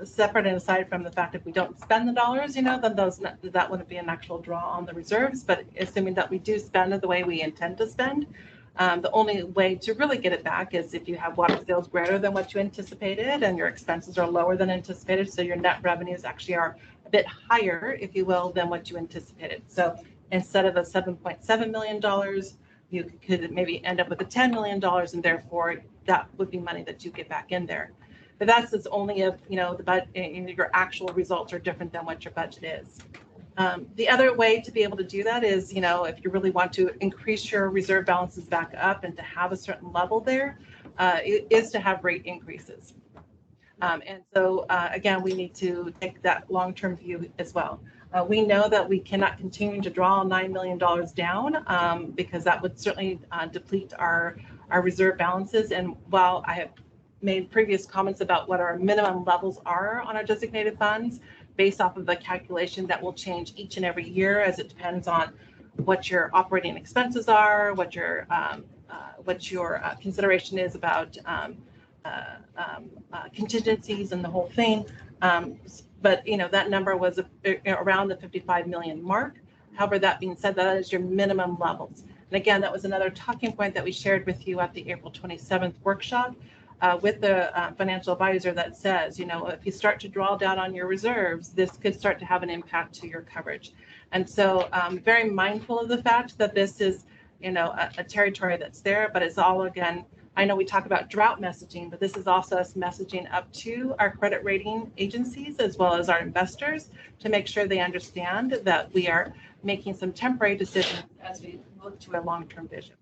separate and aside from the fact if we don't spend the dollars, then that wouldn't be an actual draw on the reserves. But assuming that we do spend it the way we intend to spend, the only way to really get it back is if you have water sales greater than what you anticipated and your expenses are lower than anticipated. So your net revenues actually are a bit higher, if you will, than what you anticipated. So instead of a $7.7 million, you could maybe end up with a $10 million, and therefore that would be money that you get back in there. But that's only if, your actual results are different than what your budget is. The other way to be able to do that is, if you really want to increase your reserve balances back up and to have a certain level there, is to have rate increases. And so, again, we need to take that long-term view as well. We know that we cannot continue to draw $9 million down because that would certainly deplete our reserve balances. And while I have made previous comments about what our minimum levels are on our designated funds, based off of the calculation that will change each and every year as it depends on what your operating expenses are, what your consideration is about contingencies and the whole thing. But that number was around the 55 million mark. However, that being said, that is your minimum levels. And again, that was another talking point that we shared with you at the April 27th workshop with the financial advisor that says, if you start to draw down on your reserves, this could start to have an impact to your coverage. And so I'm very mindful of the fact that this is, a territory that's there, but it's all, again, I know we talk about drought messaging, but this is also us messaging up to our credit rating agencies as well as our investors to make sure they understand that we are making some temporary decisions as we look to a long-term vision.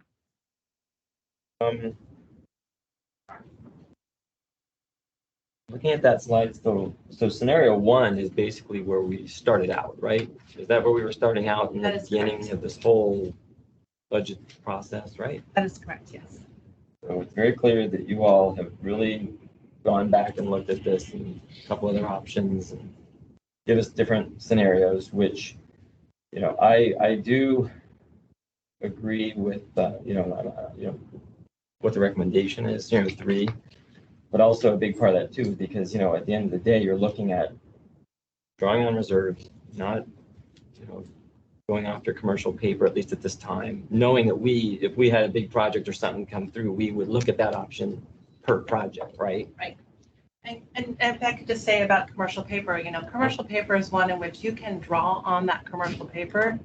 Looking at that slide, so scenario 1 is basically where we started out, right? Is that where we were starting out in the beginning of this whole budget process, right?
That is correct, yes.
So it's very clear that you all have really gone back and looked at this and a couple other options and give us different scenarios, which, I do agree with, what the recommendation is, 3, but also a big part of that too, because, at the end of the day, you're looking at drawing on reserves, not, you know, going after commercial paper, at least at this time, knowing that if we had a big project or something come through, we would look at that option per project, right?
Right. And if I could just say about commercial paper, you know, commercial paper is one in which you can draw on that commercial paper.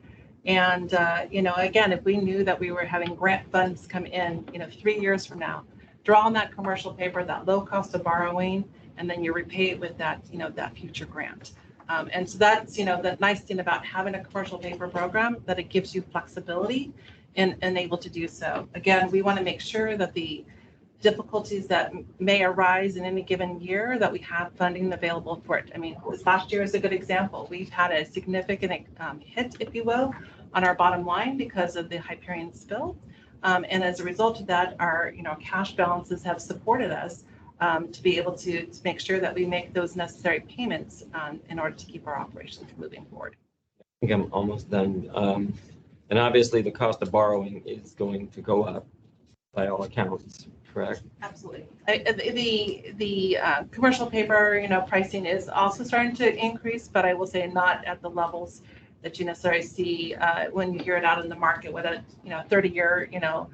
And, you know, again, if we knew that we were having grant funds come in, you know, 3 years from now, draw on that commercial paper, that low cost of borrowing, and then you repay it with that, you know, that future grant. And so that's, you know, the nice thing about having a commercial paper program, that it gives you flexibility and able to do so. Again, we want to make sure that the difficulties that may arise in any given year, that we have funding available for it. I mean, this last year is a good example. We've had a significant hit, if you will, on our bottom line because of the Hyperion spill. And as a result of that, our, you know, cash balances have supported us to be able to make sure that we make those necessary payments in order to keep our operations moving forward.
I think I'm almost done. And obviously the cost of borrowing is going to go up by all accounts, correct?
Absolutely. The commercial paper, you know, pricing is also starting to increase, but I will say not at the levels that you necessarily see when you hear it out in the market, what a, you know, 30-year, you know,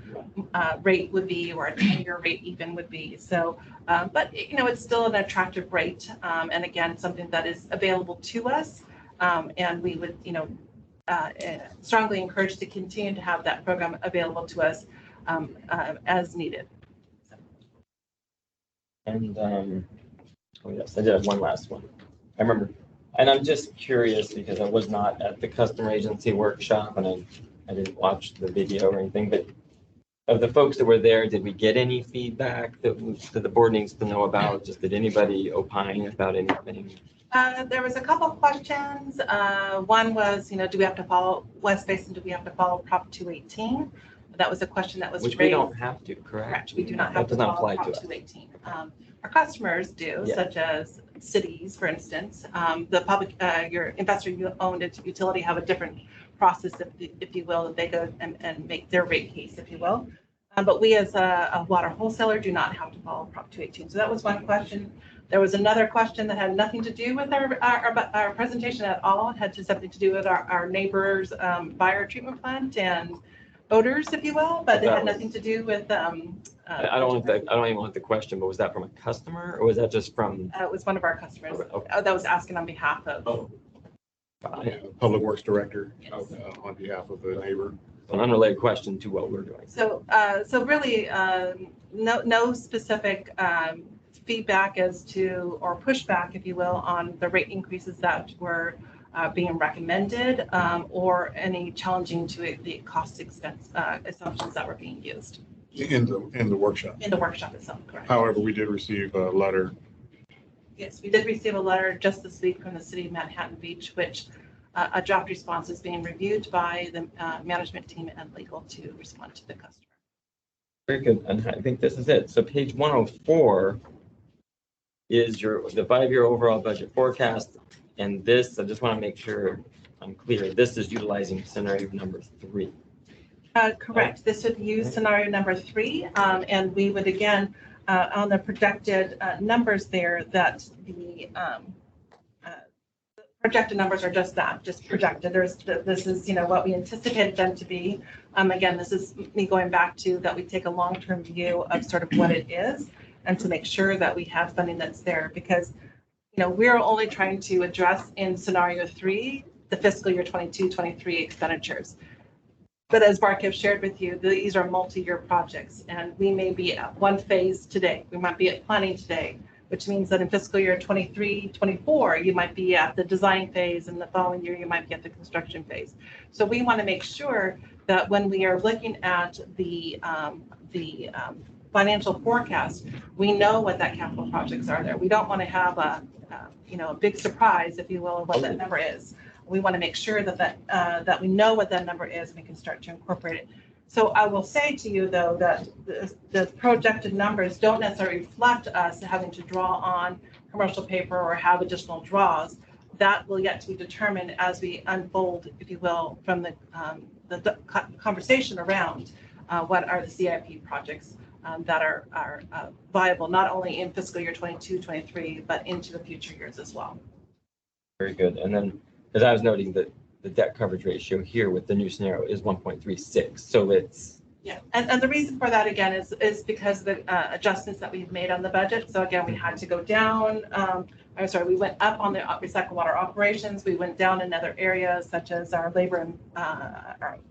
rate would be, or a 10-year rate even would be. So, but, you know, it's still an attractive rate. And again, something that is available to us. And we would, you know, strongly encourage to continue to have that program available to us as needed. So.
And, oh yes, I did have one last one. I remember, and I'm just curious because I was not at the customer agency workshop and I didn't watch the video or anything, but of the folks that were there, did we get any feedback that the board needs to know about? Just did anybody opine about anything?
There was a couple of questions. One was, you know, do we have to follow West Basin? Do we have to follow Prop 218? That was a question that was
Which
raised.
we don't have to, correct?
Correct. We do not
That
have to
does not
follow
apply
Prop
to us.
218. Our customers do,
Yeah.
such as cities, for instance. The public, your investor-owned utility have a different process, if you will, that they go and make their rate case, if you will. But we as a water wholesaler do not have to follow Prop 218. So that was one question. There was another question that had nothing to do with our presentation at all. It had something to do with our neighbors' fire treatment plant and odors, if you will, but it had nothing to do with.
I don't even want the question, but was that from a customer or was that just from?
It was one of our customers
Okay.
that was asking on behalf of.
Oh.
Public Works Director on behalf of the neighbor.
An unrelated question to what we're doing.
So, so really, no specific feedback as to, or pushback, if you will, on the rate increases that were being recommended, or any challenging to the cost expense assumptions that were being used.
In the workshop.
In the workshop itself, correct.
However, we did receive a letter.
Yes, we did receive a letter just this week from the city of Manhattan Beach, which a draft response is being reviewed by the management team and legal to respond to the customer.
Very good. And I think this is it. So page 104 is the 5-year overall budget forecast. And this, I just want to make sure I'm clear. This is utilizing scenario number 3.
Correct. This would use scenario number 3, and we would again on the projected numbers there, that the projected numbers are just that, just projected. This is, you know, what we anticipated them to be. Again, this is me going back to that we take a long-term view of sort of what it is, and to make sure that we have funding that's there, because, you know, we're only trying to address in scenario 3 the fiscal year 22-23 expenditures. But as Mark have shared with you, these are multi-year projects, and we may be at one phase today. We might be at planning today, which means that in fiscal year 23-24, you might be at the design phase, and the following year you might be at the construction phase. So we want to make sure that when we are looking at the financial forecast, we know what that capital projects are there. We don't want to have a big surprise, if you will, of what that number is. We want to make sure that we know what that number is and we can start to incorporate it. So I will say to you, though, that the projected numbers don't necessarily reflect us having to draw on commercial paper or have additional draws. That will yet to be determined as we unfold, if you will, from the conversation around what are the CIP projects that are viable, not only in fiscal year 22-23, but into the future years as well.
Very good. And then as I was noting that the debt coverage ratio here with the new scenario is 1.36. So it's,
Yeah, and the reason for that again is because of the adjustments that we've made on the budget. So again, we had to go down, I'm sorry, we went up on the recycled water operations. We went down in other areas such as our labor and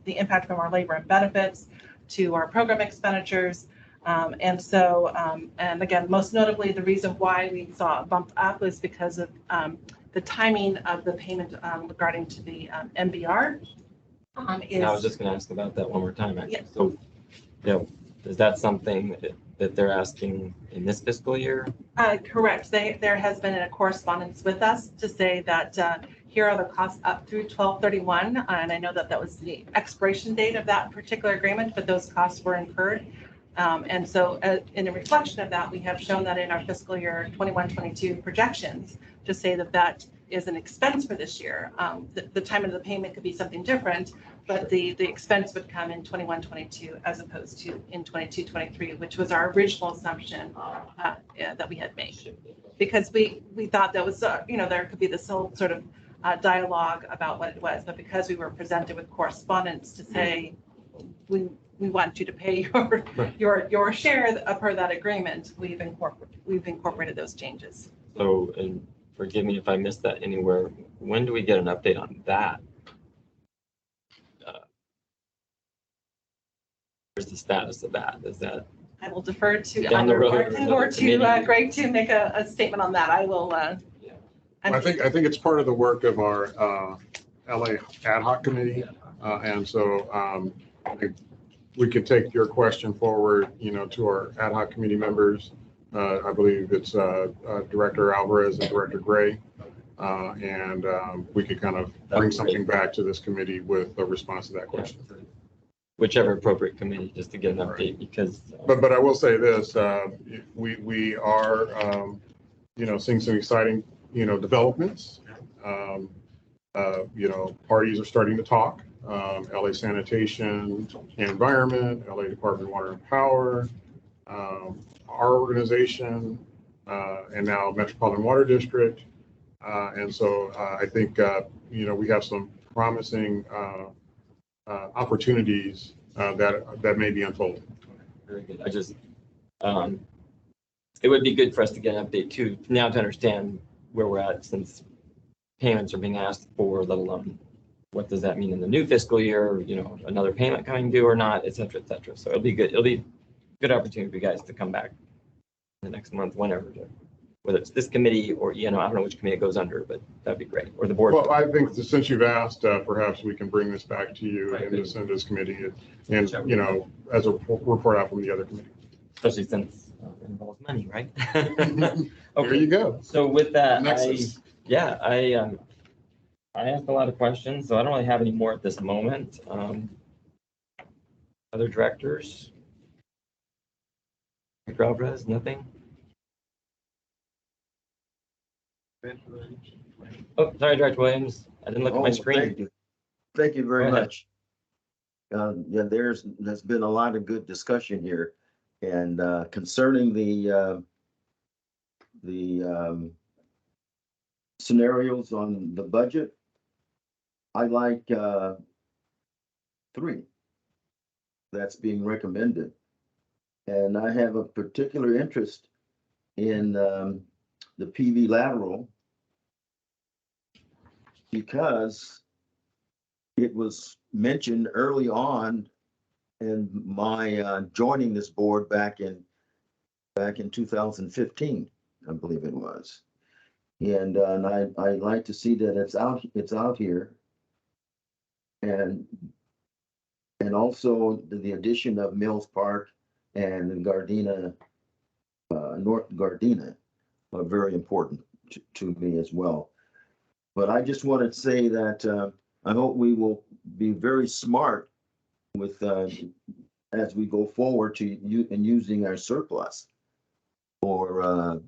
the impact from our labor and benefits to our program expenditures. And again, most notably, the reason why we saw a bump up was because of the timing of the payment regarding to the MBR.
and I was just going to ask about that one more time. Actually.
Yeah.
So, is that something that they're asking in this fiscal year?
Correct. There has been a correspondence with us to say that here are the costs up through 12/31, and I know that was the expiration date of that particular agreement, but those costs were incurred. And so in a reflection of that, we have shown that in our fiscal year 21-22 projections to say that is an expense for this year. The time of the payment could be something different, but the expense would come in 21-22 as opposed to in 22-23, which was our original assumption that we had made. Because we thought that was, there could be this whole sort of dialogue about what it was, but because we were presented with correspondence to say, we want you to pay your share per that agreement, we've incorporated those changes.
So, and forgive me if I missed that anywhere. When do we get an update on that? Where's the status of that? Is that
I will defer to
down the
either
road
Martin or to Greg to make a statement on that. I will.
I think it's part of the work of our LA ad hoc committee, and so we could take your question forward, to our ad hoc committee members. I believe it's Director Alvarez and Director Gray, and we could kind of bring something back to this committee with a response to that question.
Whichever appropriate committee, just to get an update, because.
But I will say this: we are, seeing some exciting, developments. Parties are starting to talk. LA Sanitation and Environment, LA Department of Water and Power, our organization, and now Metropolitan Water District. And so I think, we have some promising opportunities that may be unfolding.
Very good. I just, it would be good for us to get an update too, now to understand where we're at, since payments are being asked for, let alone what does that mean in the new fiscal year, another payment coming due or not, et cetera, et cetera. So it'll be good. It'll be a good opportunity for you guys to come back the next month, whenever, whether it's this committee or, I don't know which committee it goes under, but that'd be great. Or the board.
Well, I think that since you've asked, perhaps we can bring this back to you and to send this committee and, as a report out from the other committee.
Especially since it involves money, right?
Okay. There you go.
So with that, I asked a lot of questions, so I don't really have any more at this moment. Other directors? Director Alvarez, nothing? Oh, sorry, Director Williams. I didn't look at my screen.
Thank you very
Go ahead.
much. There's been a lot of good discussion here, and concerning the scenarios on the budget, I like 3 that's being recommended, and I have a particular interest in the PV lateral because it was mentioned early on in my joining this board back in 2015, I believe it was. And I like to see that it's out here, and also the addition of Mills Park and Gardena, North Gardena, are very important to me as well. But I just wanted to say that I hope we will be very smart with as we go forward to using our surplus, or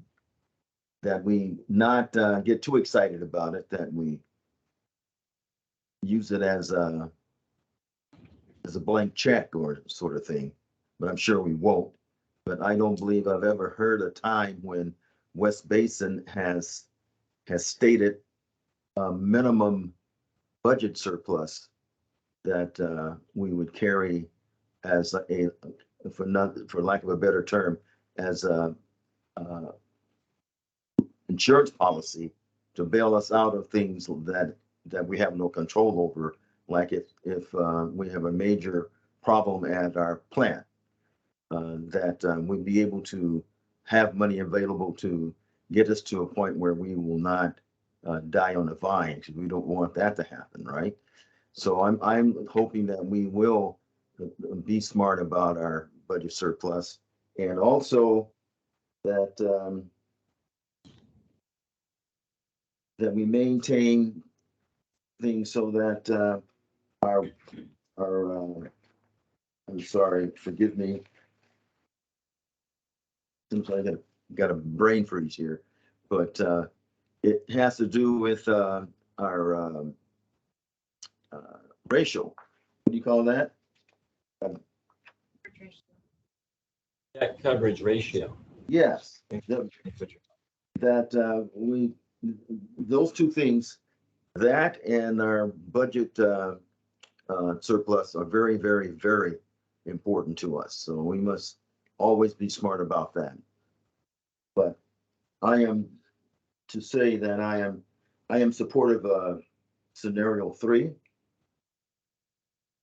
that we not get too excited about it, that we use it as a blank check or sort of thing. But I'm sure we won't. But I don't believe I've ever heard a time when West Basin has stated a minimum budget surplus that we would carry as a, for lack of a better term, as a insurance policy to bail us out of things that we have no control over, like if we have a major problem at our plant, that we'd be able to have money available to get us to a point where we will not die on the vine, because we don't want that to happen, right? So I'm hoping that we will be smart about our budget surplus, and also that that we maintain things so that our I'm sorry, forgive me. Seems like I got a brain freeze here, but it has to do with our ratio. What do you call that?
Debt coverage ratio.
Yes, that we, those two things, that and our budget surplus are very, very, very important to us. So we must always be smart about that. But I am to say that I am supportive of scenario 3,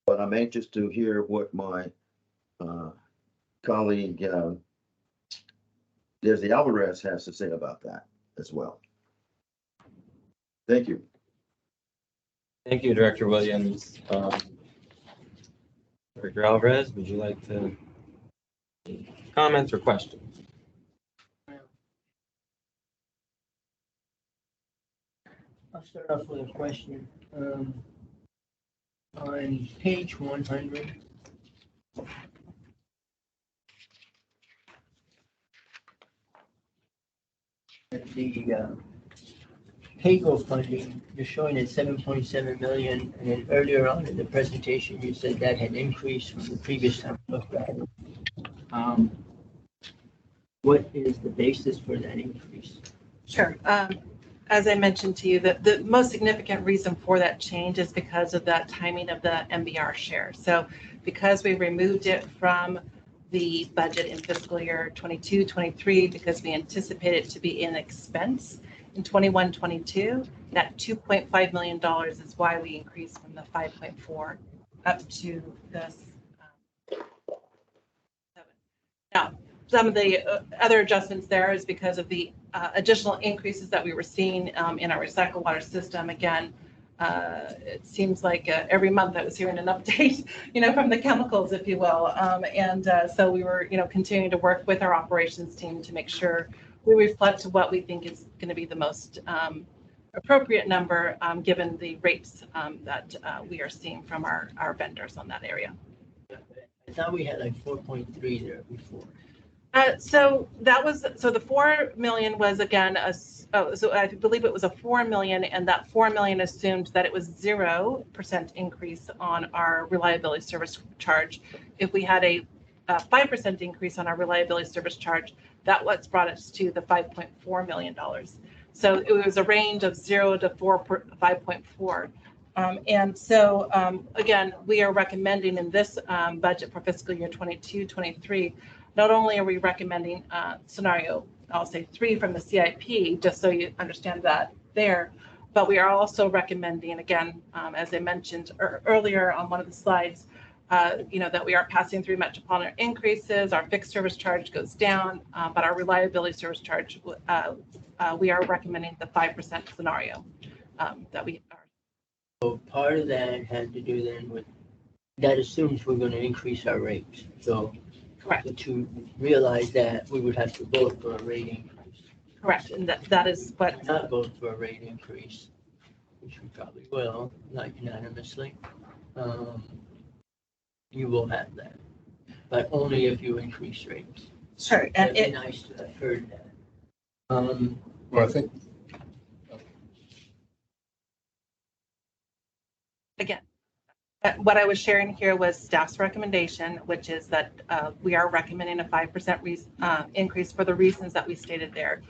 but I'm anxious to hear what my colleague Desi Alvarez has to say about that as well. Thank you.
Thank you, Director Williams. Director Alvarez, would you like to comments or questions?
I'll start off with a question. On page 100, the paygo funding, you're showing it 7.7 million, and then earlier on in the presentation, you said that had increased from the previous time we looked at it. What is the basis for that increase?
Sure. As I mentioned to you, the most significant reason for that change is because of that timing of the MBR share. So because we removed it from the budget in fiscal year 22-23, because we anticipate it to be an expense in 21-22, that $2.5 million is why we increased from the 5.4 up to this 7. Now, some of the other adjustments there is because of the additional increases that we were seeing in our recycled water system. Again, it seems like every month I was hearing an update, from the chemicals, if you will. So we were, continuing to work with our operations team to make sure we reflect what we think is going to be the most appropriate number, given the rates that we are seeing from our vendors on that area.
I thought we had like 4.3 there before.
So the 4 million was again so I believe it was a 4 million, and that 4 million assumed that it was 0% increase on our reliability service charge. If we had a 5% increase on our reliability service charge, that what's brought us to the $5.4 million. So it was a range of 0 to 5.4. And so again, we are recommending in this budget for fiscal year 22-23. Not only are we recommending scenario, I'll say 3 from the CIP, just so you understand that there, but we are also recommending, again, as I mentioned earlier on one of the slides, that we are passing through metropolitan increases, our fixed service charge goes down, but our reliability service charge, we are recommending the 5% scenario that we are.
So part of that had to do then with, that assumes we're going to increase our rates. So
correct.
To realize that, we would have to vote for a rate increase.
Correct, and that is what.
Not vote for a rate increase, which we probably will, not unanimously. You will have that, but only if you increase rates.
Sure, and
it'd be nice to have heard that.
Well, I think.
Again, what I was sharing here was staff's recommendation, which is that we are recommending a 5% increase for the reasons that we stated there.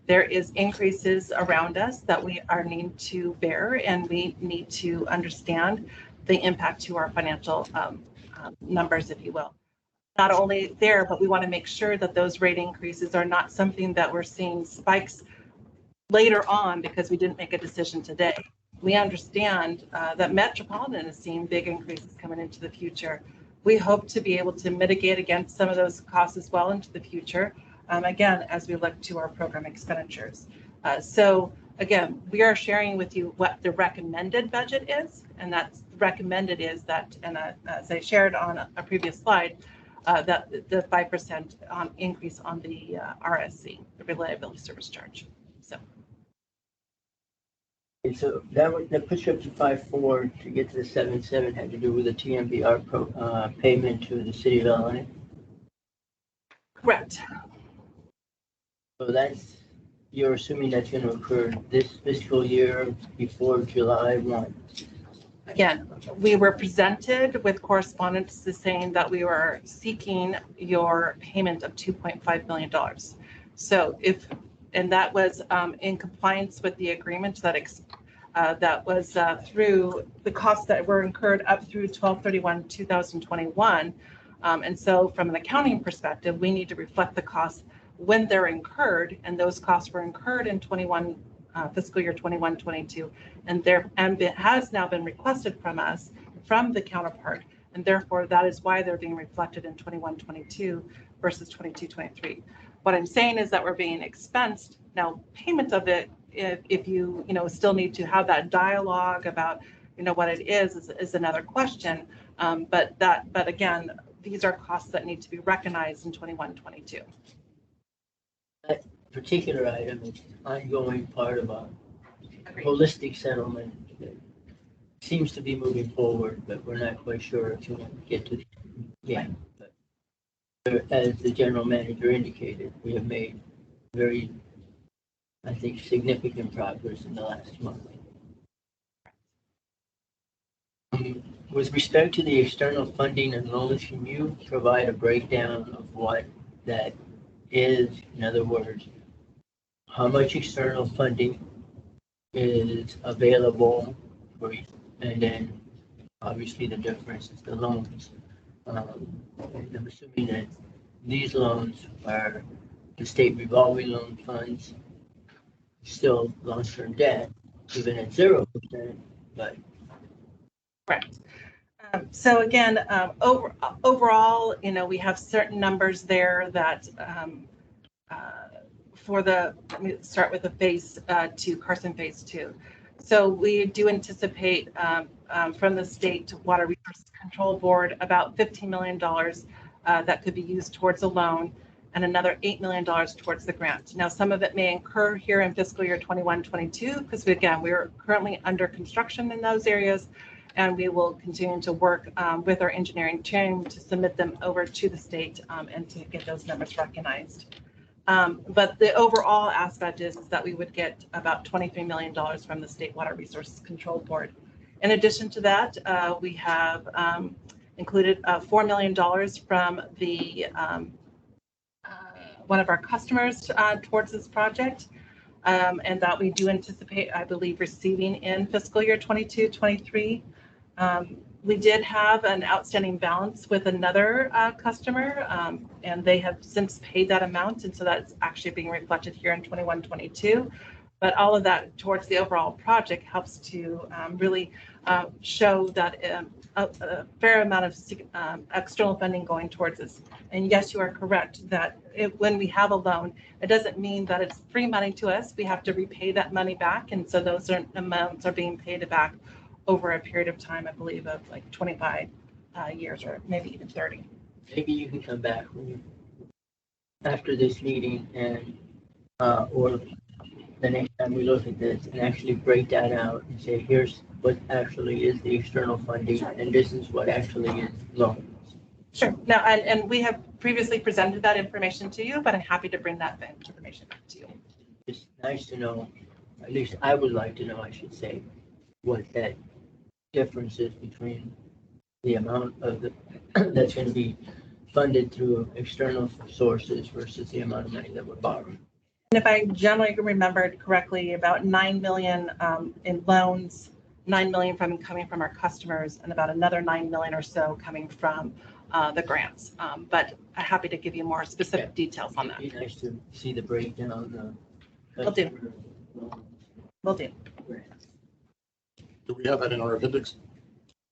there is increases around us that we are need to bear, and we need to understand the impact to our financial numbers, if you will. Not only there, but we want to make sure that those rate increases are not something that we're seeing spikes later on because we didn't make a decision today. We understand that Metropolitan is seeing big increases coming into the future. We hope to be able to mitigate against some of those costs as well into the future, again, as we look to our program expenditures. So again, we are sharing with you what the recommended budget is, and that's recommended is that, and as I shared on a previous slide, that the 5% increase on the RSC, the reliability service charge. So.
So that puts you up to 5.4 to get to the 7.7 had to do with the TMBR payment to the city of LA.
Correct.
So you're assuming that's going to occur this fiscal year before July 1.
Again, we were presented with correspondence saying that we were seeking your payment of $2.5 million. So and that was in compliance with the agreement that was through the costs that were incurred up through 12/31/2021. And so from an accounting perspective, we need to reflect the costs when they're incurred, and those costs were incurred in fiscal year 21-22, and it has now been requested from us, from the counterpart, and therefore that is why they're being reflected in 21-22 versus 22-23. What I'm saying is that we're being expensed. Now, payment of it, if you still need to have that dialogue about what it is another question. But again, these are costs that need to be recognized in 21-22.
That particular item is ongoing part of a holistic settlement that seems to be moving forward, but we're not quite sure if we'll get to the end. But as the general manager indicated, we have made very, I think, significant progress in the last month. With respect to the external funding and loans, can you provide a breakdown of what that is? In other words, how much external funding is available for, and then obviously the difference is the loans. I'm assuming that these loans are the state revolving loan funds, still long-term debt, even at 0%, but.
Correct. So again, overall, we have certain numbers there that let me start with the phase 2, Carson phase 2. So we do anticipate from the State Water Resources Control Board about $15 million that could be used towards a loan, and another $8 million towards the grant. Now, some of it may incur here in fiscal year 21-22, because we're currently under construction in those areas, and we will continue to work with our engineering team to submit them over to the state and to get those numbers recognized. But the overall aspect is that we would get about $23 million from the State Water Resources Control Board. In addition to that, we have included $4 million from the one of our customers towards this project, and that we do anticipate, I believe, receiving in fiscal year 22-23. We did have an outstanding balance with another customer, and they have since paid that amount, and so that's actually being reflected here in 21-22. But all of that towards the overall project helps to really show that a fair amount of external funding going towards this. And yes, you are correct that when we have a loan, it doesn't mean that it's free money to us. We have to repay that money back, and so those amounts are being paid back over a period of time, I believe, of like 25 years or maybe even 30.
Maybe you can come back after this meeting and or the next time we look at this and actually break that out and say, here's what actually is the external funding and this is what actually is loans.
Sure. Now, and we have previously presented that information to you, but I'm happy to bring that information back to you.
It's nice to know, at least I would like to know, I should say, what that difference is between the amount of that's going to be funded through external sources versus the amount of money that we're borrowing.
And if I generally remembered correctly, about 9 million in loans, 9 million coming from our customers, and about another 9 million or so coming from the grants. But I'm happy to give you more specific details on that.
It'd be nice to see the breakdown.
Will do. Will do.
Do we have that in our appendix?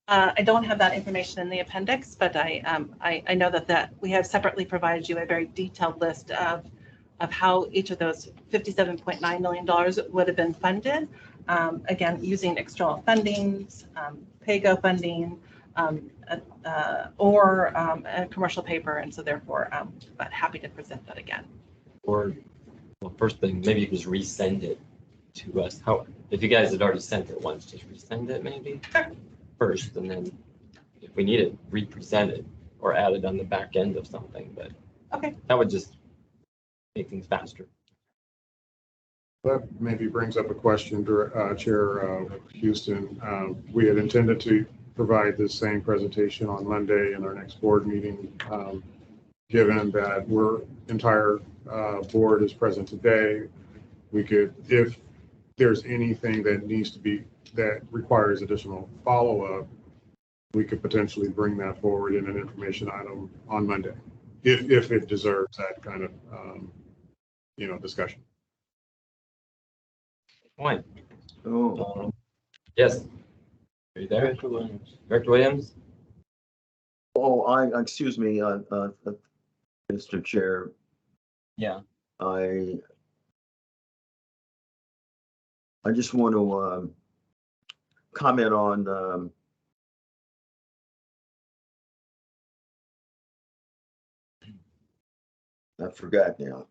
I don't have that information in the appendix, but I know that we have separately provided you a very detailed list of how each of those $57.9 million would have been funded. Again, using external fundings, PAYGO funding, or commercial paper. And so therefore, but happy to present that again.
Or, well, first thing, maybe you just resend it to us. How, if you guys had already sent it once, just resend it maybe first, and then if we need it, represent it or add it on the back end of something. But
okay,
that would just make things faster.
That maybe brings up a question, Chair Houston. We had intended to provide this same presentation on Monday in our next board meeting. Given that we're entire board is present today, we could, if there's anything that needs to be, that requires additional follow-up, we could potentially bring that forward in an information item on Monday, if it deserves that kind of, discussion.
Point.
Oh,
Yes. Are you there?
Director Williams.
Director Williams?
excuse me, Mr. Chair.
Yeah.
I just want to comment on I forgot now.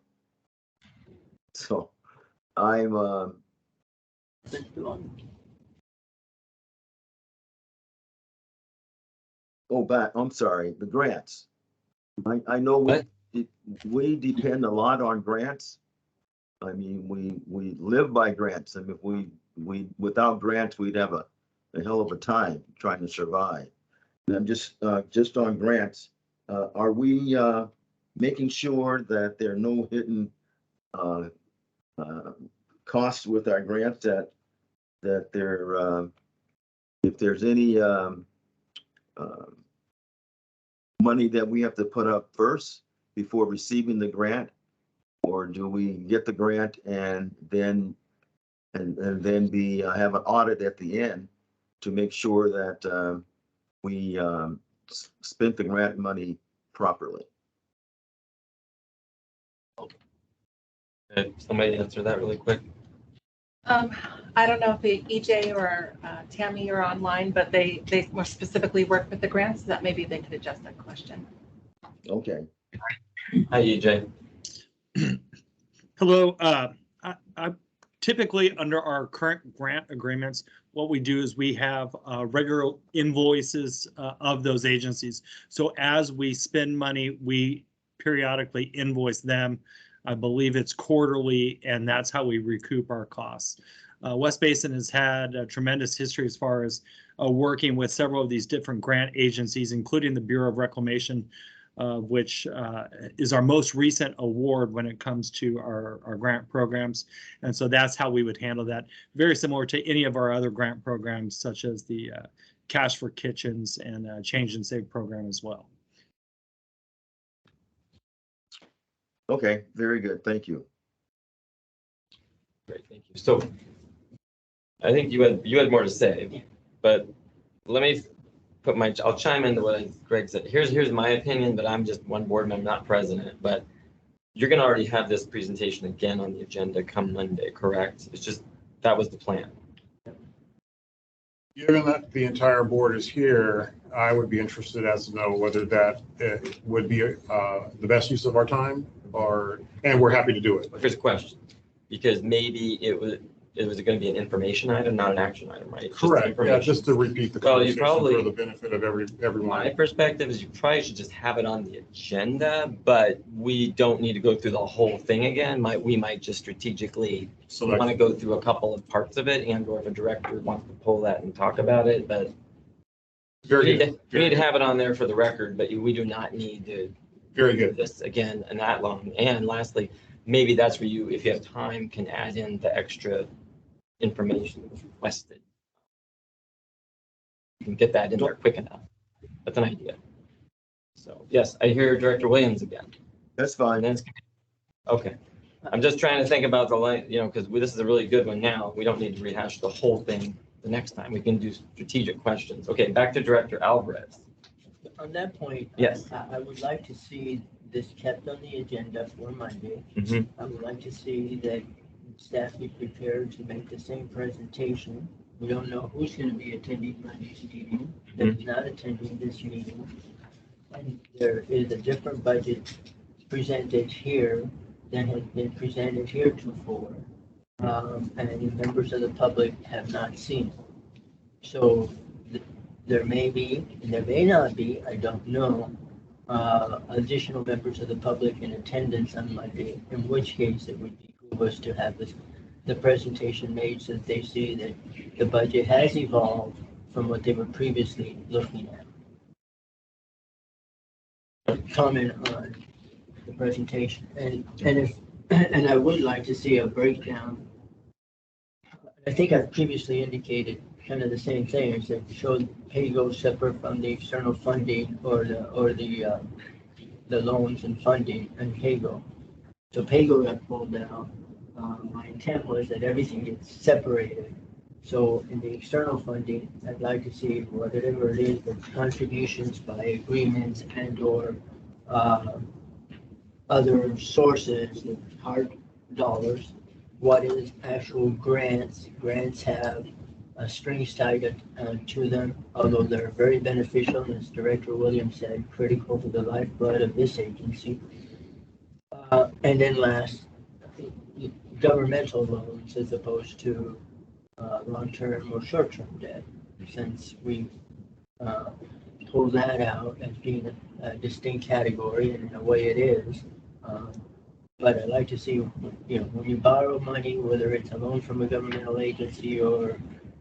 So I'm I'm sorry, the grants. I know we depend a lot on grants. I mean, we live by grants, and if we without grants, we'd have a hell of a time trying to survive. And I'm just on grants. Are we making sure that there are no hidden costs with our grants, that there if there's any money that we have to put up first before receiving the grant, or do we get the grant and then have an audit at the end to make sure that we spent the grant money properly?
Somebody answer that really quick.
I don't know if EJ or Tammy are online, but they more specifically work with the grants, so that maybe they could adjust that question.
Okay.
Hi, EJ.
Hello. I typically, under our current grant agreements, what we do is we have regular invoices of those agencies. So as we spend money, we periodically invoice them. I believe it's quarterly, and that's how we recoup our costs. West Basin has had a tremendous history as far as working with several of these different grant agencies, including the Bureau of Reclamation, which is our most recent award when it comes to our grant programs. And so that's how we would handle that. Very similar to any of our other grant programs, such as the Cash for Kitchens and Change and Save program as well.
Okay, very good. Thank you.
Great, thank you. So I think you had more to say, but let me put I'll chime into what Greg said. Here's my opinion, but I'm just one board member, not president. But you're going to already have this presentation again on the agenda come Monday, correct? It's just, that was the plan.
Given that the entire board is here, I would be interested as to know whether that would be the best use of our time, and we're happy to do it.
But here's a question, because maybe it was going to be an information item, not an action item, right?
Correct. Yeah, just to repeat the conversation for the benefit of everyone.
My perspective is you probably should just have it on the agenda, but we don't need to go through the whole thing again. We might just strategically want to go through a couple of parts of it, and or if a director wants to pull that and talk about it, but we need to have it on there for the record, but we do not need to
do
this again and that long. And lastly, maybe that's where you, if you have time, can add in the extra information that was requested. You can get that in there quick enough. That's an idea. So yes, I hear Director Williams again.
That's fine.
And then, okay. I'm just trying to think about the line, you know, because this is a really good one now. We don't need to rehash the whole thing the next time. We can do strategic questions. Okay, back to Director Alvarez.
On that point,
Yes.
I would like to see this kept on the agenda for Monday.
Mhm.
I would like to see that staff be prepared to make the same presentation. We don't know who's going to be attending Monday's meeting, that is not attending this meeting. And there is a different budget presented here than has been presented heretofore. And members of the public have not seen it. So there may be, and there may not be, I don't know, additional members of the public in attendance on Monday, in which case it would behoove us to have the presentation made so that they see that the budget has evolved from what they were previously looking at. Comment on the presentation, and I would like to see a breakdown. I think I've previously indicated kind of the same thing, is that show PAYGO separate from the external funding or the loans and funding and PAYGO. So PAYGO got pulled out. My intent was that everything gets separated. So in the external funding, I'd like to see whatever it is, the contributions by agreements and or other sources, hard dollars. What is actual grants? Grants have strings tied to them, although they're very beneficial, as Director Williams said, critical to the lifeblood of this agency. And then last, governmental loans as opposed to long-term or short-term debt, since we pull that out as being a distinct category, and in a way it is. But I'd like to see, you know, when you borrow money, whether it's a loan from a governmental agency or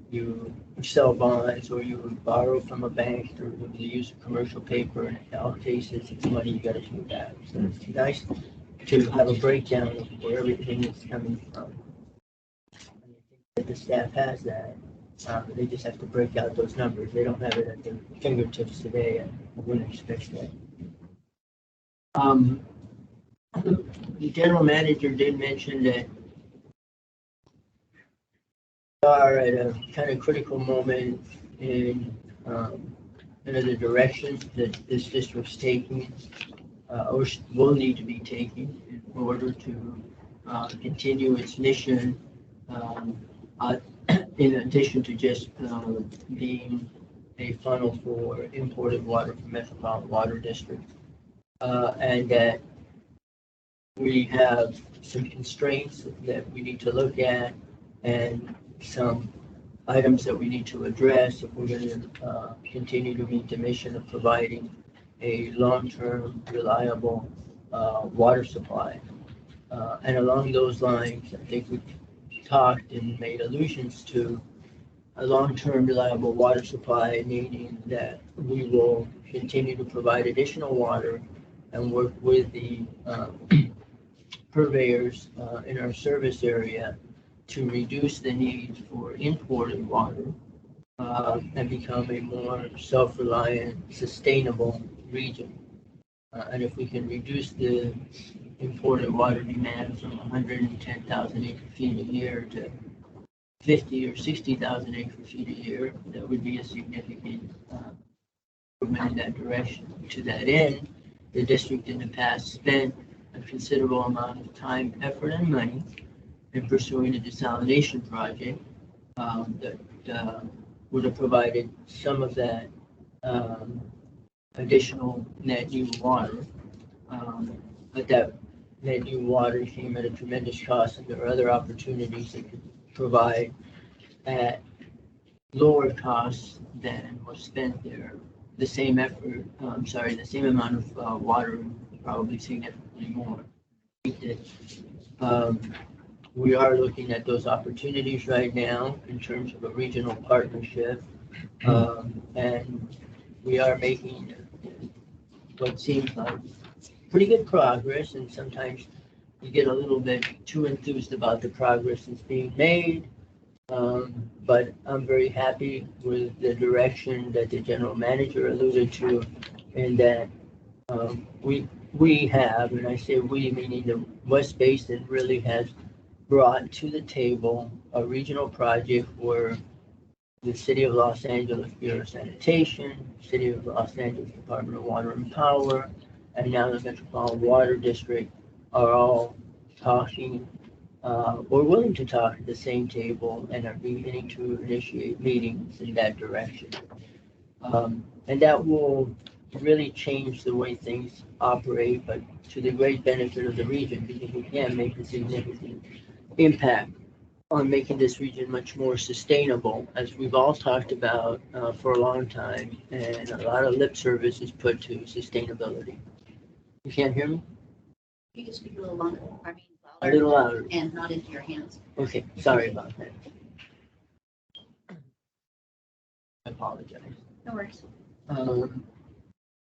you sell bonds or you borrow from a bank through the use of commercial paper, and in all cases, it's money you got to pay back. So it's nice to have a breakdown of where everything is coming from. And I think that the staff has that. They just have to break out those numbers. They don't have it at their fingertips today, and I wouldn't expect that. The general manager did mention that we are at a kind of critical moment in the direction that this district's taking, or will need to be taking in order to continue its mission, in addition to just being a funnel for imported water from Metropolitan Water District, and that we have some constraints that we need to look at and some items that we need to address if we're going to continue to meet the mission of providing a long-term, reliable water supply. And along those lines, I think we talked and made allusions to a long-term, reliable water supply, meaning that we will continue to provide additional water and work with the purveyors in our service area to reduce the need for imported water and become a more self-reliant, sustainable region. And if we can reduce the imported water demand from 110,000 acre feet a year to 50 or 60,000 acre feet a year, that would be a significant movement in that direction. To that end, the district in the past spent a considerable amount of time, effort, and money in pursuing a desalination project that would have provided some of that additional net new water. But that net new water came at a tremendous cost, and there are other opportunities that could provide at lower costs than was spent there. The same effort, the same amount of water, probably significantly more. I think that we are looking at those opportunities right now in terms of a regional partnership, and we are making what seems like pretty good progress, and sometimes you get a little bit too enthused about the progress that's being made. But I'm very happy with the direction that the general manager alluded to, and that we have, and I say we, meaning the West Basin really has brought to the table a regional project where the City of Los Angeles Bureau of Sanitation, City of Los Angeles Department of Water and Power, and now the Metropolitan Water District are all talking or willing to talk at the same table and are beginning to initiate meetings in that direction. And that will really change the way things operate, but to the great benefit of the region, because we can make a significant impact on making this region much more sustainable, as we've all talked about for a long time, and a lot of lip service is put to sustainability. You can't hear me?
You can speak a little longer,
A little louder.
and not into your hands.
Okay, sorry about that. I apologize.
No worries.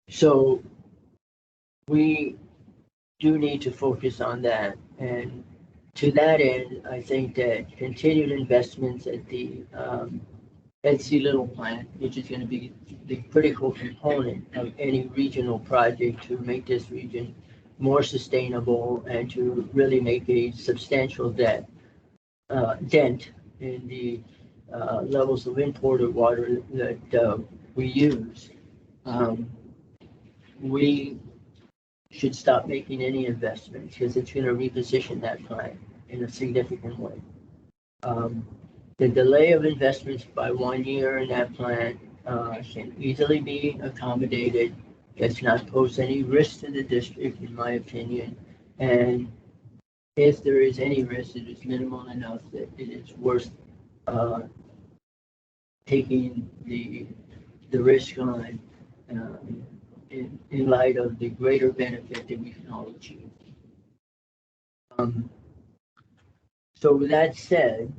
So we do need to focus on that, and to that end, I think that continued investments at the NC Little plant, which is going to be the critical component of any regional project to make this region more sustainable and to really make a substantial dent in the levels of imported water that we use. We should stop making any investments because it's going to reposition that plant in a significant way. The delay of investments by 1 year in that plant can easily be accommodated. Does not pose any risk to the district, in my opinion. And if there is any risk, it is minimal enough that it is worth taking the risk on in light of the greater benefit that we can all achieve. So with that said,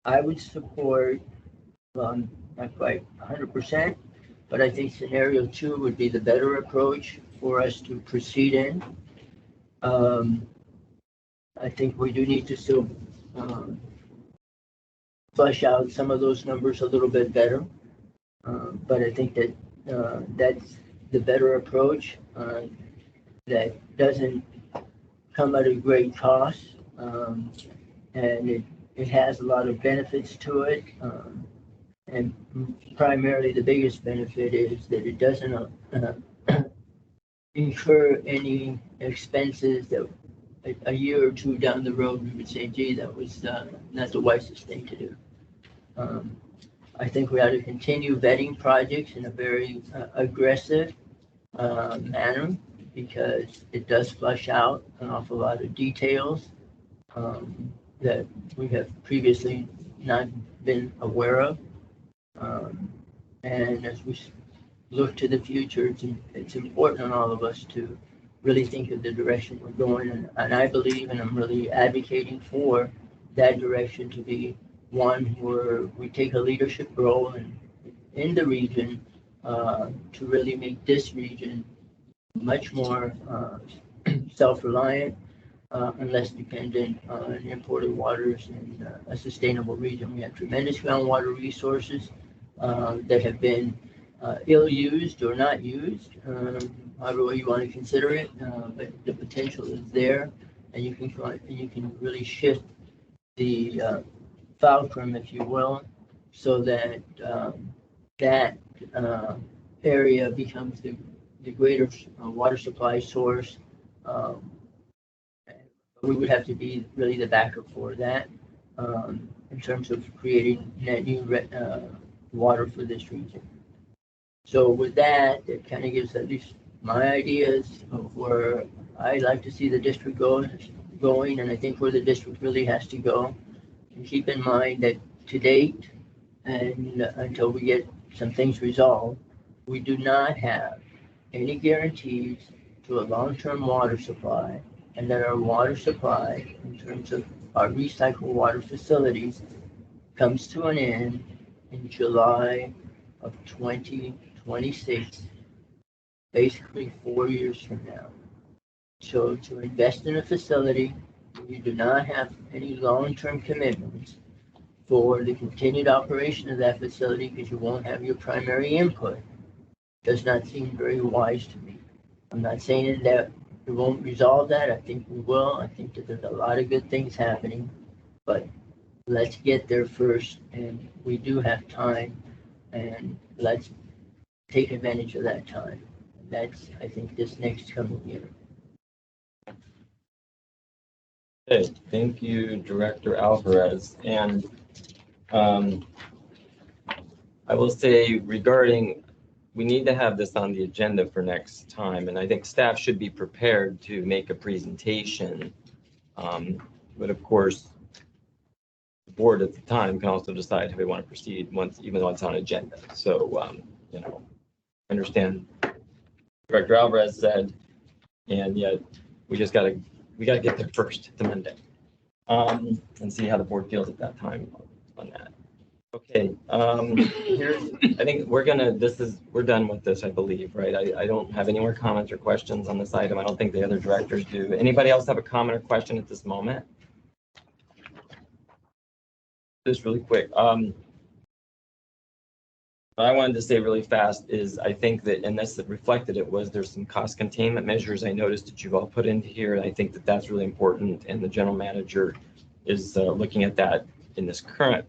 I would support, not quite 100%, but I think scenario 2 would be the better approach for us to proceed in. I think we do need to still flesh out some of those numbers a little bit better. But I think that that's the better approach that doesn't come at a great cost. And it has a lot of benefits to it. And primarily the biggest benefit is that it doesn't incur any expenses that a year or two down the road we would say, gee, that was not the wisest thing to do. I think we ought to continue vetting projects in a very aggressive manner because it does flush out an awful lot of details that we have previously not been aware of. And as we look to the future, it's important on all of us to really think of the direction we're going. And I believe, and I'm really advocating for that direction to be one where we take a leadership role in the region to really make this region much more self-reliant and less dependent on imported waters in a sustainable region. We have tremendous groundwater resources that have been ill-used or not used, however way you want to consider it, but the potential is there, and you can really shift the fulcrum, if you will, so that that area becomes the greater water supply source. We would have to be really the backup for that in terms of creating net new water for this region. So with that, it kind of gives at least my ideas of where I like to see the district going, and I think where the district really has to go. And keep in mind that to date, and until we get some things resolved, we do not have any guarantees to a long-term water supply, and that our water supply, in terms of our recycled water facilities, comes to an end in July of 2026, basically 4 years from now. So to invest in a facility, you do not have any long-term commitments for the continued operation of that facility because you won't have your primary input. Does not seem very wise to me. I'm not saying that we won't resolve that. I think we will. I think that there's a lot of good things happening, but let's get there first, and we do have time, and let's take advantage of that time. That's, I think, this next coming year.
Okay, thank you, Director Alvarez. And I will say regarding, we need to have this on the agenda for next time, and I think staff should be prepared to make a presentation. But of course, the board at the time can also decide how they want to proceed even though it's on agenda. So, you know, understand Director Alvarez said, and yet we just got to get there first to Monday, and see how the board feels at that time on that. Okay, I think we're done with this, I believe, right? I don't have any more comments or questions on this item. I don't think the other directors do. Anybody else have a comment or question at this moment? Just really quick. What I wanted to say really fast is I think that, and this reflected it, was there's some cost containment measures I noticed that you've all put into here. And I think that that's really important. And the general manager is looking at that in this current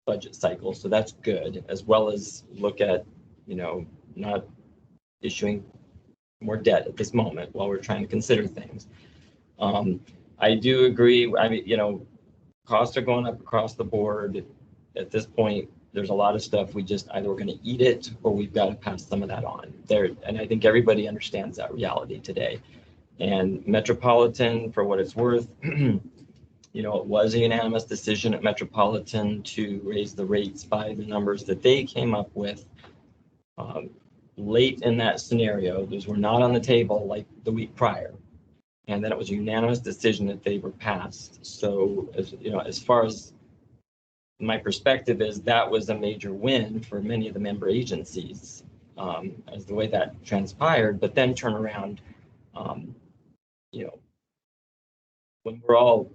budget cycle. So that's good, as well as look at, you know, not issuing more debt at this moment while we're trying to consider things. I do agree. I mean, you know, costs are going up across the board. At this point, there's a lot of stuff we just either we're going to eat it or we've got to pass some of that on there. And I think everybody understands that reality today. And Metropolitan, for what it's worth, you know, it was a unanimous decision at Metropolitan to raise the rates by the numbers that they came up with late in that scenario. Those were not on the table like the week prior. And then it was a unanimous decision that they were passed. So, as you know, as far as my perspective is, that was a major win for many of the member agencies as the way that transpired. But then turn around, you know, when we're all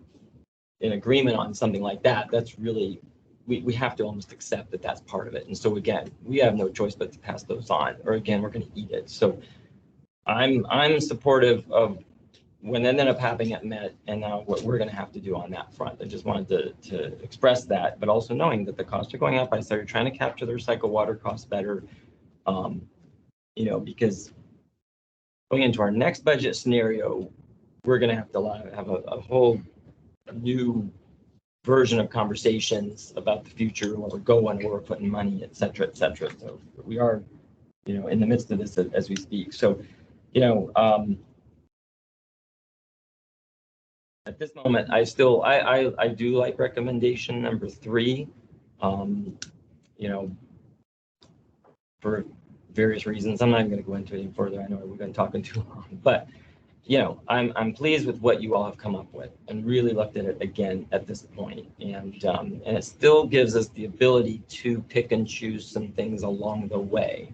in agreement on something like that, that's really, we have to almost accept that that's part of it. And so again, we have no choice but to pass those on, or again, we're going to eat it. So I'm supportive of when it ended up having it met, and now what we're going to have to do on that front. I just wanted to express that, but also knowing that the costs are going up. I started trying to capture the recycled water costs better, you know, because going into our next budget scenario, we're going to have to have a whole new version of conversations about the future, where we're going, where we're putting money, et cetera, et cetera. So we are, you know, in the midst of this as we speak. So, you know, at this moment, I do like recommendation number 3, you know, for various reasons. I'm not even going to go into it any further. I know we've been talking too long, but you know, I'm pleased with what you all have come up with, and really looked at it again at this point. And it still gives us the ability to pick and choose some things along the way.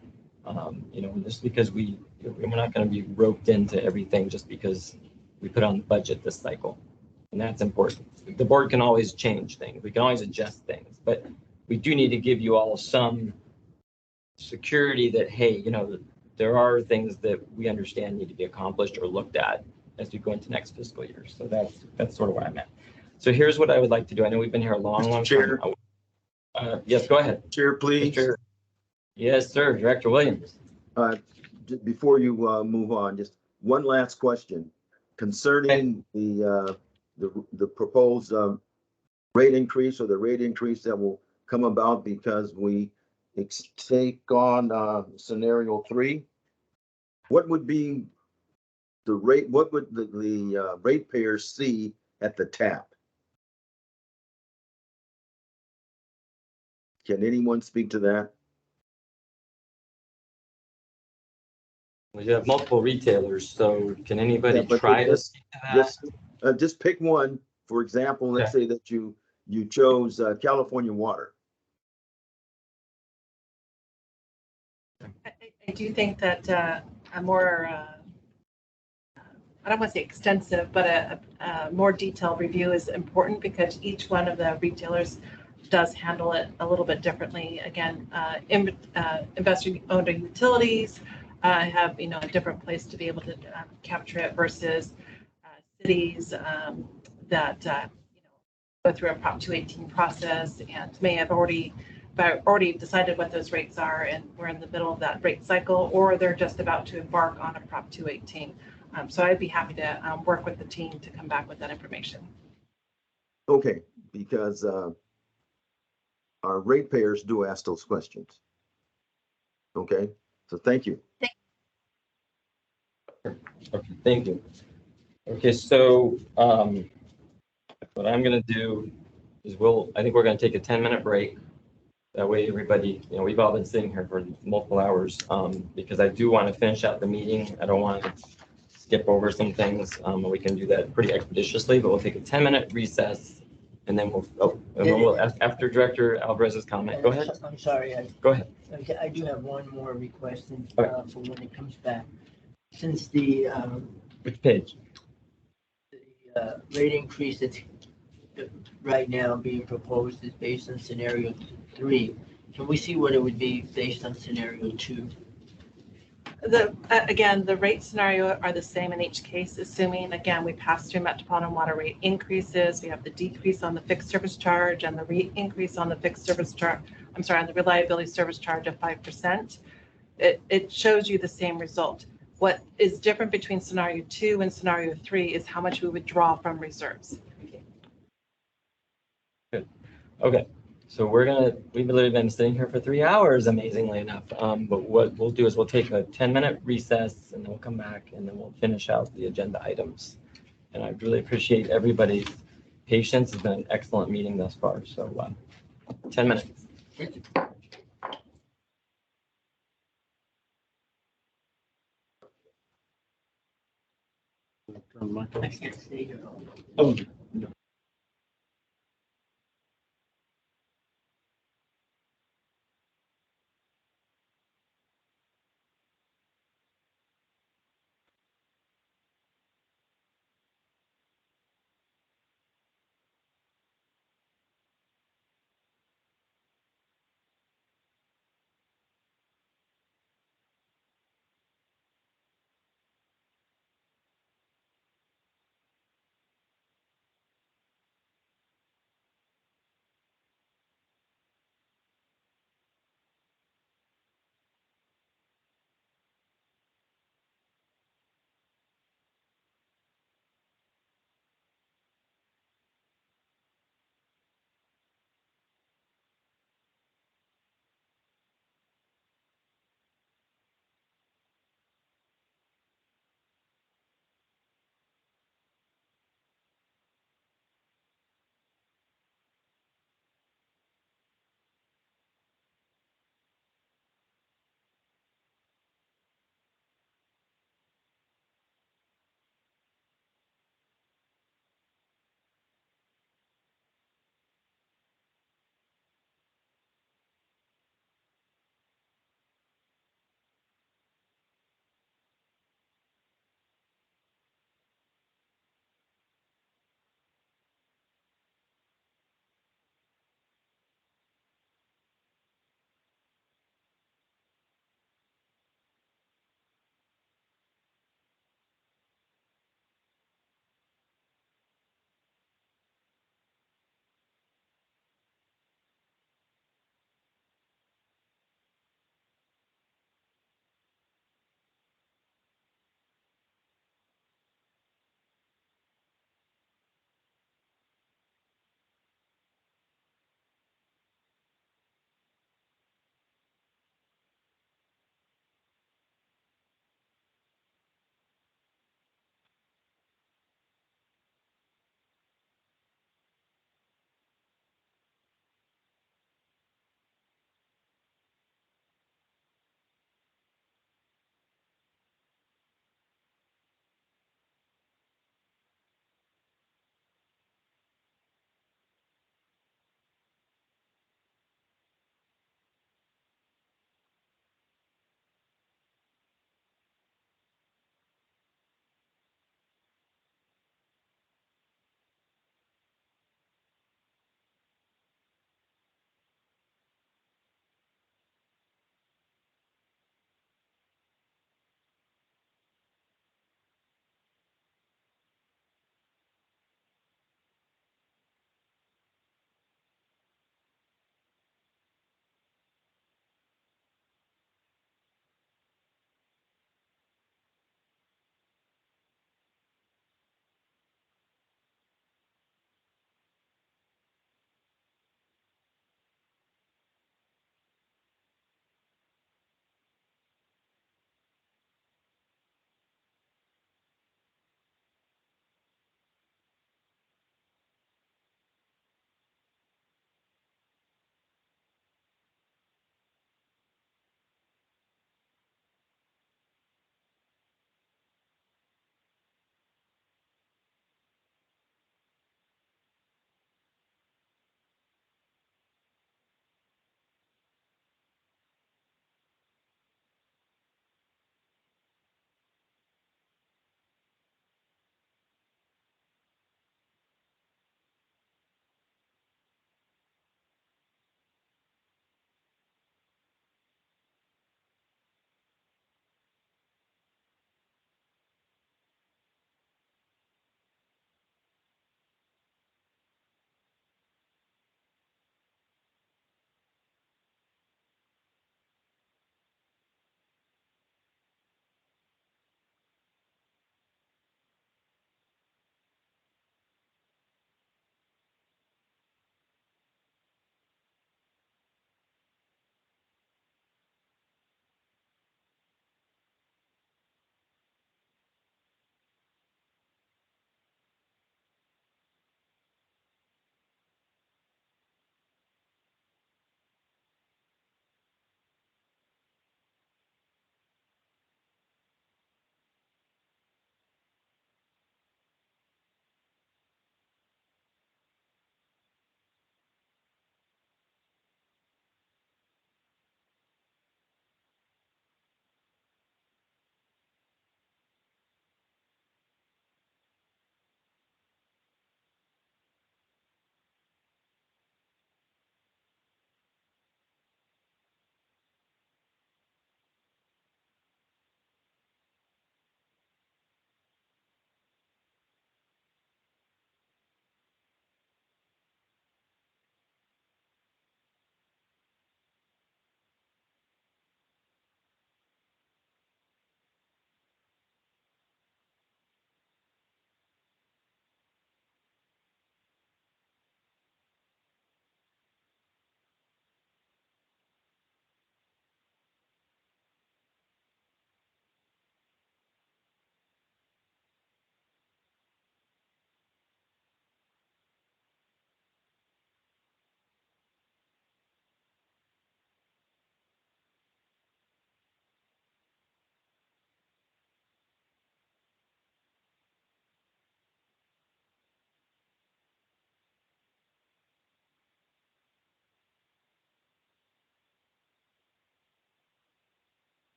You know, just because we're not going to be roped into everything just because we put on the budget this cycle. And that's important. The board can always change things. We can always adjust things, but we do need to give you all some security that, hey, you know, there are things that we understand need to be accomplished or looked at as we go into next fiscal year. So that's sort of where I'm at. So here's what I would like to do. I know we've been here a long
Chair.
time. Yes, go ahead.
Chair, please.
Chair. Yes, sir. Director Williams.
Before you move on, just one last question concerning the proposed rate increase, or the rate increase that will come about because we take on scenario 3. What would be the rate? What would the ratepayers see at the tap? Can anyone speak to that?
Well, you have multiple retailers, so can anybody try to speak to that?
Just pick one. For example, let's say that you chose California Water.
I do think that a more I don't want to say extensive, but a more detailed review is important because each one of the retailers does handle it a little bit differently. Again, investor-owned utilities have, you know, a different place to be able to capture it versus cities that, you know, go through a Prop 218 process and may have already decided what those rates are, and we're in the middle of that rate cycle, or they're just about to embark on a Prop 218. So I'd be happy to work with the team to come back with that information.
Okay, because our ratepayers do ask those questions. Okay, so thank you.
Okay, thank you. Okay, so what I'm gonna do is I think we're gonna take a 10-minute break. That way everybody, you know, we've all been sitting here for multiple hours because I do want to finish out the meeting. I don't want to skip over some things. We can do that pretty expeditiously, but we'll take a 10-minute recess and then we'll after Director Alvarez's comment. Go ahead.
I'm sorry.
Go ahead.
I do have one more request
Okay.
for when it comes back. Since the
Which page?
rate increase that's right now being proposed is based on scenario 3. Can we see what it would be based on scenario 2?
Again, the rate scenario are the same in each case, assuming, again, we pass through metropolitan water rate increases. We have the decrease on the fixed service charge and the increase on the fixed service charge, I'm sorry, on the reliability service charge of 5%. It shows you the same result. What is different between scenario 2 and scenario 3 is how much we would draw from reserves.
Good. Okay. So we've literally been sitting here for 3 hours, amazingly enough. But what we'll do is we'll take a 10-minute recess and then we'll come back and then we'll finish out the agenda items. And I really appreciate everybody's patience. It's been an excellent meeting thus far. So 10 minutes.
Turn the mic on.
I can't stay here.
Oh, no.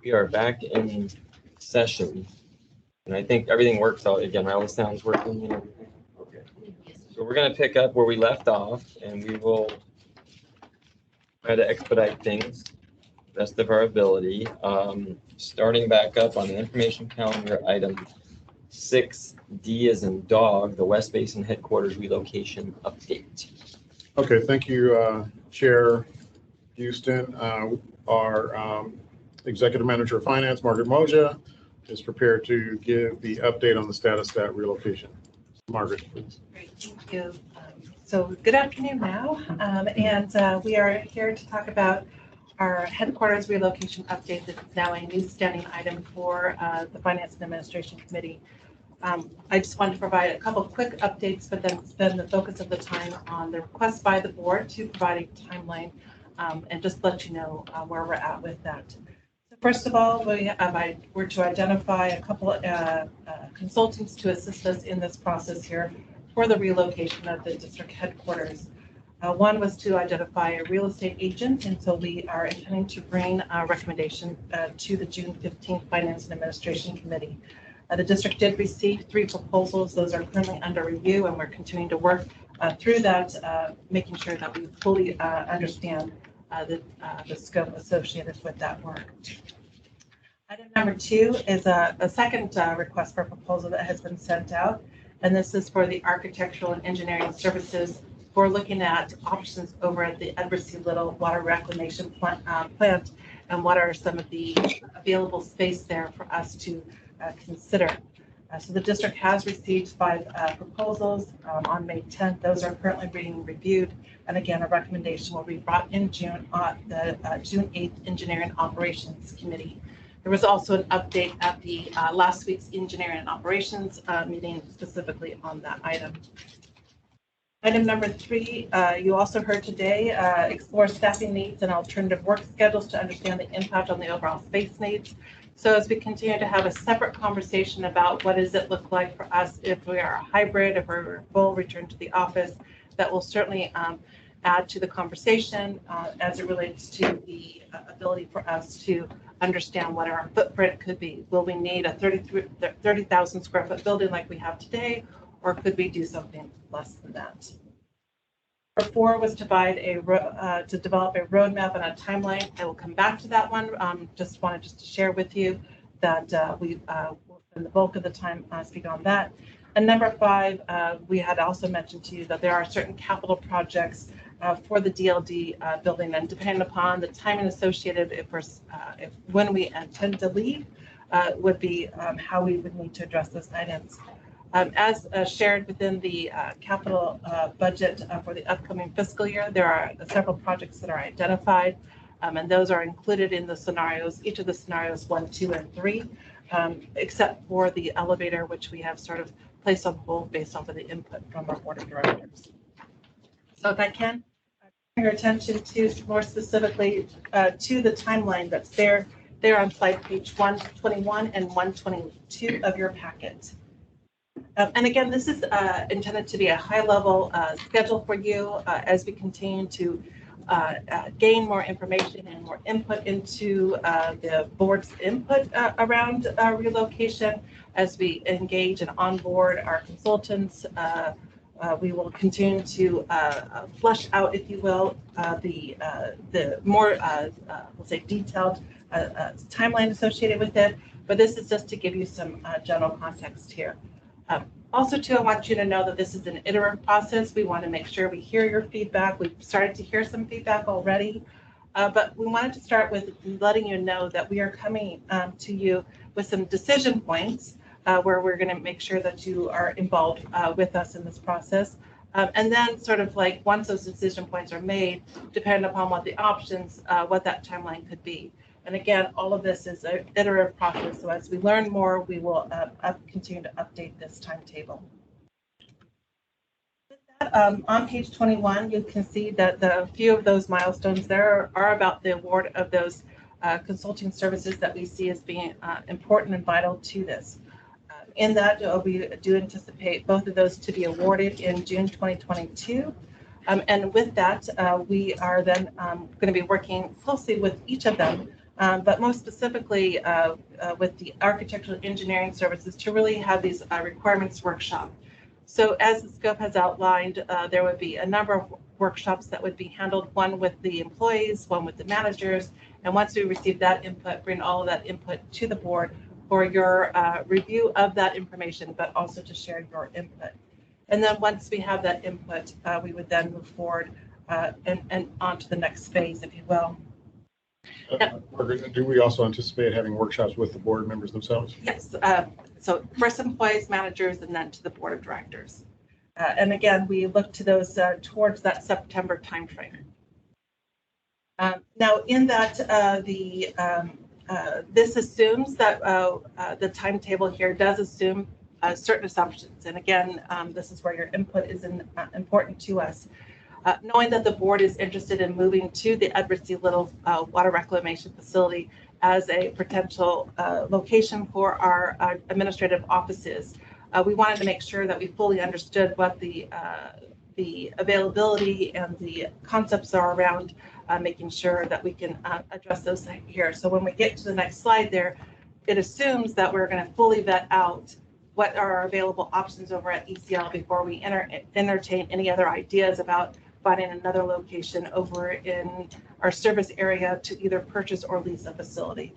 We are back in session. And I think everything works out again. All the sound's working and everything. Okay. So we're going to pick up where we left off, and we will try to expedite things best of our ability. Starting back up on the information calendar, item 6D as in dog, the West Basin headquarters relocation update.
Okay, thank you, Chair Houston. Our Executive Manager of Finance, Margaret Moja, is prepared to give the update on the status of that relocation. Margaret, please.
Great, thank you. So good afternoon now, and we are here to talk about our headquarters relocation update. This is now a new standing item for the Finance and Administration Committee. I just wanted to provide a couple of quick updates, but then spend the focus of the time on the request by the board to provide a timeline and just let you know where we're at with that. So first of all, we were to identify a couple of consultants to assist us in this process here for the relocation of the district headquarters. One was to identify a real estate agent, and so we are intending to bring a recommendation to the June 15th Finance and Administration Committee. The district did receive 3 proposals. Those are currently under review, and we're continuing to work through that, making sure that we fully understand the scope associated with that work. Item number 2 is a second request for proposal that has been sent out, and this is for the architectural and engineering services for looking at options over at the Edward C. Little Water Reclamation plant, and what are some of the available space there for us to consider. So the district has received 5 proposals on May 10th. Those are currently being reviewed. And again, a recommendation will be brought in June on the June 8th Engineering Operations Committee. There was also an update at the last week's Engineering and Operations meeting specifically on that item. Item number 3, you also heard today, explore staffing needs and alternative work schedules to understand the impact on the overall space needs. So as we continue to have a separate conversation about what does it look like for us if we are a hybrid, if we're a full return to the office, that will certainly add to the conversation as it relates to the ability for us to understand what our footprint could be. Will we need a 30,000 square foot building like we have today, or could we do something less than that? Number 4 was to develop a roadmap and a timeline. I will come back to that one. Just wanted to share with you that we will spend the bulk of the time speaking on that. And number 5, we had also mentioned to you that there are certain capital projects for the DLD building, and depending upon the timing associated, if when we intend to leave, would be how we would need to address those items. As shared within the capital budget for the upcoming fiscal year, there are several projects that are identified, and those are included in the scenarios, each of the scenarios 1, 2, and 3, except for the elevator, which we have sort of placed on hold based off of the input from our board of directors. So if I can bring your attention to more specifically to the timeline that's there on slide page 121 and 122 of your packet. And again, this is intended to be a high-level schedule for you as we continue to gain more information and more input into the board's input around relocation. As we engage and onboard our consultants, we will continue to flesh out, if you will, the more, we'll say, detailed timeline associated with it. But this is just to give you some general context here. Also, too, I want you to know that this is an iterative process. We want to make sure we hear your feedback. We've started to hear some feedback already, but we wanted to start with letting you know that we are coming to you with some decision points where we're going to make sure that you are involved with us in this process. And then sort of like once those decision points are made, depending upon what the options, what that timeline could be. And again, all of this is an iterative process. So as we learn more, we will continue to update this timetable. With that, on page 21, you can see that a few of those milestones there are about the award of those consulting services that we see as being important and vital to this. In that, we do anticipate both of those to be awarded in June 2022. And with that, we are then going to be working closely with each of them but most specifically with the architectural engineering services to really have these requirements workshop. So as the scope has outlined, there would be a number of workshops that would be handled, one with the employees, one with the managers, and once we receive that input, bring all of that input to the board for your review of that information, but also to share your input. And then once we have that input, we would then move forward and on to the next phase, if you will.
Margaret, do we also anticipate having workshops with the board members themselves?
Yes. So first employees, managers, and then to the board of directors. And again, we look to those towards that September timeframe. Now, in that, this assumes that the timetable here does assume certain assumptions. And again, this is where your input is important to us. Knowing that the board is interested in moving to the Edward C. Little Water Reclamation Facility as a potential location for our administrative offices, we wanted to make sure that we fully understood what the availability and the concepts are around making sure that we can address those here. So when we get to the next slide there, it assumes that we're going to fully vet out what are our available options over at ECL before we entertain any other ideas about finding another location over in our service area to either purchase or lease a facility.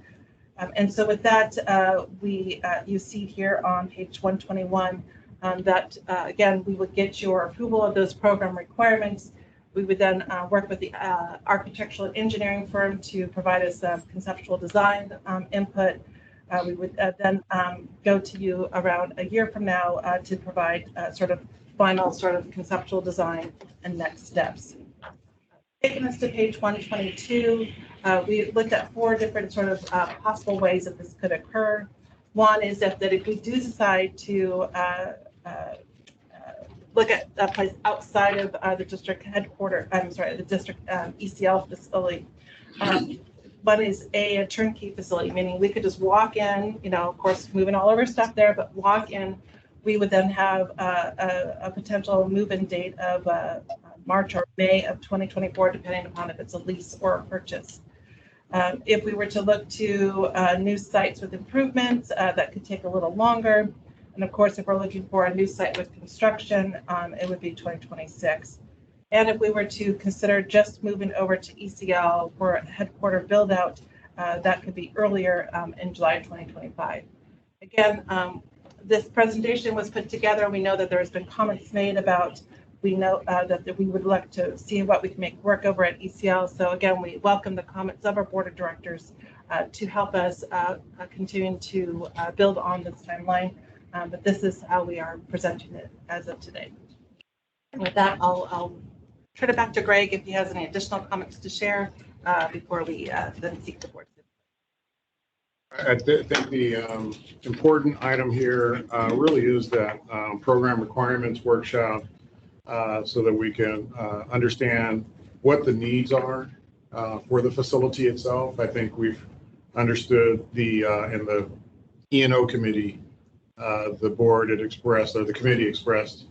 And so with that, you see here on page 121 that, again, we would get your approval of those program requirements. We would then work with the architectural engineering firm to provide us conceptual design input. We would then go to you around a year from now to provide sort of final sort of conceptual design and next steps. Taking us to page 122, we looked at 4 different sort of possible ways that this could occur. One is that if we do decide to look at a place outside of the district headquarters, the district ECL facility. One is a turnkey facility, meaning we could just walk in, of course, moving all of our stuff there, but walk in. We would then have a potential move-in date of March or May of 2024, depending upon if it's a lease or a purchase. If we were to look to new sites with improvements, that could take a little longer. And of course, if we're looking for a new site with construction, it would be 2026. And if we were to consider just moving over to ECL for a headquarter build out, that could be earlier in July 2025. Again, this presentation was put together. We know that there has been comments made about, we know that we would like to see what we can make work over at ECL. So again, we welcome the comments of our board of directors to help us continue to build on this timeline. But this is how we are presenting it as of today. And with that, I'll turn it back to Greg if he has any additional comments to share before we then seek the board's.
I think the important item here really is that program requirements workshop so that we can understand what the needs are for the facility itself. I think we've understood in the E&O committee, the board had expressed, or the committee expressed,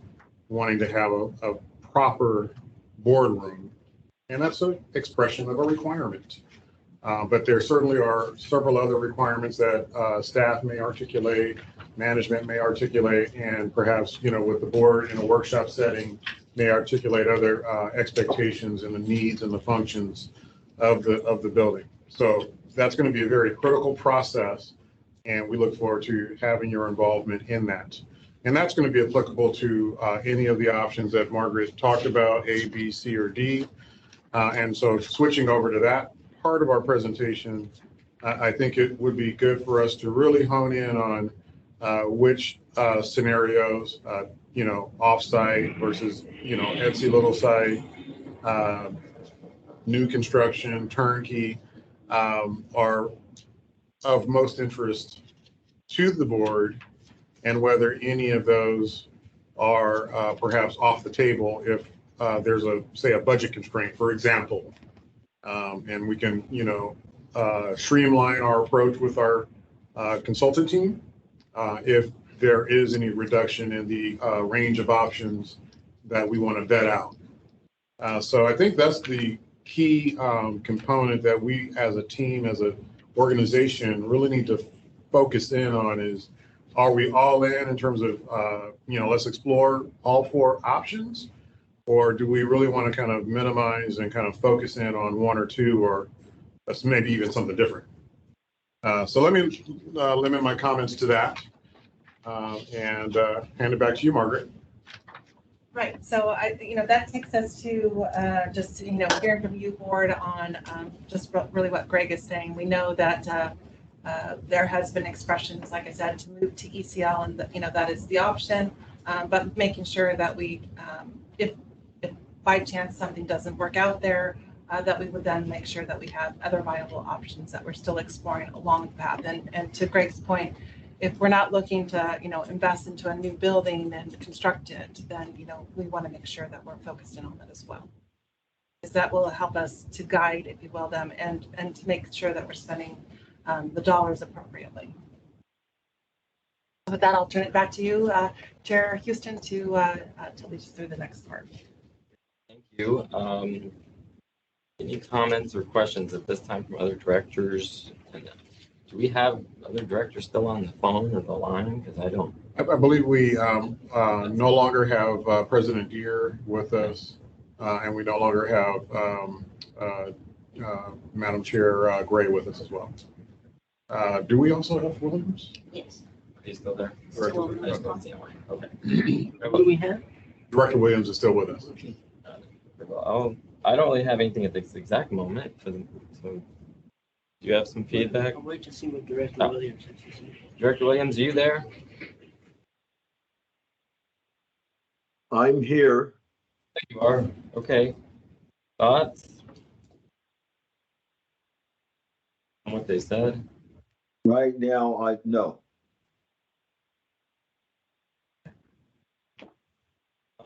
wanting to have a proper boardroom, and that's an expression of a requirement. But there certainly are several other requirements that staff may articulate, management may articulate, and perhaps, with the board in a workshop setting, may articulate other expectations and the needs and the functions of the building. So that's going to be a very critical process, and we look forward to having your involvement in that. And that's going to be applicable to any of the options that Margaret talked about, A, B, C, or D. And so switching over to that part of our presentation, I think it would be good for us to really hone in on which scenarios, off-site versus, Etsy little site, new construction, turnkey, are of most interest to the board, and whether any of those are perhaps off the table if there's say a budget constraint, for example. And we can, streamline our approach with our consultant team if there is any reduction in the range of options that we want to vet out. So I think that's the key component that we as a team, as a organization really need to focus in on is, are we all in terms of, let's explore all four options? Or do we really want to kind of minimize and kind of focus in on one or two, or that's maybe even something different? So let me limit my comments to that and hand it back to you, Margaret.
Right, so that takes us to just, hearing from you, board, on just really what Greg is saying. We know that there has been expressions, like I said, to move to ECL, and that is the option, but making sure that we, if by chance something doesn't work out there, that we would then make sure that we have other viable options that we're still exploring along the path. And to Greg's point, if we're not looking to, invest into a new building and construct it, then, we want to make sure that we're focused in on that as well. Because that will help us to guide, if you will, them and to make sure that we're spending the dollars appropriately. With that, I'll turn it back to you, Chair Houston, to lead us through the next part.
Thank you. Any comments or questions at this time from other directors? And do we have other directors still on the phone or the line? Because I don't.
I believe we no longer have President Deere with us, and we no longer have Madam Chair Gray with us as well. Do we also have Williams?
Yes.
He's still there?
Still
I just don't see him. Okay.
What do we have?
Director Williams is still with us.
Well, I don't really have anything at this exact moment. So do you have some feedback?
I'll wait to see what Director Williams has to say.
Director Williams, are you there?
I'm here.
There you are. Okay. Thoughts on what they said?
Right now, no.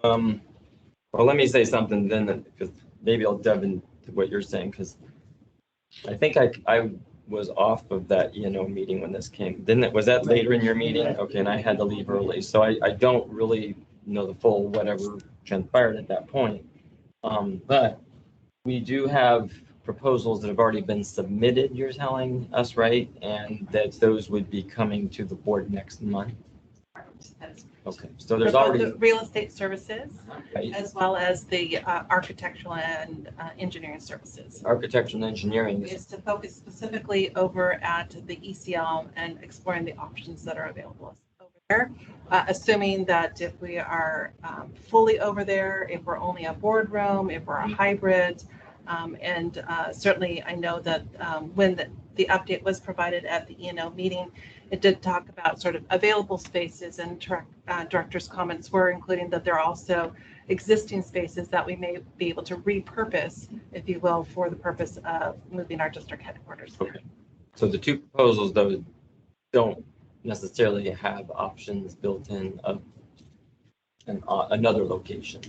Well, let me say something then, because maybe I'll dive into what you're saying, because I think I was off of that meeting when this came. Was that later in your meeting? Okay, and I had to leave early, so I don't really know the full whatever transpired at that point. But we do have proposals that have already been submitted, you're telling us, right? And that those would be coming to the board next month. Okay, so there's already
the real estate services,
right,
as well as the architectural and engineering services.
Architectural and engineering
Is to focus specifically over at the ECL and exploring the options that are available over there, assuming that if we are fully over there, if we're only a boardroom, if we're a hybrid, and certainly I know that when the update was provided at the E&O meeting, it did talk about sort of available spaces, and director's comments were including that there are also existing spaces that we may be able to repurpose, if you will, for the purpose of moving our district headquarters.
Okay. So the two proposals, though, don't necessarily have options built in of another location.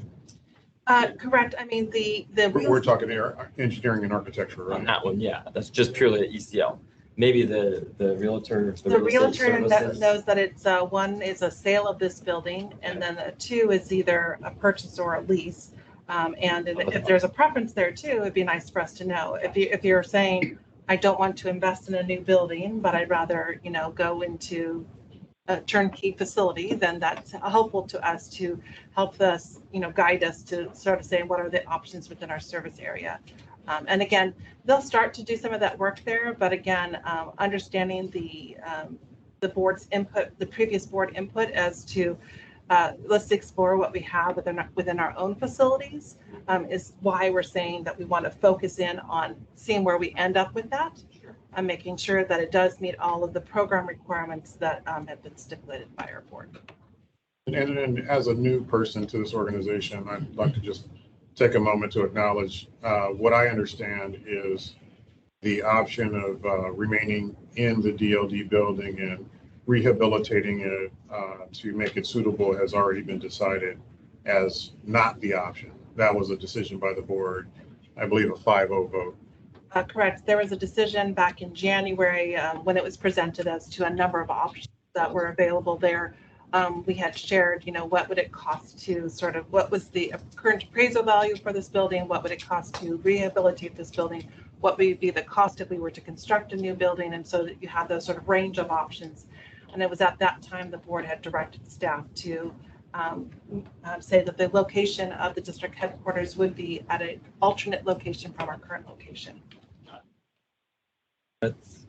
Correct. I mean,
We're talking engineering and architecture, right?
On that one, yeah, that's just purely at ECL. Maybe the realtor.
The realtor knows that it's one is a sale of this building, and then two is either a purchase or a lease. And if there's a preference there too, it'd be nice for us to know. If you're saying, I don't want to invest in a new building, but I'd rather go into a turnkey facility, then that's helpful to us to help us guide us to sort of say what are the options within our service area. And again, they'll start to do some of that work there, but again, understanding the board's input, the previous board input as to let's explore what we have within our own facilities is why we're saying that we want to focus in on seeing where we end up with that and making sure that it does meet all of the program requirements that have been stipulated by our board.
And as a new person to this organization, I'd like to just take a moment to acknowledge what I understand is the option of remaining in the DLD building and rehabilitating it to make it suitable has already been decided as not the option. That was a decision by the board, I believe a 5-0 vote.
Correct. There was a decision back in January when it was presented as to a number of options that were available there. We had shared, what would it cost to sort of, what was the current appraisal value for this building? What would it cost to rehabilitate this building what would be the cost if we were to construct a new building, and so that you have those sort of range of options. And it was at that time the board had directed staff to say that the location of the district headquarters would be at an alternate location from our current location.
Let's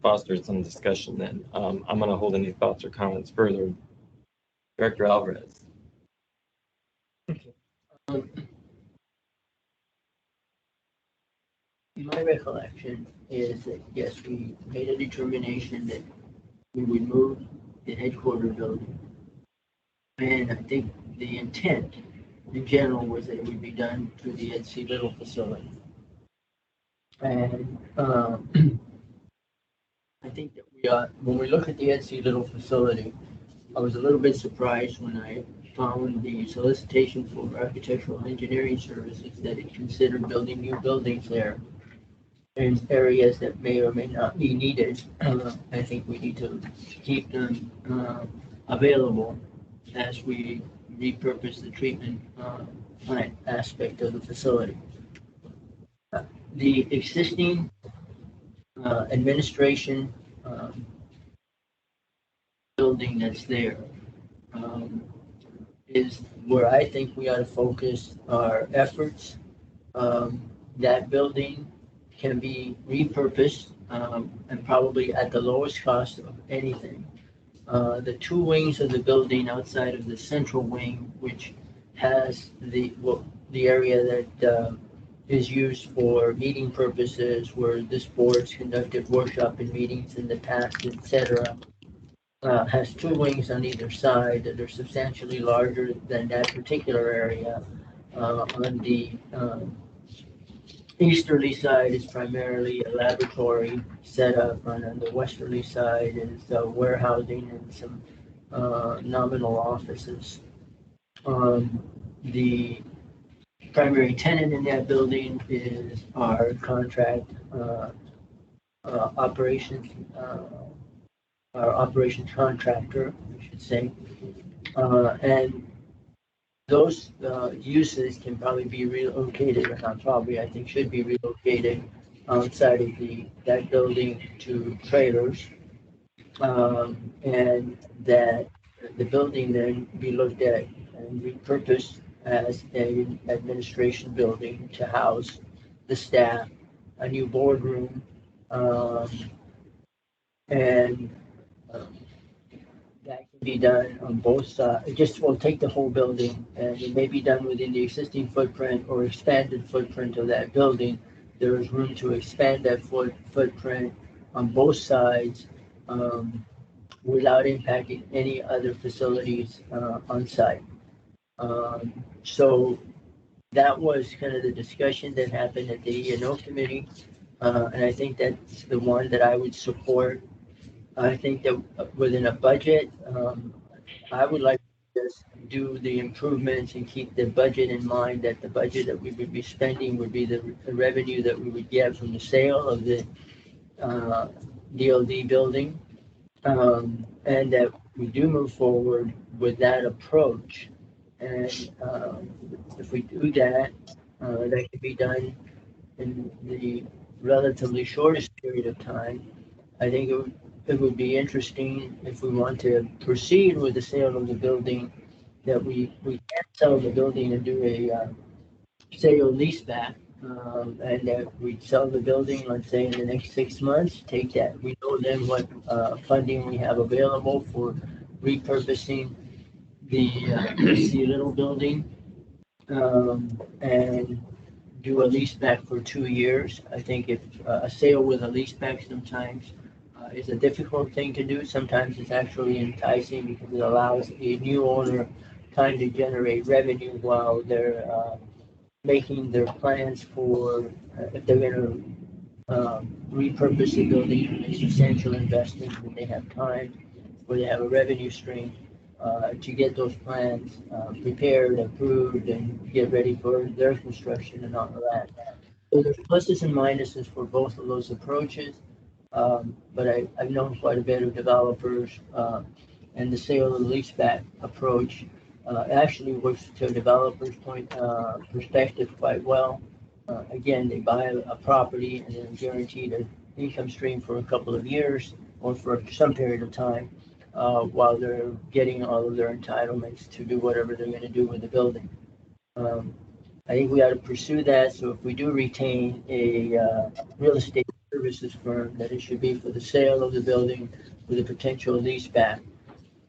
foster some discussion then. I'm going to hold any thoughts or comments further. Director Alvarez.
My recollection is that, yes, we made a determination that we would move the headquarters building. And I think the intent in general was that it would be done through the Ed C. Little facility. And I think that when we look at the Ed C. Little facility, I was a little bit surprised when I found the solicitation for architectural engineering services that it considered building new buildings there in areas that may or may not be needed. I think we need to keep them available as we repurpose the treatment plant aspect of the facility. The existing administration building that's there is where I think we ought to focus our efforts. That building can be repurposed and probably at the lowest cost of anything. The two wings of the building outside of the central wing, which has the area that is used for meeting purposes, where this board's conducted workshop and meetings in the past, etc., has two wings on either side that are substantially larger than that particular area. On the easterly side is primarily a laboratory setup, and on the westerly side is warehousing and some nominal offices. The primary tenant in that building is our contract operations, our operations contractor, I should say, and those uses can probably be relocated, or not probably, I think should be relocated outside of that building to trailers, and that the building then be looked at and repurposed as an administration building to house the staff, a new boardroom, and that can be done on both sides. We'll take the whole building, and it may be done within the existing footprint or expanded footprint of that building. There is room to expand that footprint on both sides without impacting any other facilities on site. So that was kind of the discussion that happened at the E&O committee, and I think that's the one that I would support. I think that within a budget, I would like to just do the improvements and keep the budget in mind, that the budget that we would be spending would be the revenue that we would get from the sale of the DLD building, and that we do move forward with that approach. And if we do that, that can be done in the relatively shortest period of time. I think it would be interesting if we want to proceed with the sale of the building, that we can sell the building and do a sale leaseback, and that we sell the building, let's say in the next 6 months, take that. We know then what funding we have available for repurposing the C Little building, and do a leaseback for 2 years. I think if a sale with a leaseback sometimes is a difficult thing to do. Sometimes it's actually enticing because it allows a new owner time to generate revenue while they're making their plans for if they're going to repurpose the building, a substantial investment, and they have time where they have a revenue stream to get those plans prepared, approved, and get ready for their construction and all of that. So there's pluses and minuses for both of those approaches. But I've known quite a bit of developers, and the sale and leaseback approach actually works to a developer's perspective quite well. Again, they buy a property and then guaranteed an income stream for a couple of years or for some period of time while they're getting all of their entitlements to do whatever they're going to do with the building. I think we ought to pursue that. So if we do retain a real estate services firm, that it should be for the sale of the building with a potential lease back.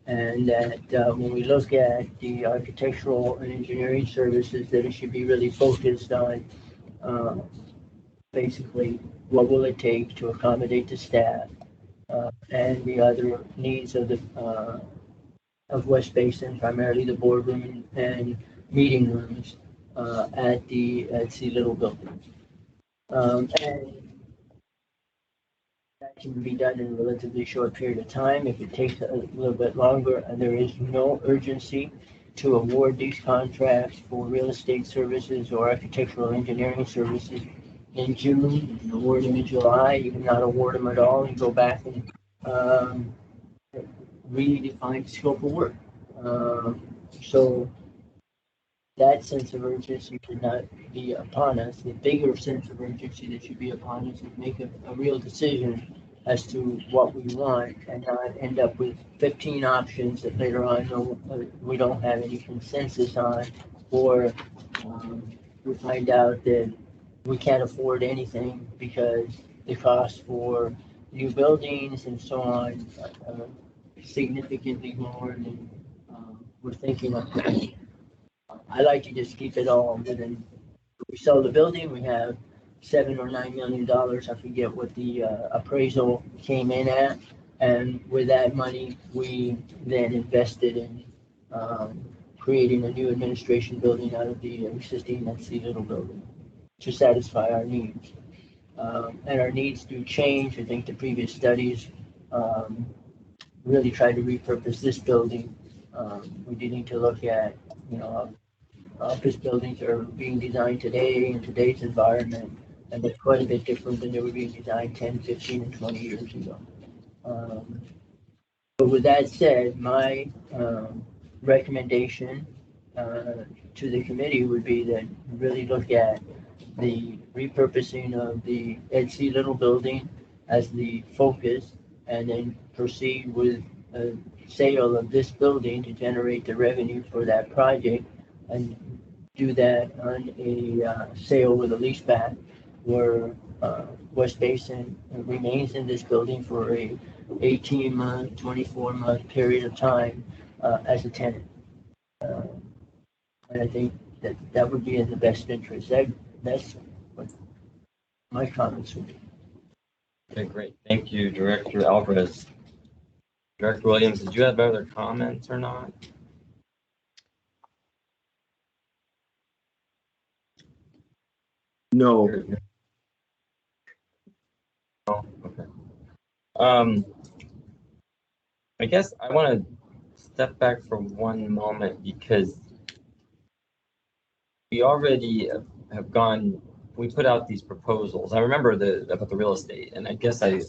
And that when we look at the architectural and engineering services, that it should be really focused on basically what will it take to accommodate the staff and the other needs of the of West Basin, primarily the boardroom and meeting rooms at C Little building. And that can be done in a relatively short period of time. If it takes a little bit longer, and there is no urgency to award these contracts for real estate services or architectural engineering services in June, you can award them in July, you can not award them at all and go back and redefine the scope of work. So that sense of urgency should not be upon us. The bigger sense of urgency that should be upon us is make a real decision as to what we want and not end up with 15 options that later on we don't have any consensus on, or we find out that we can't afford anything because the cost for new buildings and so on significantly more than we're thinking of. I like to just keep it all within. We sell the building, we have $7 or $9 million. I forget what the appraisal came in at, and with that money, we then invested in creating a new administration building out of the existing C Little building to satisfy our needs. And our needs do change. I think the previous studies really tried to repurpose this building. We do need to look at, office buildings are being designed today in today's environment, and they're quite a bit different than they were being designed 10, 15, and 20 years ago. But with that said, my recommendation to the committee would be that really look at the repurposing of the C Little building as the focus, and then proceed with a sale of this building to generate the revenue for that project, and do that on a sale with a lease back where West Basin remains in this building for a 18-month, 24-month period of time as a tenant. And I think that would be in the best interest. That's what my comments would be.
Okay, great. Thank you, Director Alvarez. Director Williams, did you have other comments or not?
No.
Oh, okay. I guess I want to step back for one moment because we already have gone. We put out these proposals. I remember about the real estate, and I guess I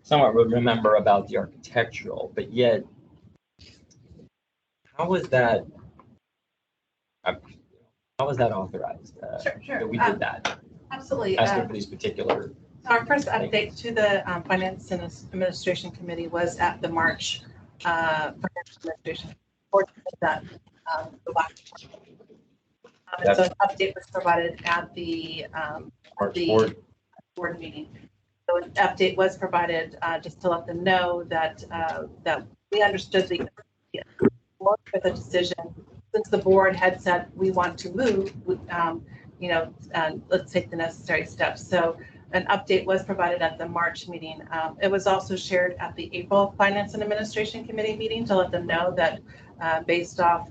somewhat remember about the architectural, but yet, how was that? How was that authorized?
Sure.
That we did that.
Absolutely.
Asking for these particular.
Our first update to the Finance and Administration Committee was at the March Finance Administration Board that the last. And so an update was provided at the board meeting. So an update was provided just to let them know that that we understood the board with a decision, since the board had said we want to move, let's take the necessary steps. So an update was provided at the March meeting. It was also shared at the April Finance and Administration Committee meeting to let them know that based off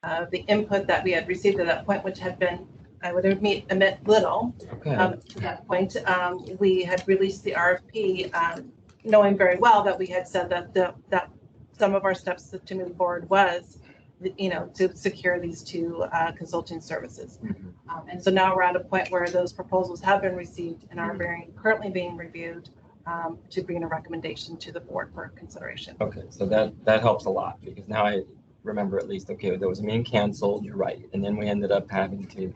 of the input that we had received at that point, which had been, I would admit little to that point, we had released the RFP, knowing very well that we had said that some of our steps to move forward was, to secure these two consulting services. And so now we're at a point where those proposals have been received and are currently being reviewed to bring a recommendation to the board for consideration.
Okay, so that helps a lot, because now I remember at least, okay, there was a meeting canceled, you're right. And then we ended up having to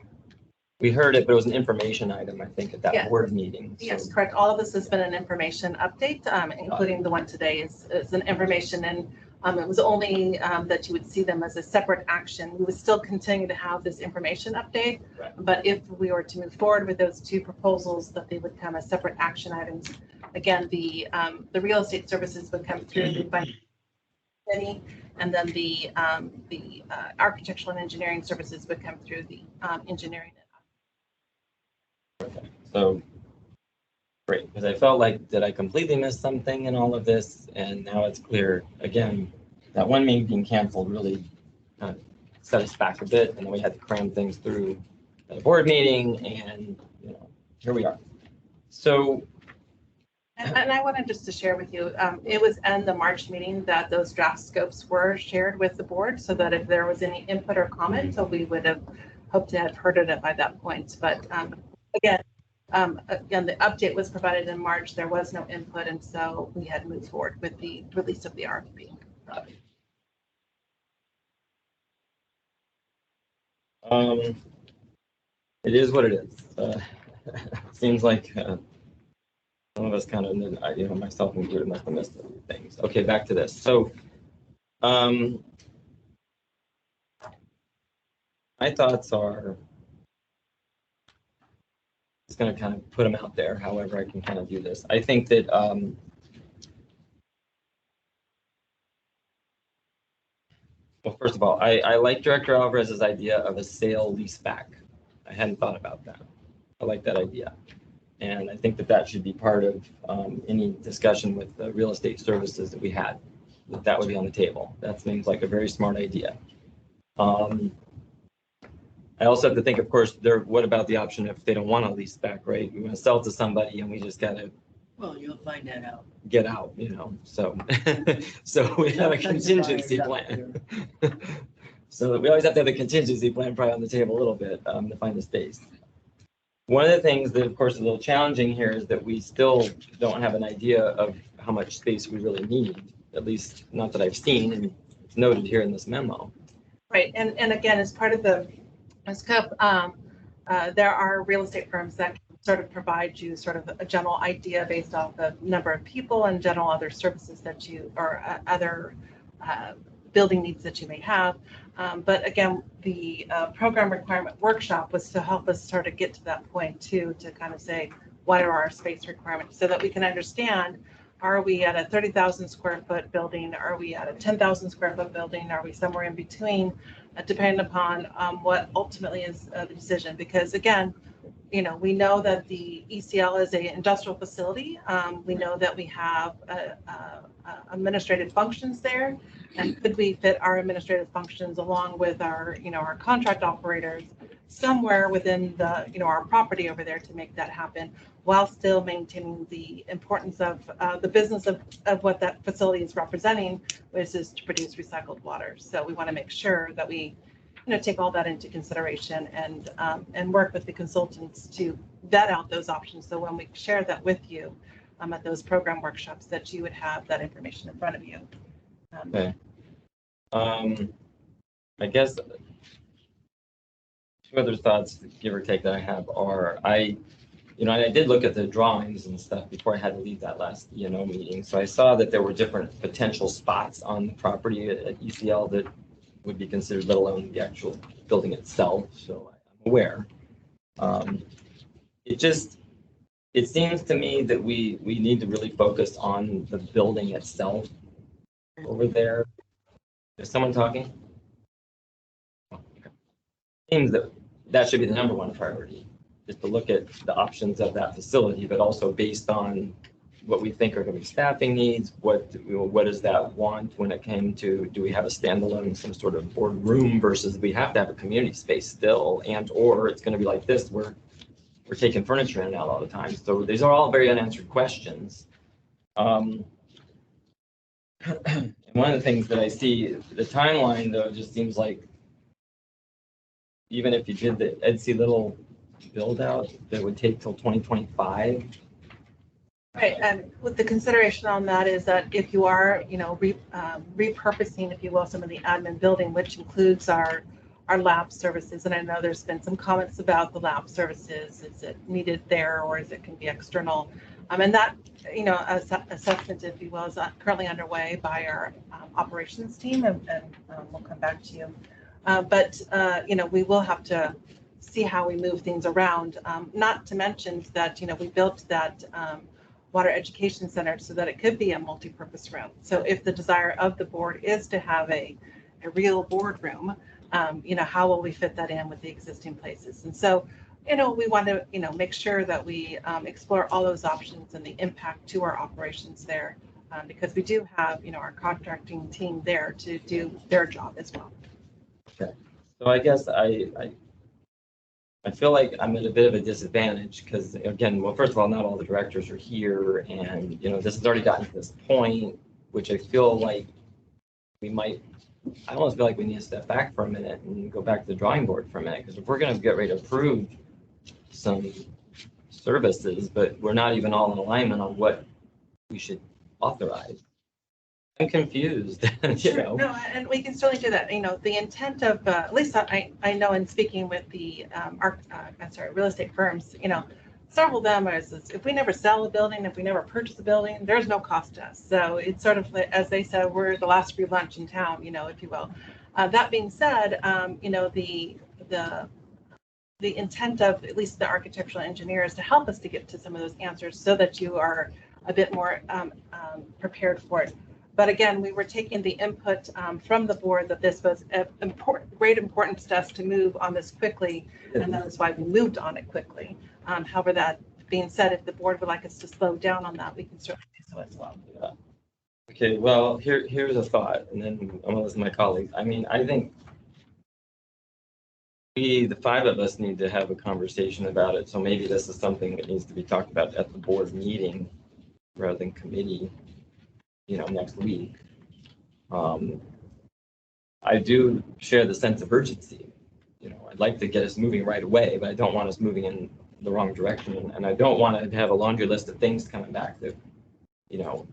we heard it, but it was an information item, I think, at that
Yes.
board meeting. So-
Yes, correct. All of this has been an information update, including the one today is an information, and it was only that you would see them as a separate action. We would still continue to have this information update,
Right.
but if we were to move forward with those two proposals, that they would come as separate action items. Again, the real estate services would come through the finance committee, and then the architectural and engineering services would come through the engineering.
So, great, because I felt like, did I completely miss something in all of this? And now it's clear, again, that one meeting being canceled really kind of set us back a bit, and then we had to cram things through the board meeting, and, you know, here we are. So,
And I wanted just to share with you, it was in the March meeting that those draft scopes were shared with the board, so that if there was any input or comment, so we would have hoped to have heard it by that point. But again, the update was provided in March. There was no input, and so we had moved forward with the release of the RFP.
it is what it is. Seems like some of us kind of, you know, myself included, must have missed a few things. Okay, back to this. So, my thoughts are, just going to kind of put them out there, however I can kind of do this. I think that well, first of all, I like Director Alvarez's idea of a sale leaseback. I hadn't thought about that. I like that idea. And I think that that should be part of any discussion with the real estate services that we had, that would be on the table. That seems like a very smart idea. I also have to think, of course, what about the option if they don't want to lease back, right? We want to sell to somebody and we just got to
Well, you'll find that out.
get out, you know, so, so we have a contingency plan. So we always have to have a contingency plan probably on the table a little bit to find the space. One of the things that, of course, is a little challenging here is that we still don't have an idea of how much space we really need, at least not that I've seen, and it's noted here in this memo.
Right, and again, as part of the scope, there are real estate firms that can sort of provide you sort of a general idea based off the number of people and general other services that you, or other building needs that you may have. But again, the program requirement workshop was to help us sort of get to that point too, to kind of say, what are our space requirements, so that we can understand, are we at a 30,000 square foot building? Are we at a 10,000 square foot building? Are we somewhere in between, depending upon what ultimately is the decision? Because again, you know, we know that the ECL is an industrial facility. We know that we have administrative functions there, and could we fit our administrative functions along with our, you know, our contract operators somewhere within the, you know, our property over there to make that happen, while still maintaining the importance of the business of what that facility is representing, which is to produce recycled water. So we want to make sure that we, you know, take all that into consideration and work with the consultants to vet out those options. So when we share that with you at those program workshops, that you would have that information in front of you.
Okay. I guess two other thoughts, give or take, that I have are, I did look at the drawings and stuff before I had to leave that last E&O meeting. So I saw that there were different potential spots on the property at ECL that would be considered, let alone the actual building itself. So I'm aware. It seems to me that we need to really focus on the building itself over there. Is someone talking? Seems that should be the number one priority, is to look at the options of that facility, but also based on what we think are going to be staffing needs. What does that want when it came to, do we have a standalone, some sort of boardroom versus we have to have a community space still, and or it's going to be like this, where we're taking furniture in and out all the time. So these are all very unanswered questions. One of the things that I see, the timeline though, just seems like even if you did the EDC little build out, that would take till 2025.
Right, and with the consideration on that is that if you are, you know, repurposing, if you will, some of the admin building, which includes our our lab services. And I know there's been some comments about the lab services. Is it needed there, or is it can be external? And that, assessment, if you will, is currently underway by our operations team, and we'll come back to you. But we will have to see how we move things around. Not to mention that, we built that water education center so that it could be a multi-purpose room. So if the desire of the board is to have a real boardroom, how will we fit that in with the existing places? And so, we want to, make sure that we explore all those options and the impact to our operations there, because we do have, our contracting team there to do their job as well.
Okay. So I guess I feel like I'm at a bit of a disadvantage because, again, well, first of all, not all the directors are here, and this has already gotten to this point, which I feel like I almost feel like we need to step back for a minute and go back to the drawing board for a minute, because if we're going to get ready to approve some services, but we're not even all in alignment on what we should authorize, I'm confused.
Sure. No, and we can certainly do that. The intent of, at least I know in speaking with the real estate firms, several of them is if we never sell a building, if we never purchase a building, there's no cost to us. So it's sort of, as they said, we're the last free lunch in town, if you will. That being said, the intent of at least the architectural engineer is to help us to get to some of those answers so that you are a bit more prepared for it. But again, we were taking the input from the board that this was great importance to us to move on this quickly, and that is why we moved on it quickly. However, that being said, if the board would like us to slow down on that, we can certainly do so as well.
Yeah. Okay, well, here's a thought, and then I'm gonna listen to my colleagues. I mean, I think the five of us need to have a conversation about it. So maybe this is something that needs to be talked about at the board meeting rather than committee, next week. I do share the sense of urgency. I'd like to get us moving right away, but I don't want us moving in the wrong direction. And I don't want to have a laundry list of things coming back that, are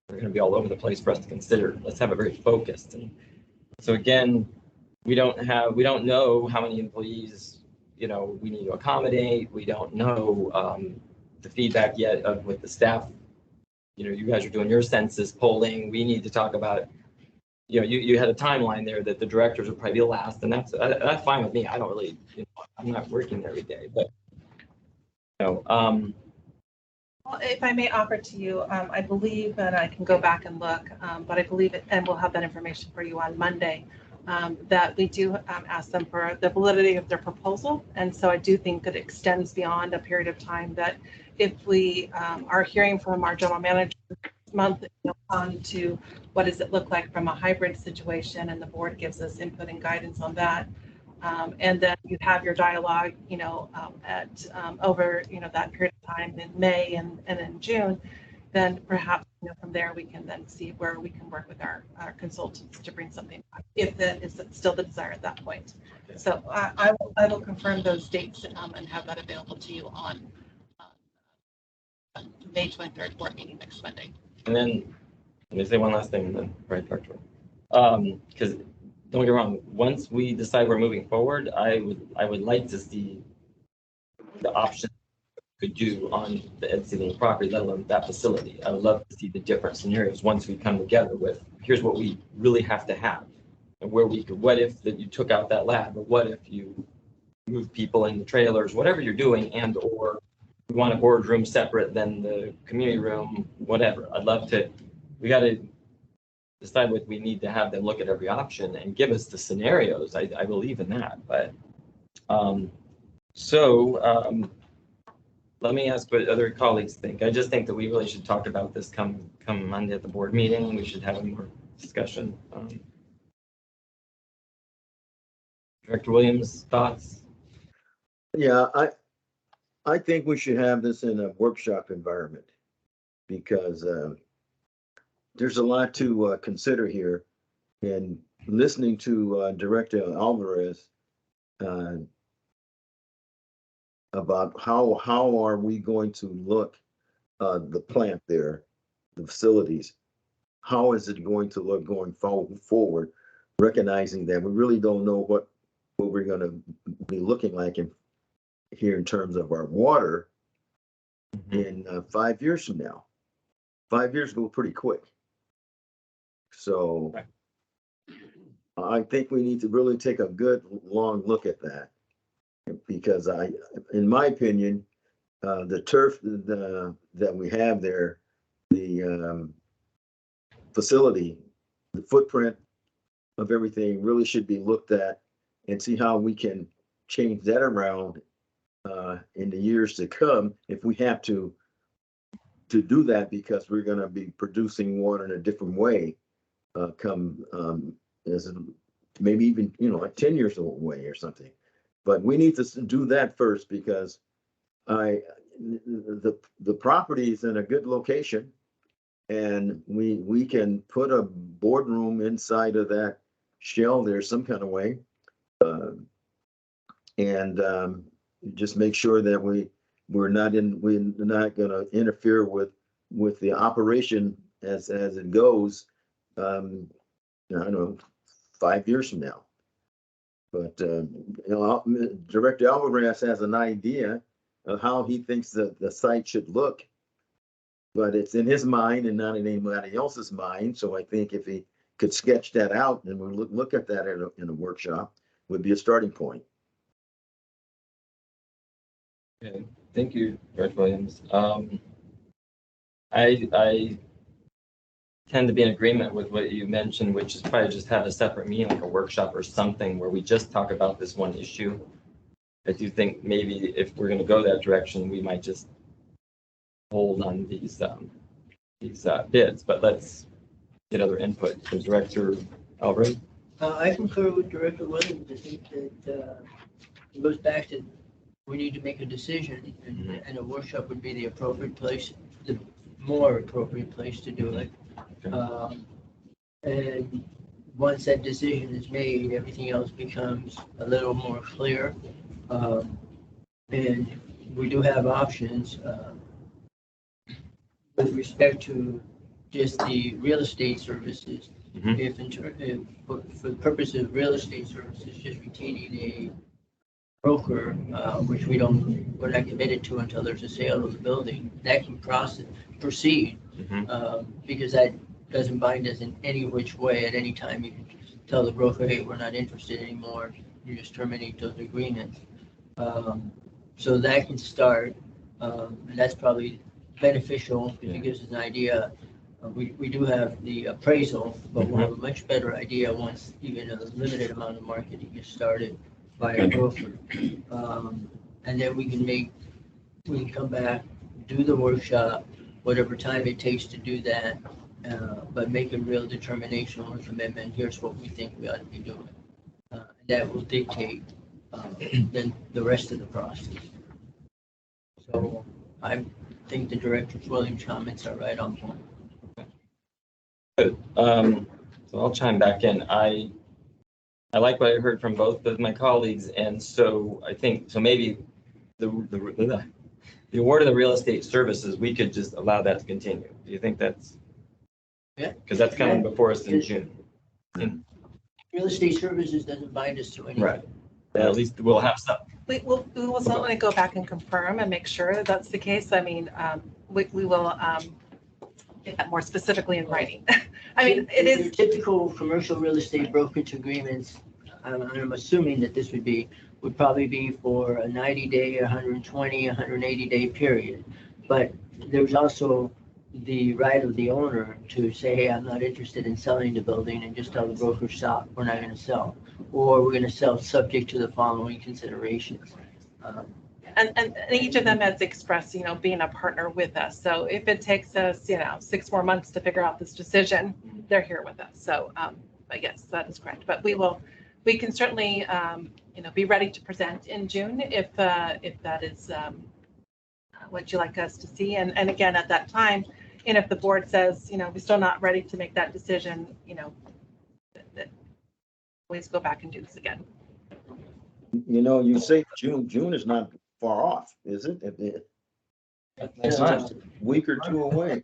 going to be all over the place for us to consider. Let's have it very focused. And so again, we don't know how many employees, we need to accommodate. We don't know the feedback yet with the staff. You guys are doing your census polling. We need to talk about, you had a timeline there that the directors would probably be last, and that's fine with me. I don't really, I'm not working every day, but,
Well, if I may offer to you, I believe, and I can go back and look, but I believe it, and we'll have that information for you on Monday, that we do ask them for the validity of their proposal. And so I do think that it extends beyond a period of time, that if we are hearing from our general manager this month on to what does it look like from a hybrid situation, and the board gives us input and guidance on that. And then you have your dialogue, at over, that period of time in May and in June, then perhaps, from there we can then see where we can work with our consultants to bring something back, if that is still the desire at that point.
Okay.
So I will confirm those dates and have that available to you on May 23rd board meeting next Monday.
And then let me say one last thing, and then right back to it. Because don't get me wrong, once we decide we're moving forward, I would like to see the options we could do on the Ed Sealing property, let alone that facility. I would love to see the different scenarios once we come together with, here's what we really have to have, and where we could, what if that you took out that lab, or what if you move people in the trailers, whatever you're doing, and or we want a boardroom separate than the community room, whatever. I'd love to, we got to decide what we need to have them look at every option and give us the scenarios. I believe in that, but let me ask what other colleagues think. I just think that we really should talk about this come Monday at the board meeting. We should have a more discussion. Director Williams, thoughts?
Yeah, I think we should have this in a workshop environment, because there's a lot to consider here. And listening to Director Alvarez about how are we going to look the plant there, the facilities, how is it going to look going forward, recognizing that we really don't know what we're gonna be looking like here in terms of our water in 5 years from now. 5 years go pretty quick. So I think we need to really take a good long look at that, because in my opinion, the turf that we have there, the facility, the footprint of everything really should be looked at and see how we can change that around in the years to come, if we have to do that, because we're going to be producing water in a different way as maybe even like 10 years away or something. But we need to do that first, because the property is in a good location, and we can put a boardroom inside of that shell there some kind of way, and just make sure that we're not going to interfere with the operation as it goes. I don't know, 5 years from now. But Director Alvarez has an idea of how he thinks the site should look, but it's in his mind and not in anybody else's mind. So I think if he could sketch that out and we'll look at that in a workshop, would be a starting point.
Okay, thank you, Director Williams. I tend to be in agreement with what you mentioned, which is probably just have a separate meeting, like a workshop or something, where we just talk about this one issue. I do think maybe if we're going to go that direction, we might just hold on these bids, but let's get other input from Director Alvarez.
I concur with Director Williams. I think that it goes back to, we need to make a decision, and a workshop would be the appropriate place, the more appropriate place to do it. And once that decision is made, everything else becomes a little more clear. And we do have options with respect to just the real estate services. If for the purpose of real estate services, just retaining a broker, which we're not committed to until there's a sale of the building, that can proceed, because that doesn't bind us in any which way. At any time, you can tell the broker, hey, we're not interested anymore. You just terminate those agreements. So that can start, and that's probably beneficial because it gives us an idea. We do have the appraisal, but we'll have a much better idea once even a limited amount of marketing is started by a broker. And then we can come back, do the workshop, whatever time it takes to do that, but make a real determination or commitment. Here's what we think we ought to be doing. That will dictate then the rest of the process. So I think the Director Williams' comments are right on point.
Good. So I'll chime back in. I like what I heard from both of my colleagues, and so I think maybe the award of the real estate services, we could just allow that to continue. Do you think that's?
Yeah.
Because that's coming before us in June.
Real estate services doesn't bind us to anything.
Right. At least we'll have some.
We will certainly go back and confirm and make sure that that's the case. I mean, we will get that more specifically in writing. I mean, it is
your typical commercial real estate brokerage agreements. I'm assuming that this would probably be for a 90-day, 120, 180-day period. But there's also the right of the owner to say, hey, I'm not interested in selling the building, and just tell the broker, stop, we're not going to sell. Or we're going to sell subject to the following considerations.
And each of them has expressed, being a partner with us. So if it takes us, 6 more months to figure out this decision, they're here with us. So, but yes, that is correct. But we can certainly, be ready to present in June if that is what you like us to see. And again, at that time, and if the board says, we're still not ready to make that decision, always go back and do this again.
You say June is not far off, is it? It's just a week or two away.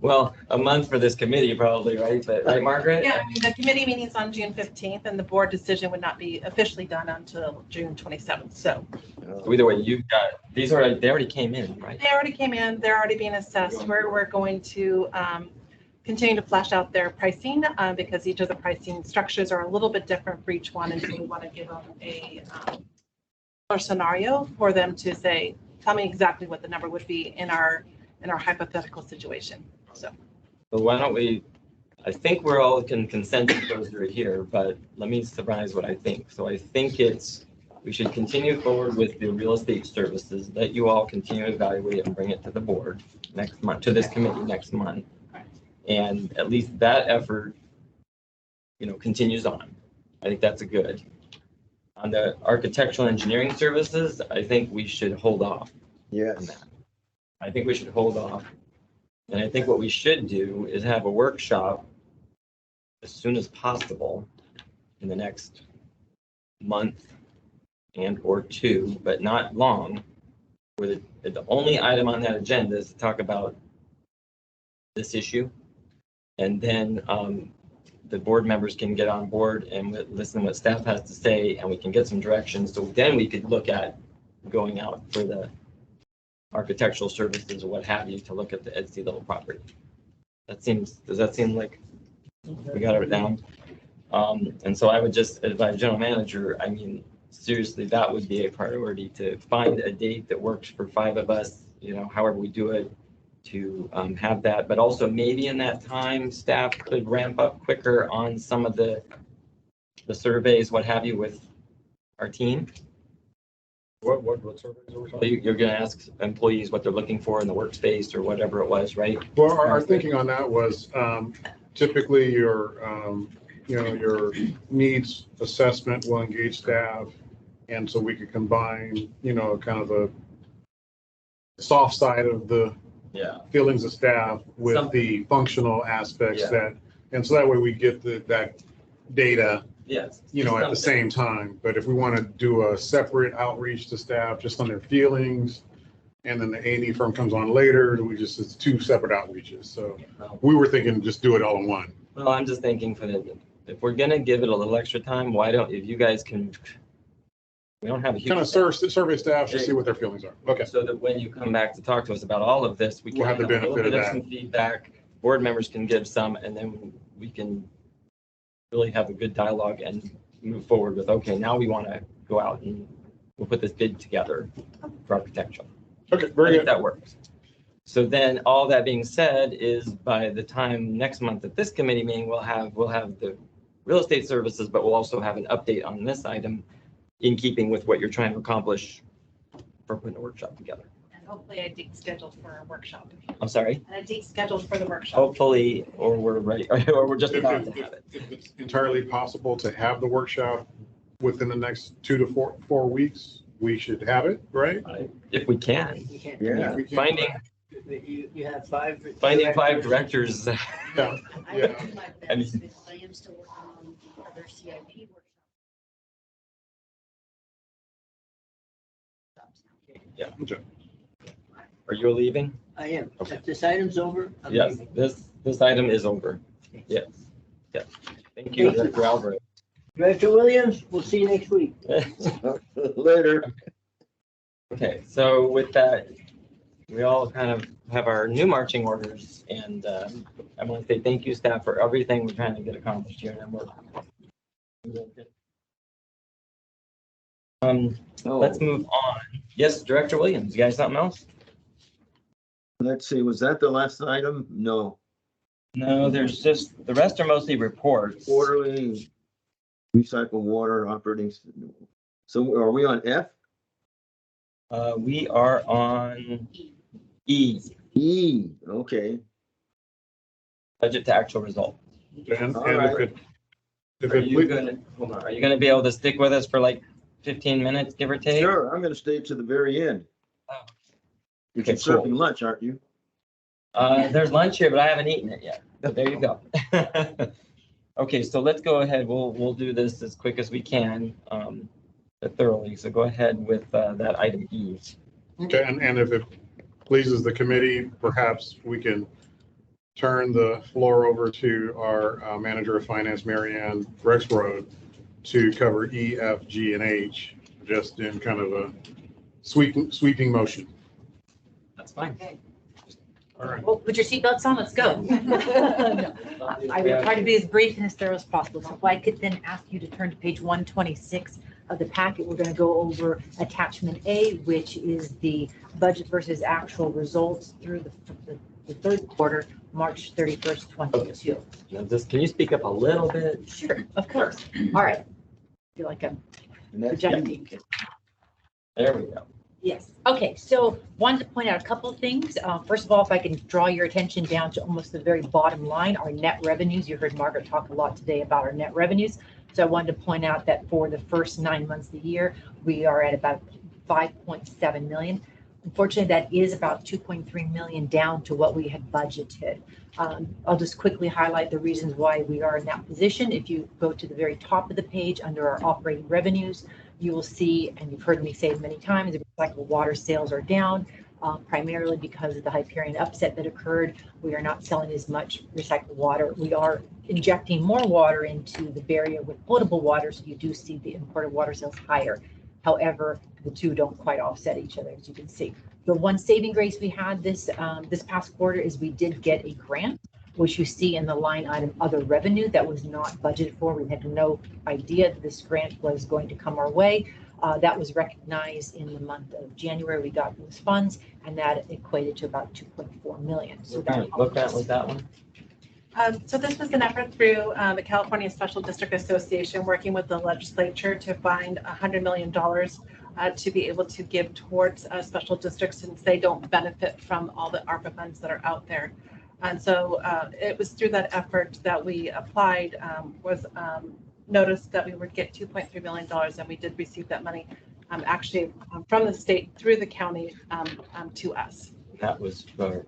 Well, a month for this committee probably, right? But, right, Margaret?
Yeah, I mean, the committee meeting's on June 15th and the board decision would not be officially done until June 27th. So
So either way, you've got, these are, they already came in, right?
they already came in, they're already being assessed. We're going to continue to flesh out their pricing because each of the pricing structures are a little bit different for each one. And so we want to give them a scenario for them to say, tell me exactly what the number would be in our hypothetical situation. So
why don't we, I think we're all in consensus over here, but let me summarize what I think. So I think we should continue forward with the real estate services, let you all continue to evaluate and bring it to the board next month, to this committee next month. And at least that effort, continues on. I think that's a good. On the architectural engineering services, I think we should hold off.
Yes.
I think we should hold off. And I think what we should do is have a workshop as soon as possible in the next month and or two, but not long, where the only item on that agenda is to talk about this issue. And then the board members can get on board and listen to what staff has to say, and we can get some direction. So then we could look at going out for the architectural services or what have you to look at the EDC level property. Does that seem like we got it down? And so I would just advise general manager, I mean, seriously, that would be a priority to find a date that works for 5 of us, however we do it, to have that. But also maybe in that time, staff could ramp up quicker on some of the surveys, what have you, with our team.
What surveys are we talking?
You're going to ask employees what they're looking for in the workspace or whatever it was, right?
Well, our thinking on that was typically your needs assessment will engage staff. And so we could combine, kind of the soft side of the feelings of staff with the functional aspects and so that way we get that data,
yes,
at the same time. But if we want to do a separate outreach to staff just on their feelings, and then the A&E firm comes on later, it's 2 separate outreaches. So we were thinking just do it all in one.
Well, I'm just thinking if we're going to give it a little extra time, if you guys can, we don't have a huge
kind of survey staff to see what their feelings are. Okay.
So that when you come back to talk to us about all of this, we can
have the benefit of that.
Some feedback, board members can give some, and then we can really have a good dialogue and move forward with, okay, now we want to go out and we'll put this bid together for architectural.
Okay, very good.
That works. So then all that being said is by the time next month at this committee meeting, we'll have the real estate services, but we'll also have an update on this item in keeping with what you're trying to accomplish for putting a workshop together.
and hopefully a date scheduled for a workshop.
I'm sorry?
And a date scheduled for the workshop.
Hopefully, or we're ready, or we're just about to have it.
If it's entirely possible to have the workshop within the next 2 to 4 weeks, we should have it, right?
If we can.
You can't.
Yeah.
If we can.
You have 5.
Finding 5 directors.
Yeah.
I
Yeah.
do my
I mean-
best because I am still working on the other CIP workshops.
Yeah.
Okay.
Are you leaving?
I am.
Okay.
If this item's over, I'm
Yes,
leaving.
this item is over. Yes. Yes. Thank you, Director Alvarez.
Director Williams, we'll see you next week.
Later.
Okay, so with that, we all kind of have our new marching orders, and I want to say thank you, staff, for everything we're trying to get accomplished here, and let's move on. Yes, Director Williams, you got something else?
Let's see, was that the last item? No.
No, there's just, the rest are mostly reports.
Quarterly recycle water operating. So are we on F?
We are on E,
E, okay.
budget to actual result.
And
All
if
right.
it, if
Are
it,
you gonna, hold on, are you gonna be able to stick with us for like 15 minutes, give or take?
Sure, I'm gonna stay to the very end.
Oh.
You're
Okay,
serving
cool.
lunch, aren't you?
There's lunch here, but I haven't eaten it yet. But there you go. Okay, so let's go ahead. We'll do this as quick as we can, thoroughly. So go ahead with that item E.
okay, and if it pleases the committee, perhaps we can turn the floor over to our manager of finance, Mary Ann Rexroad, to cover E, F, G, and H, just in kind of a sweeping motion.
That's fine.
Okay.
All right.
Well, put your seatbelts on, let's go. No, I will try to be as brief and as thorough as possible. So if I could then ask you to turn to page 126 of the packet, we're going to go over attachment A, which is the budget versus actual results through the third quarter, March 31st, 22.
Now, can you speak up a little bit?
Sure, of course. All right. I feel like I'm
And that's
projecting.
There we go.
Yes. Okay. So wanted to point out a couple of things. First of all, if I can draw your attention down to almost the very bottom line, our net revenues. You heard Margaret talk a lot today about our net revenues. So I wanted to point out that for the first 9 months of the year, we are at about 5.7 million. Unfortunately, that is about 2.3 million down to what we had budgeted. I'll just quickly highlight the reasons why we are in that position. If you go to the very top of the page under our operating revenues, you will see, and you've heard me say it many times, the recyclable water sales are down, primarily because of the Hyperion upset that occurred. We are not selling as much recycled water. We are injecting more water into the barrier with potable water, so you do see the imported water sales higher. However, the two don't quite offset each other, as you can see. The one saving grace we had this past quarter is we did get a grant, which you see in the line item other revenue that was not budgeted for. We had no idea that this grant was going to come our way. That was recognized in the month of January. We got those funds, and that equated to about 2.4 million. So
What grant was that one?
So this was an effort through the California Special District Association, working with the legislature to find $100 million to be able to give towards special districts, since they don't benefit from all the ARPA funds that are out there. And so it was through that effort that we applied, noticed that we would get $2.3 million, and we did receive that money actually from the state through the county to us.
That was for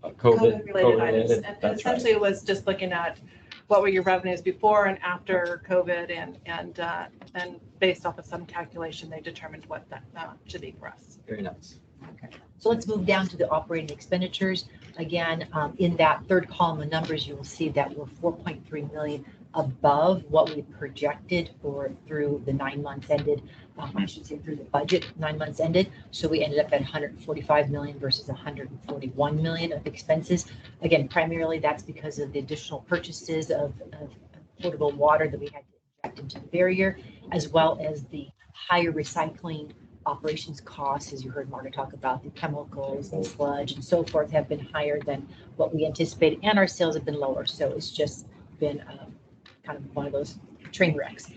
COVID-related
items. And essentially it was just looking at what were your revenues before and after COVID, and then based off of some calculation, they determined what that should be for us.
Very nice.
Okay. So let's move down to the operating expenditures. Again, in that third column of numbers, you will see that we're 4.3 million above what we projected through the 9 months ended. I should say through the budget 9 months ended. So we ended up at 145 million versus 141 million of expenses. Again, primarily that's because of the additional purchases of potable water that we had to inject into the barrier, as well as the higher recycling operations costs, as you heard Margaret talk about. The chemicals and sludge and so forth have been higher than what we anticipated, and our sales have been lower. So it's just been kind of one of those train wrecks.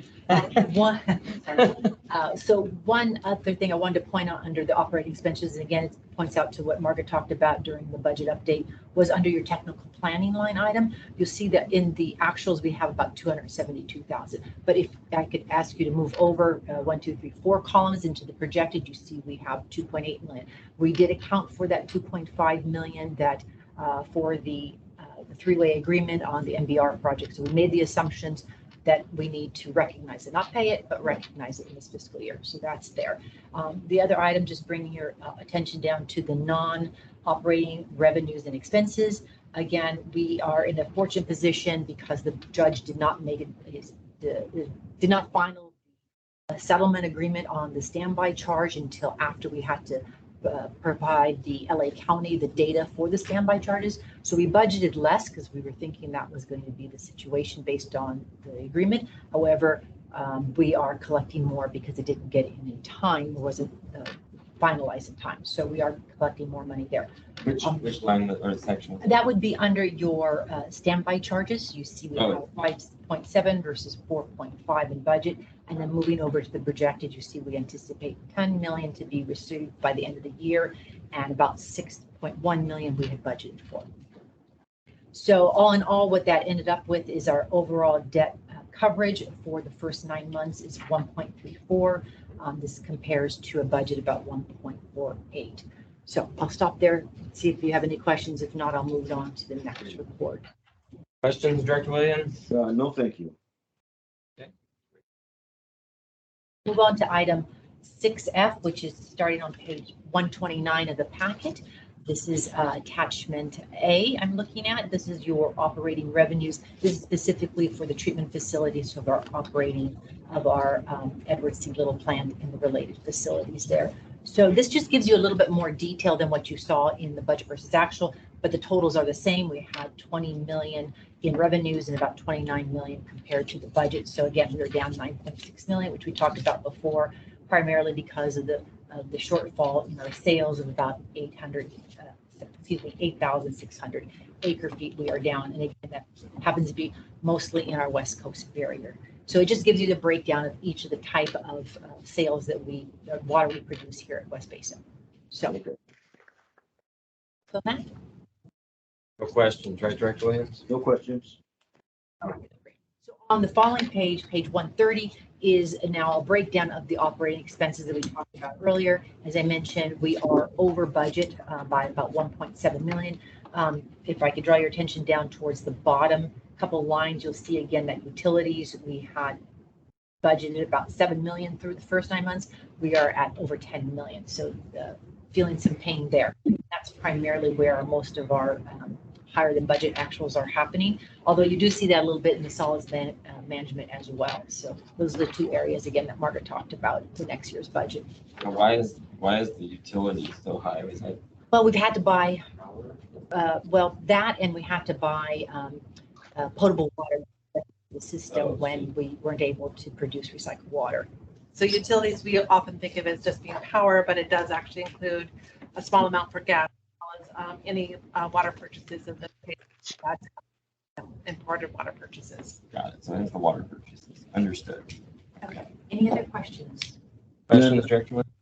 So one other thing I wanted to point out under the operating expenses, and again, it points out to what Margaret talked about during the budget update, was under your technical planning line item. You'll see that in the actuals, we have about 272,000. But if I could ask you to move over 1, 2, 3, 4 columns into the projected, you see we have 2.8 million. We did account for that 2.5 million that for the three-way agreement on the MBR project. So we made the assumptions that we need to recognize it, not pay it, but recognize it in this fiscal year. So that's there. The other item, just bringing your attention down to the non-operating revenues and expenses. Again, we are in a fortunate position because the judge did not make it, did not final settlement agreement on the standby charge until after we had to provide the LA County the data for the standby charges. So we budgeted less because we were thinking that was going to be the situation based on the agreement. However, we are collecting more because it didn't get in time, or wasn't finalized in time. So we are collecting more money there.
Which line or section?
That would be under your standby charges. You see we have 5.7 versus 4.5 in budget. And then moving over to the projected, you see we anticipate 10 million to be received by the end of the year, and about 6.1 million we had budgeted for. So all in all, what that ended up with is our overall debt coverage for the first 9 months is 1.34. This compares to a budget about 1.48. So I'll stop there, see if you have any questions. If not, I'll move on to the next report.
Questions, Director Williams?
No, thank you.
Move on to item 6F, which is starting on page 129 of the packet. This is attachment A I'm looking at. This is your operating revenues. This is specifically for the treatment facilities of our operating of our Edward C. Little plant and the related facilities there. So this just gives you a little bit more detail than what you saw in the budget versus actual, but the totals are the same. We had 20 million in revenues and about 29 million compared to the budget. So again, we were down 9.6 million, which we talked about before, primarily because of the shortfall in our sales of about 8,600 acre feet we are down. And again, that happens to be mostly in our West Coast barrier. So it just gives you the breakdown of each of the type of sales that water we produce here at West Basin. So, Matt?
No questions, right, Director Williams?
No questions.
All right, great. So on the following page, page 130, is now a breakdown of the operating expenses that we talked about earlier. As I mentioned, we are over budget by about 1.7 million. If I could draw your attention down towards the bottom couple lines, you'll see again that utilities, we had budgeted about 7 million through the first 9 months. We are at over 10 million. So feeling some pain there. That's primarily where most of our higher than budget actuals are happening. Although you do see that a little bit in the solids management as well. So those are the two areas again that Margaret talked about for next year's budget.
Now, why is the utility so high? Was that
Well, we've had to buy, that, and we had to buy potable water in the system when we weren't able to produce recycled water.
So utilities, we often think of it as just being power, but it does actually include a small amount for gas, as well as any water purchases of the imported water purchases.
got it? So that's the water purchases. Understood.
Okay. Any other questions?
Questions, Director Williams?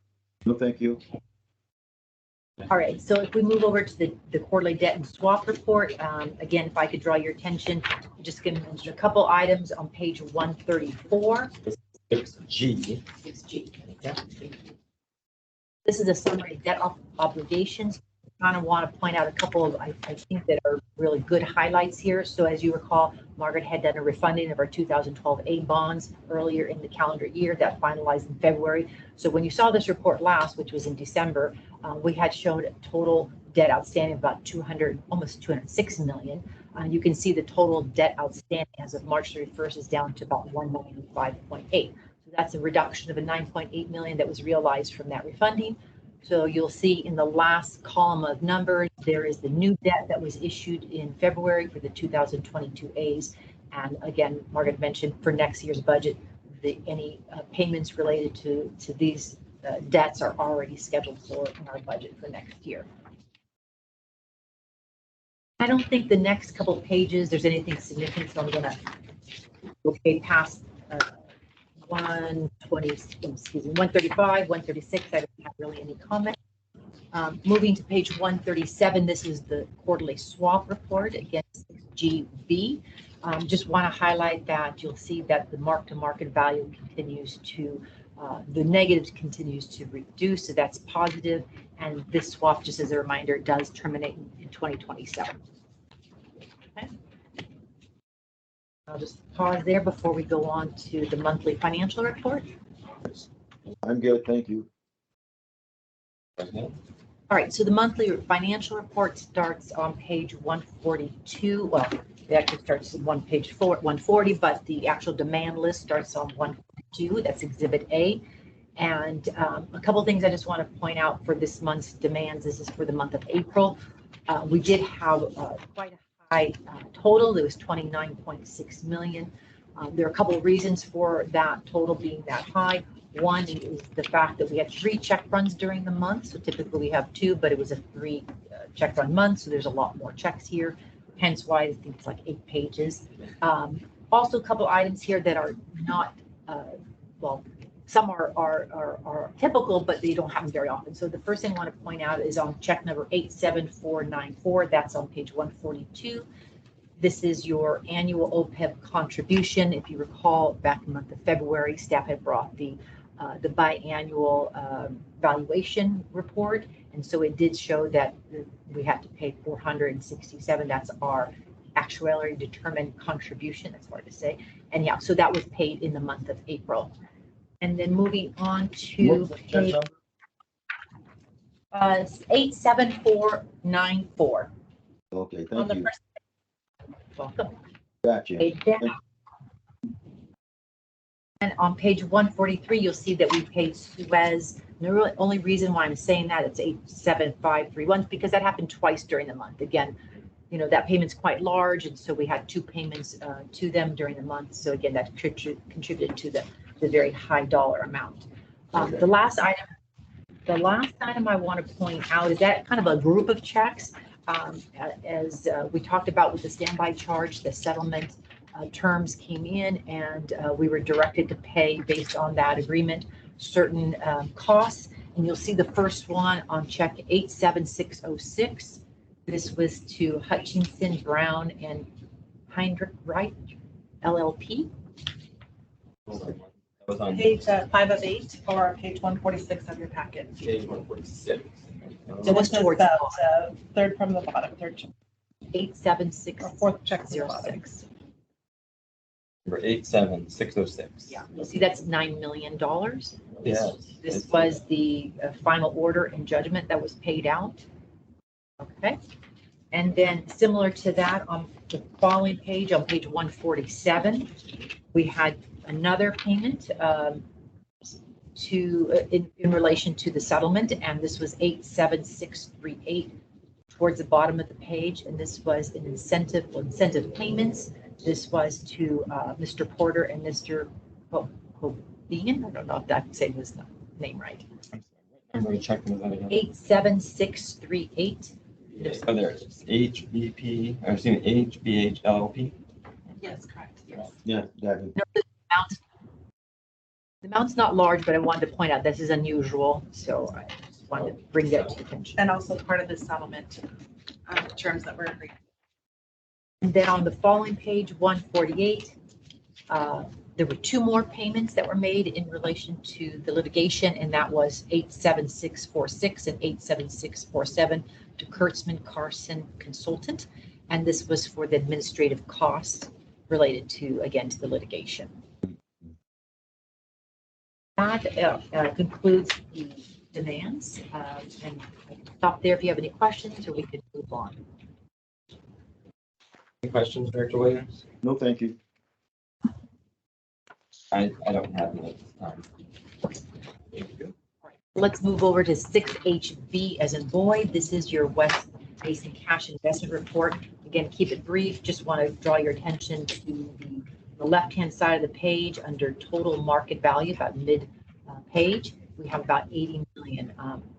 No, thank you.
All right, so if we move over to the quarterly debt and swap report, again, if I could draw your attention, I'm just going to mention a couple items on page 134.
6G.
6G. Yeah. This is a summary of debt obligations. I kind of want to point out a couple of, I think, that are really good highlights here. So as you recall, Margaret had done a refunding of our 2012 A bonds earlier in the calendar year that finalized in February. So when you saw this report last, which was in December, we had showed total debt outstanding of about almost 206 million. You can see the total debt outstanding as of March 31st is down to about 195.8. So that's a reduction of a 9.8 million that was realized from that refunding. So you'll see in the last column of numbers, there is the new debt that was issued in February for the 2022 A's. And again, Margaret mentioned for next year's budget, any payments related to these debts are already scheduled for in our budget for next year. I don't think the next couple of pages, there's anything significant, so I'm going to go past 135, 136, I don't have really any comment. Moving to page 137, this is the quarterly swap report against GB. Just want to highlight that you'll see that the mark-to-market value continues to, the negatives continues to reduce, so that's positive. And this swap, just as a reminder, does terminate in 2027. Okay. I'll just pause there before we go on to the monthly financial report.
I'm good, thank you.
Okay.
All right, so the monthly financial report starts on page 142. Well, it actually starts on page 140, but the actual demand list starts on 142. That's Exhibit A. And a couple of things I just want to point out for this month's demands. This is for the month of April. We did have quite a high total. There was 29.6 million. There are a couple of reasons for that total being that high. One is the fact that we had 3 check runs during the month. So typically we have 2, but it was a 3 check run month. So there's a lot more checks here. Hence why I think it's like 8 pages. Also, a couple items here that are not, well, some are typical, but they don't happen very often. So the first thing I want to point out is on check number 87494. That's on page 142. This is your annual OPEB contribution. If you recall, back in the month of February, staff had brought the biannual valuation report. And so it did show that we had to pay 467. That's our actuarially determined contribution. That's hard to say. And yeah, so that was paid in the month of April. And then moving on to 87494.
Okay,
On
thank
the
you.
first. Welcome.
Gotcha.
Page down. And on page 143, you'll see that we paid Suez. The only reason why I'm saying that it's 87531 is because that happened twice during the month. Again, you know, that payment's quite large, and so we had two payments to them during the month. So again, that contributed to the very high dollar amount.
Okay.
The last item I want to point out is that kind of a group of checks. As we talked about with the standby charge, the settlement terms came in, and we were directed to pay based on that agreement certain costs. And you'll see the first one on check 87606. This was to Hutchinson, Brown, and Heinrich Wright, LLP.
That was on
Page 5 of 8 or page 146 of your packet.
page 146.
So
This
it's
is
towards
the
the
third from the bottom, third check,
87606.
or fourth check from the bottom.
Number 87606.
Yeah, you see that's $9 million.
Yes.
This was the final order and judgment that was paid out. Okay. And then similar to that, on the following page, on page 147, we had another payment in relation to the settlement, and this was 87638 towards the bottom of the page, and this was an incentive payments. This was to Mr. Porter and Mr. Hobian. I don't know if that's saying his name right.
Number check was that again?
87638.
Oh, there it is. HBP, or excuse me, HBH LLP.
Yes, correct. Yes.
Yeah, gotcha.
No, the amount's not large, but I wanted to point out this is unusual, so I just wanted to bring that to attention.
And also part of the settlement terms that were agreed.
And then on the following page, 148, there were two more payments that were made in relation to the litigation, and that was 87646 and 87647 to Kurtzman Carson Consultant. And this was for the administrative costs related to, again, to the litigation. That concludes the demands. And I can stop there if you have any questions, or we could move on.
Any questions, Director Williams?
No, thank you.
I don't have any at this time. Thank you.
Let's move over to 6HB as in boy. This is your West Basin Cash Investment Report. Again, keep it brief. Just want to draw your attention to the left-hand side of the page under total market value, about mid-page. We have about 80 million